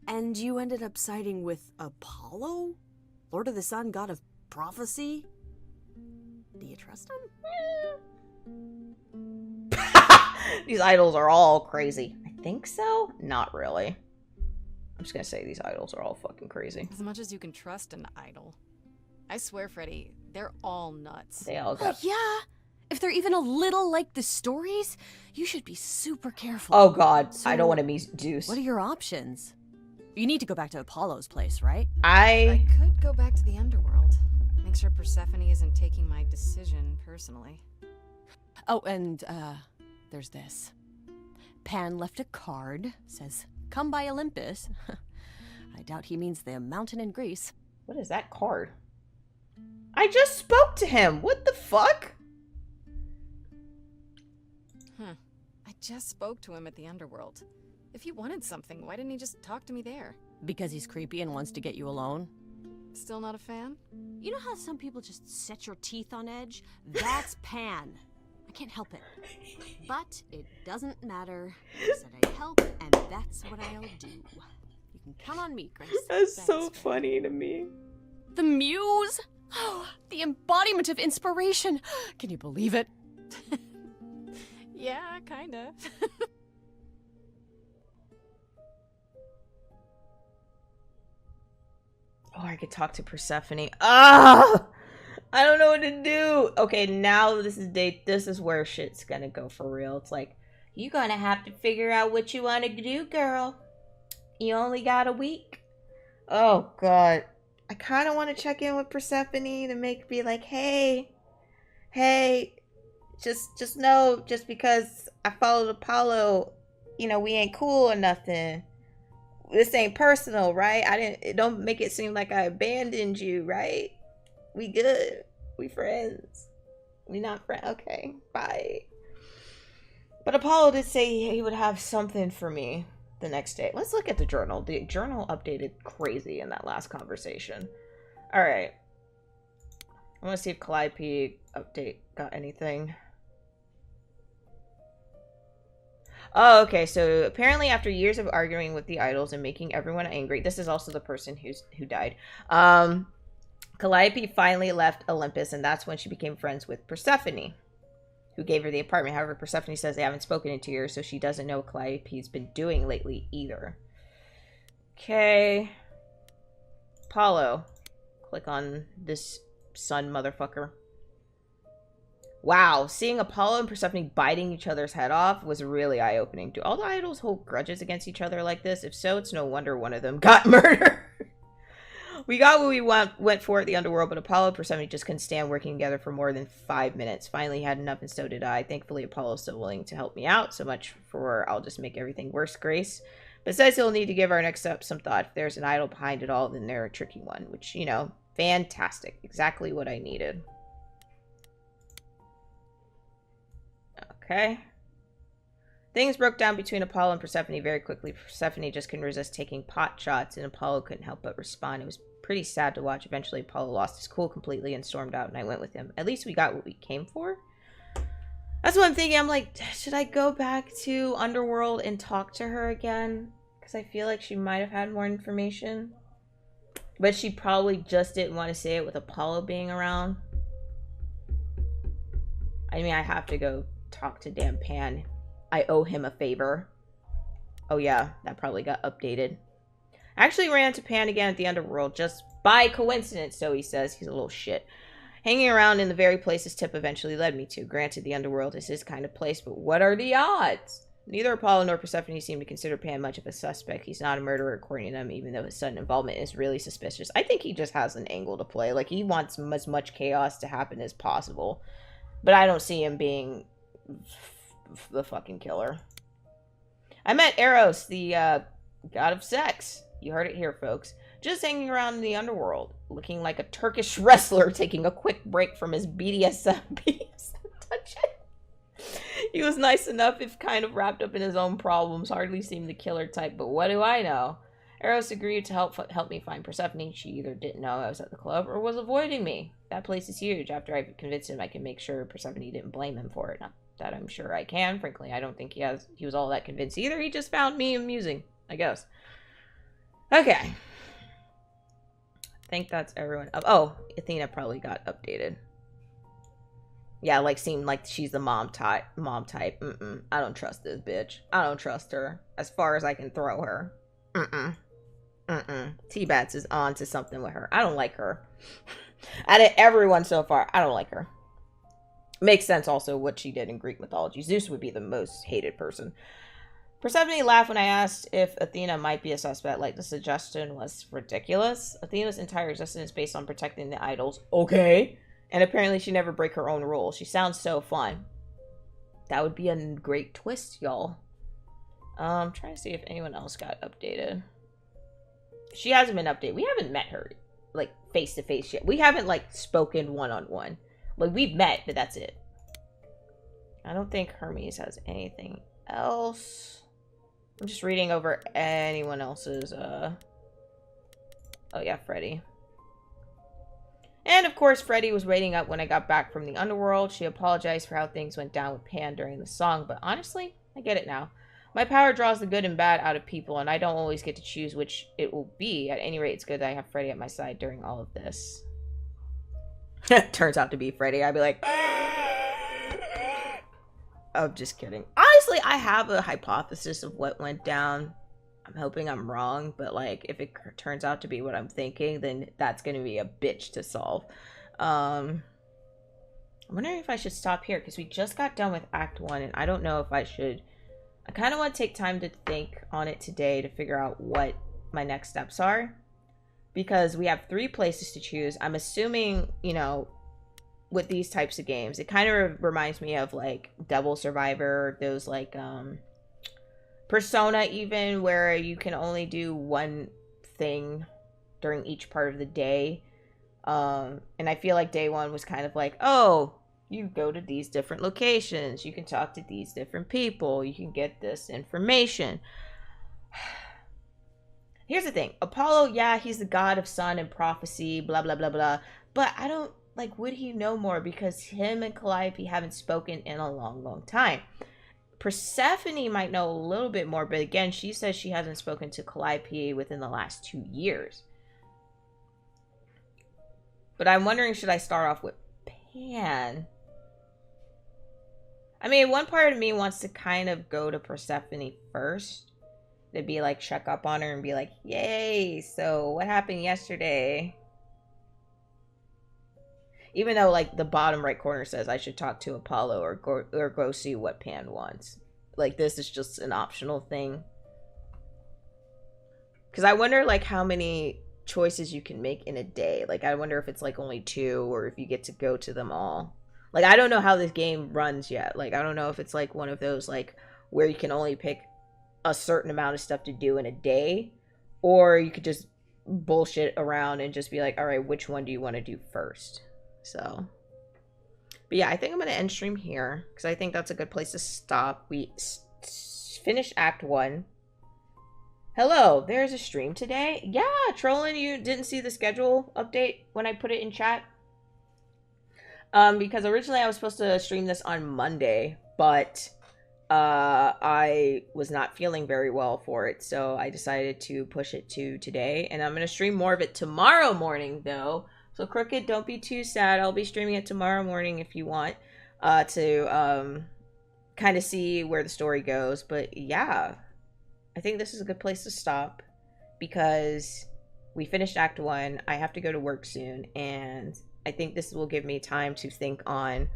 And you ended up siding with Apollo? Lord of the Sun, god of prophecy? Do you trust him? These idols are all crazy. I think so? Not really. I'm just gonna say these idols are all fucking crazy. As much as you can trust an idol. I swear, Freddy, they're all nuts. They all got... Oh, yeah? If they're even a little like the stories, you should be super careful. Oh, God. So, I don't want to meet Deuce. What are your options? You need to go back to Apollo's place, right? I could go back to the Underworld. Make sure Persephone isn't taking my decision personally. Oh, and, there's this. Pan left a card. Says, come by Olympus. I doubt he means the mountain in Greece. What is that card? I just spoke to him. What the fuck? I just spoke to him at the Underworld. If he wanted something, why didn't he just talk to me there? Because he's creepy and wants to get you alone? Still not a fan? You know how some people just set your teeth on edge? That's Pan. I can't help it. But it doesn't matter. I said I'd help, and that's what I'll do. You can count on me, Grace. That's so funny to me. The muse? Oh, the embodiment of inspiration. Can you believe it? Yeah, kinda. Oh, I could talk to Persephone. Ah! I don't know what to do. Okay, now this is where shit's gonna go for real. It's like, you're gonna have to figure out what you want to do, girl. You only got a week. Oh, God. I kind of want to check in with Persephone to be like, hey, just know, just because I followed Apollo, you know, we ain't cool or nothing. This ain't personal, right? Don't make it seem like I abandoned you, right? We good. We friends. We not friends. Okay, bye. But Apollo did say he would have something for me the next day. Let's look at the journal. The journal updated crazy in that last conversation. All right. I want to see if Calliope update got anything. Oh, okay. So apparently, after years of arguing with the idols and making everyone angry, this is also the person who died. Calliope finally left Olympus, and that's when she became friends with Persephone, who gave her the apartment. However, Persephone says they haven't spoken in 2 years, so she doesn't know what Calliope's been doing lately either. Okay. Apollo. Click on this sun motherfucker. Wow, seeing Apollo and Persephone biting each other's head off was really eye-opening. Do all the idols hold grudges against each other like this? If so, it's no wonder one of them got murdered. We got what we went for at the Underworld, but Apollo and Persephone just couldn't stand working together for more than 5 minutes. Finally, he had enough, and so did I. Thankfully, Apollo's still willing to help me out. So much for I'll just make everything worse, Grace. But says he'll need to give our next step some thought. If there's an idol behind it all, then they're a tricky one. Which, you know, fantastic. Exactly what I needed. Okay. Things broke down between Apollo and Persephone very quickly. Persephone just couldn't resist taking pot shots, and Apollo couldn't help but respond. It was pretty sad to watch. Eventually, Apollo lost his cool completely and stormed out, and I went with him. At least we got what we came for. That's what I'm thinking. I'm like, should I go back to Underworld and talk to her again? Because I feel like she might have had more information. But she probably just didn't want to say it with Apollo being around. I mean, I have to go talk to damn Pan. I owe him a favor. Oh yeah, that probably got updated. I actually ran into Pan again at the Underworld just by coincidence, so he says. He's a little shit. Hanging around in the very place his tip eventually led me to. Granted, the Underworld is his kind of place, but what are the odds? Neither Apollo nor Persephone seem to consider Pan much of a suspect. He's not a murderer according to them, even though his sudden involvement is really suspicious. I think he just has an angle to play. Like, he wants as much chaos to happen as possible. But I don't see him being the fucking killer. I met Eros, the god of sex. You heard it here, folks. Just hanging around in the underworld, looking like a Turkish wrestler taking a quick break from his BDSM dungeon. He was nice enough if kind of wrapped up in his own problems, hardly seemed the killer type, but what do I know? Eros agreed to help me find Persephone. She either didn't know I was at the club or was avoiding me. That place is huge. After I've convinced him, I can make sure Persephone didn't blame him for it. Not that I'm sure I can. Frankly, I don't think he was all that convinced either. He just found me amusing, I guess. Okay. I think that's everyone. Oh, Athena probably got updated. Yeah, like, seemed like she's the mom type. I don't trust this bitch. I don't trust her. As far as I can throw her. Tbats is on to something with her. I don't like her. Out of everyone so far, I don't like her. Makes sense also what she did in Greek mythology. Zeus would be the most hated person. Persephone laughed when I asked if Athena might be a suspect, like the suggestion was ridiculous. Athena's entire existence is based on protecting the idols. Okay. And apparently she never break her own rules. She sounds so fun. That would be a great twist, y'all. I'm trying to see if anyone else got updated. She hasn't been updated. We haven't met her, like, face to face yet. We haven't, like, spoken one-on-one. Like, we've met, but that's it. I don't think Hermes has anything else. I'm just reading over anyone else's, oh yeah, Freddy. And of course, Freddy was waiting up when I got back from the underworld. She apologized for how things went down with Pan during the song, but honestly, I get it now. My power draws the good and bad out of people, and I don't always get to choose which it will be. At any rate, it's good that I have Freddy at my side during all of this. Turns out to be Freddy. I'd be like, I'm just kidding. Honestly, I have a hypothesis of what went down. I'm hoping I'm wrong, but like, if it turns out to be what I'm thinking, then that's going to be a bitch to solve. I'm wondering if I should stop here, because we just got done with Act 1, and I don't know if I should. I kind of want to take time to think on it today to figure out what my next steps are, because we have 3 places to choose. I'm assuming, you know, with these types of games, it kind of reminds me of like Devil Survivor, those like Persona even, where you can only do one thing during each part of the day. And I feel like day 1 was kind of like, oh, you go to these different locations, you can talk to these different people, you can get this information. Here's the thing, Apollo, yeah, he's the god of sun and prophecy, blah blah blah blah, but I don't, like, would he know more, because him and Calliope haven't spoken in a long time. Persephone might know a little bit more, but again, she says she hasn't spoken to Calliope within the last 2 years. But I'm wondering, should I start off with Pan? I mean, one part of me wants to kind of go to Persephone first. To be like, check up on her and be like, yay, so what happened yesterday? Even though, like, the bottom right corner says I should talk to Apollo or go see what Pan wants. Like, this is just an optional thing. Because I wonder, like, how many choices you can make in a day. Like, I wonder if it's, like, only 2 or if you get to go to them all. Like, I don't know how this game runs yet. Like, I don't know if it's, like, one of those, like, where you can only pick a certain amount of stuff to do in a day. Or you could just bullshit around and just be like, all right, which one do you want to do first? So, but yeah, I think I'm going to end stream here, because I think that's a good place to stop. We finished Act 1. Hello, there's a stream today? Yeah, Trolling, you didn't see the schedule update when I put it in chat? Because originally I was supposed to stream this on Monday, but I was not feeling very well for it, so I decided to push it to today, and I'm going to stream more of it tomorrow morning, though. So Crooked, don't be too sad. I'll be streaming it tomorrow morning if you want to kind of see where the story goes. But yeah, I think this is a good place to stop, because we finished Act 1. I have to go to work soon, and I think this will give me time to think on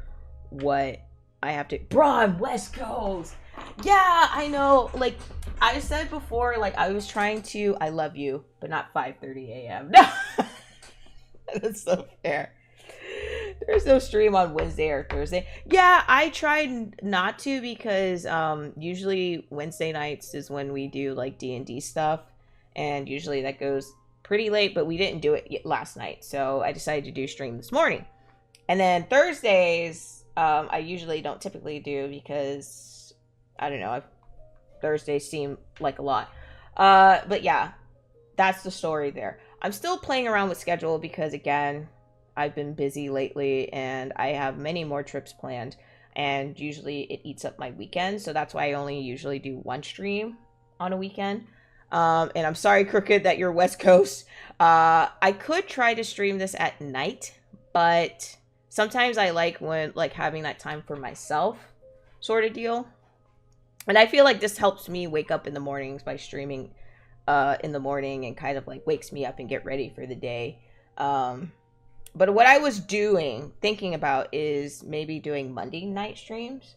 what I have to... Braun, West Coast! Yeah, I know. Like I said before, like I was trying to. I love you, but not 5:30 a.m. No, that's so fair. There's no stream on Wednesday or Thursday. Yeah, I tried not to because usually Wednesday nights is when we do like D&D stuff, and usually that goes pretty late. But we didn't do it last night, so I decided to do stream this morning. And then Thursdays, I usually don't typically do because I don't know. Thursdays seem like a lot. But yeah, that's the story there. I'm still playing around with schedule because again, I've been busy lately and I have many more trips planned, and usually it eats up my weekend. So that's why I only usually do one stream on a weekend. And I'm sorry, Crooked, that you're West Coast. I could try to stream this at night, but sometimes I like having that time for myself sort of deal. And I feel like this helps me wake up in the mornings by streaming in the morning, and kind of like wakes me up and get ready for the day. But what I was thinking about is maybe doing Monday night streams.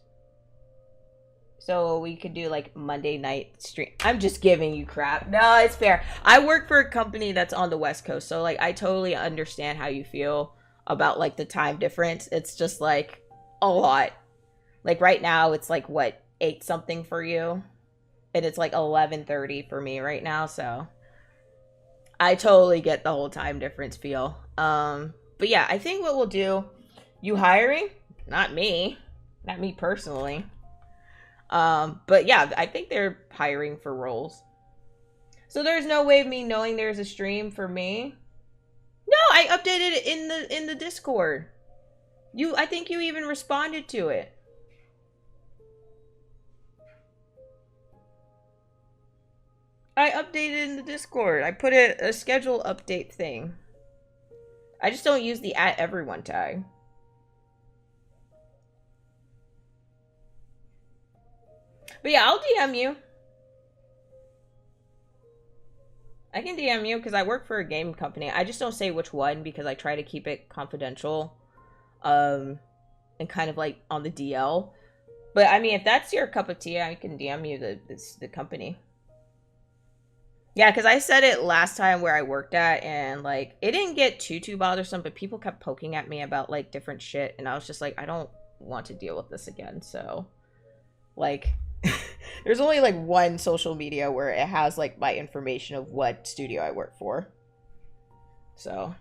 So we could do like Monday night stream. I'm just giving you crap. No, it's fair. I work for a company that's on the West Coast. So like I totally understand how you feel about like the time difference. It's just like a lot. Like right now it's like what, 8 something for you? And it's like 11:30 for me right now. So I totally get the whole time difference feel. But yeah, I think what we'll do, you hiring? Not me personally. But yeah, I think they're hiring for roles. So there's no way of me knowing there's a stream for me. No, I updated it in the Discord. I think you even responded to it. I updated in the Discord. I put a schedule update thing. I just don't use the @everyone tag. But yeah, I'll DM you. I can DM you because I work for a game company. I just don't say which one because I try to keep it confidential. And kind of like on the DL. But I mean, if that's your cup of tea, I can DM you the company. Yeah, because I said it last time where I worked at, and like it didn't get too bothersome, but people kept poking at me about like different shit, and I was just like, I don't want to deal with this again. So like there's only like one social media where it has like my information of what studio I work for. So,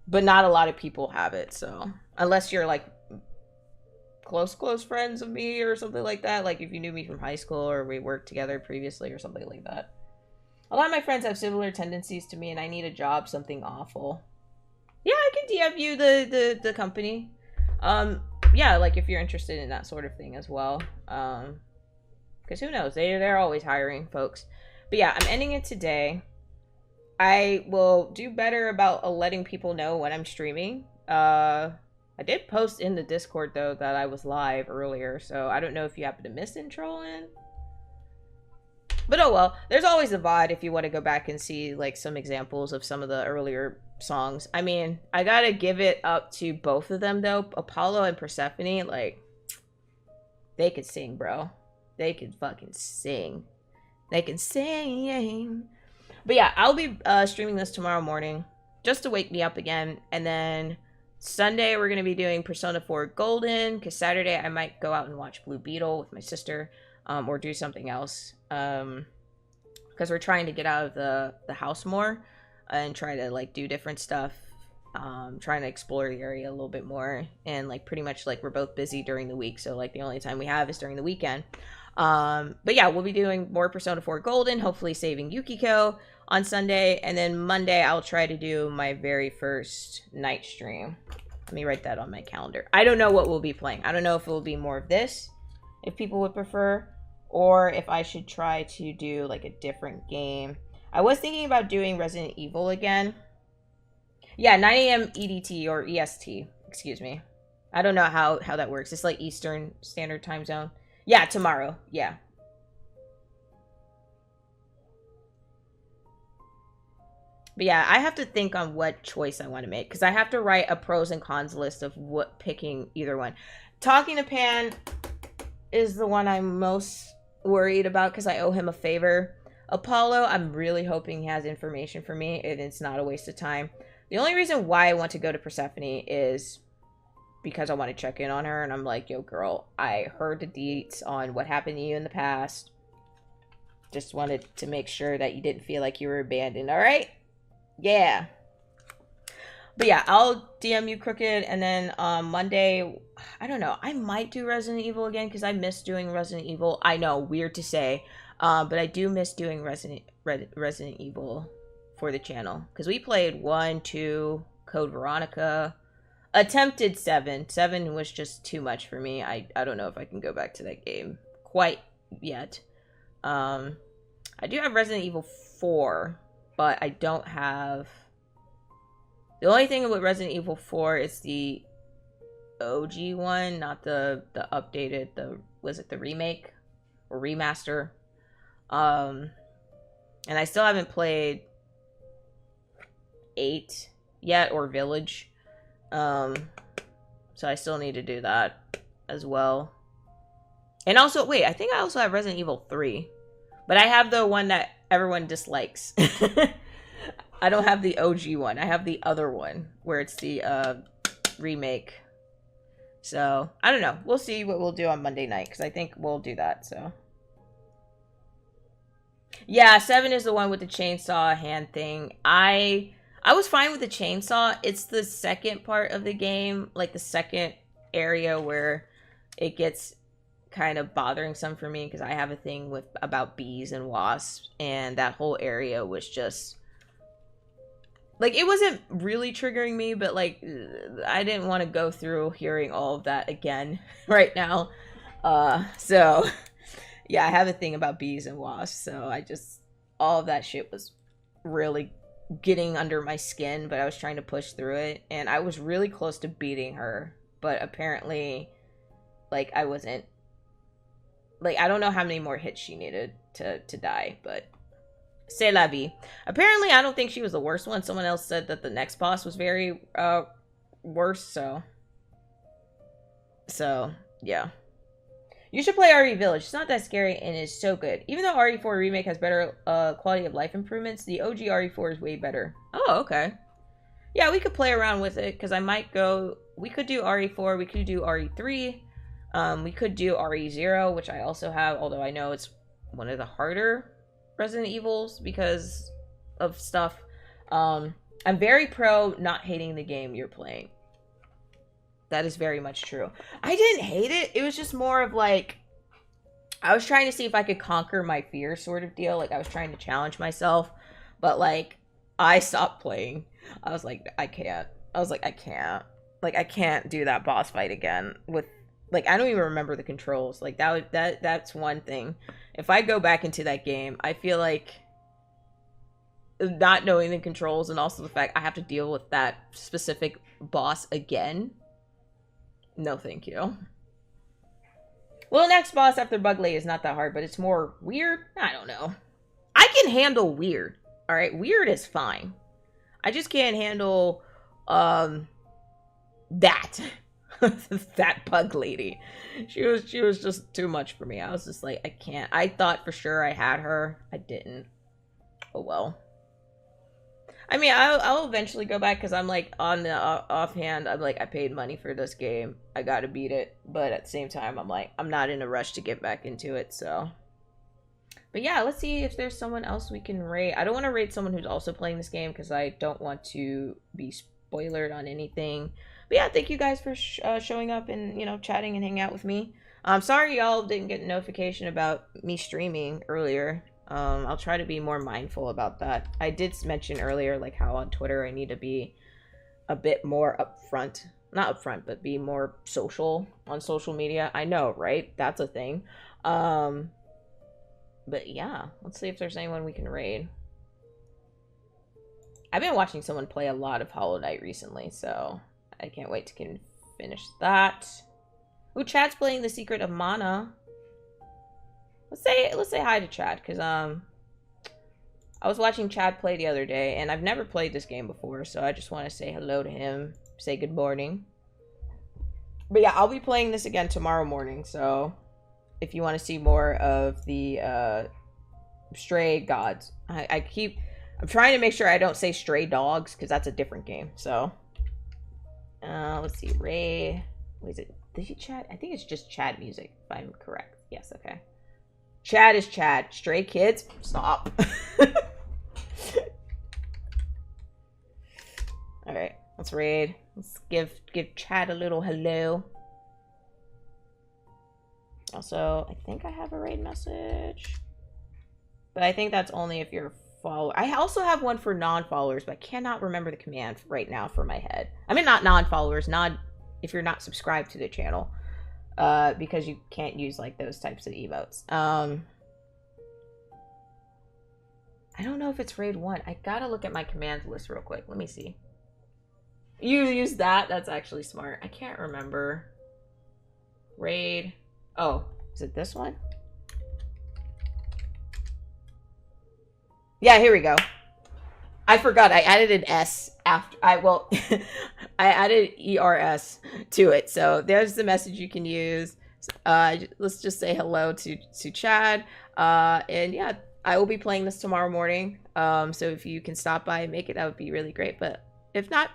but not a lot of people have it. So unless you're like close friends of me or something like that, like if you knew me from high school or we worked together previously or something like that. A lot of my friends have similar tendencies to me, and I need a job, something awful. Yeah, I can DM you the company. Yeah, like if you're interested in that sort of thing as well. Because who knows, they're always hiring folks. But yeah, I'm ending it today. I will do better about letting people know when I'm streaming. I did post in the Discord, though, that I was live earlier, so I don't know if you happen to miss intro in. But oh well, there's always a VOD if you want to go back and see, like, some examples of some of the earlier songs. I mean, I gotta give it up to both of them, though. Apollo and Persephone, like, they could sing, bro. They could fucking sing. They can sing. But yeah, I'll be streaming this tomorrow morning, just to wake me up again, and then Sunday, we're going to be doing Persona 4 Golden, because Saturday I might go out and watch Blue Beetle with my sister, or do something else, because we're trying to get out of the house more, and try to, like, do different stuff, trying to explore the area a little bit more, and, like, pretty much, like, we're both busy during the week, so, like, the only time we have is during the weekend. But yeah, we'll be doing more Persona 4 Golden, hopefully saving Yukiko on Sunday, and then Monday I'll try to do my very first night stream. Let me write that on my calendar. I don't know what we'll be playing. I don't know if it will be more of this, if people would prefer, or if I should try to do like a different game. I was thinking about doing Resident Evil again. Yeah, 9 a.m. EDT or EST, excuse me. I don't know how that works. It's like Eastern Standard Time Zone. Yeah, tomorrow. Yeah. But yeah, I have to think on what choice I want to make, because I have to write a pros and cons list of what picking either one. Talking to Pan, is the one I'm most worried about because I owe him a favor. Apollo, I'm really hoping he has information for me and it's not a waste of time. The only reason why I want to go to Persephone is because I want to check in on her, and I'm like, yo, girl, I heard the deets on what happened to you in the past. Just wanted to make sure that you didn't feel like you were abandoned, all right? Yeah. But yeah, I'll DM you, Crooked, and then Monday, I don't know, I might do Resident Evil again because I miss doing Resident Evil. I know, weird to say, but I do miss doing Resident Evil for the channel because we played 1, 2, Code Veronica, attempted 7. 7 was just too much for me. I don't know if I can go back to that game quite yet. I do have Resident Evil 4, but I don't have... The only thing with Resident Evil 4 is the OG one, not the updated, was it the remake or remaster? And I still haven't played 8 yet, or Village. So I still need to do that as well. And also, wait, I think I also have Resident Evil 3. But I have the one that everyone dislikes. I don't have the OG one. I have the other one where it's the remake. So, I don't know. We'll see what we'll do on Monday night because I think we'll do that, so. Yeah, 7 is the one with the chainsaw hand thing. I was fine with the chainsaw. It's the second part of the game, like the second area where it gets kind of bothering some for me because I have a thing about bees and wasps, and that whole area was just like, it wasn't really triggering me, but like I didn't want to go through hearing all of that again right now. So yeah, I have a thing about bees and wasps, so all of that shit was really getting under my skin, but I was trying to push through it, and I was really close to beating her, but apparently, like, I wasn't, like, I don't know how many more hits she needed to die, but c'est la vie. Apparently, I don't think she was the worst one. Someone else said that the next boss was very worse, so yeah. You should play RE Village. It's not that scary and is so good. Even though RE4 Remake has better quality of life improvements, the OG RE4 is way better. Oh, okay. Yeah, we could play around with it because I might go... We could do RE4, we could do RE3, we could do RE0, which I also have, although I know it's one of the harder Resident Evils because of stuff. I'm very pro not hating the game you're playing. That is very much true. I didn't hate it. It was just more of like, I was trying to see if I could conquer my fear sort of deal. Like, I was trying to challenge myself. But, like, I stopped playing. I was like, I can't. I was like, I can't. Like, I can't do that boss fight again. With, like, I don't even remember the controls. Like, that's one thing. If I go back into that game, I feel like not knowing the controls and also the fact I have to deal with that specific boss again. No, thank you. Well, next boss after Bug Lady is not that hard, but it's more weird. I don't know. I can handle weird. All right, weird is fine. I just can't handle that that Bug Lady. She was just too much for me. I was just like, I can't. I thought for sure I had her. I didn't. Oh well. I mean, I'll eventually go back because I'm like, on the offhand, I'm like, I paid money for this game. I gotta beat it. But at the same time, I'm like, I'm not in a rush to get back into it, so. But yeah, let's see if there's someone else we can rate. I don't want to rate someone who's also playing this game because I don't want to be spoilered on anything. But yeah, thank you guys for showing up and, you know, chatting and hanging out with me. I'm sorry y'all didn't get a notification about me streaming earlier. I'll try to be more mindful about that. I did mention earlier, like, how on Twitter I need to be a bit more upfront. Not upfront, but be more social on social media. I know, right? That's a thing. But yeah, let's see if there's anyone we can raid. I've been watching someone play a lot of Hollow Knight recently, so I can't wait to finish that. Ooh, Chad's playing The Secret of Mana. Let's say hi to Chad, because I was watching Chad play the other day, and I've never played this game before, so I just want to say hello to him, say good morning. But yeah, I'll be playing this again tomorrow morning, so if you want to see more of the stray gods. I'm trying to make sure I don't say stray dogs because that's a different game. So let's see, Ray. What is it? Did he chat? I think it's just Chad music, if I'm correct. Yes, okay. Chad is Chad. Stray kids, stop. All right, let's raid. Let's give Chad a little hello. Also, I think I have a raid message, but I think that's only if you're a follower. I also have one for non-followers, but I cannot remember the command right now for my head. I mean, not non-followers, if you're not subscribed to the channel, because you can't use like those types of emotes. I don't know if it's raid 1. I gotta look at my commands list real quick. Let me see. You use that? That's actually smart. I can't remember. Raid. Oh, is it this one? Yeah, here we go. I forgot. I added an S after. I added ERS to it. So there's the message you can use. Let's just say hello to Chad. And yeah, I will be playing this tomorrow morning. So if you can stop by and make it, that would be really great. But if not,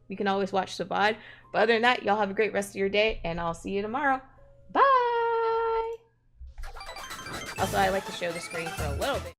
you can always watch the VOD. But other than that, y'all have a great rest of your day, and I'll see you tomorrow. Bye! Also, I like to show the screen for a little bit.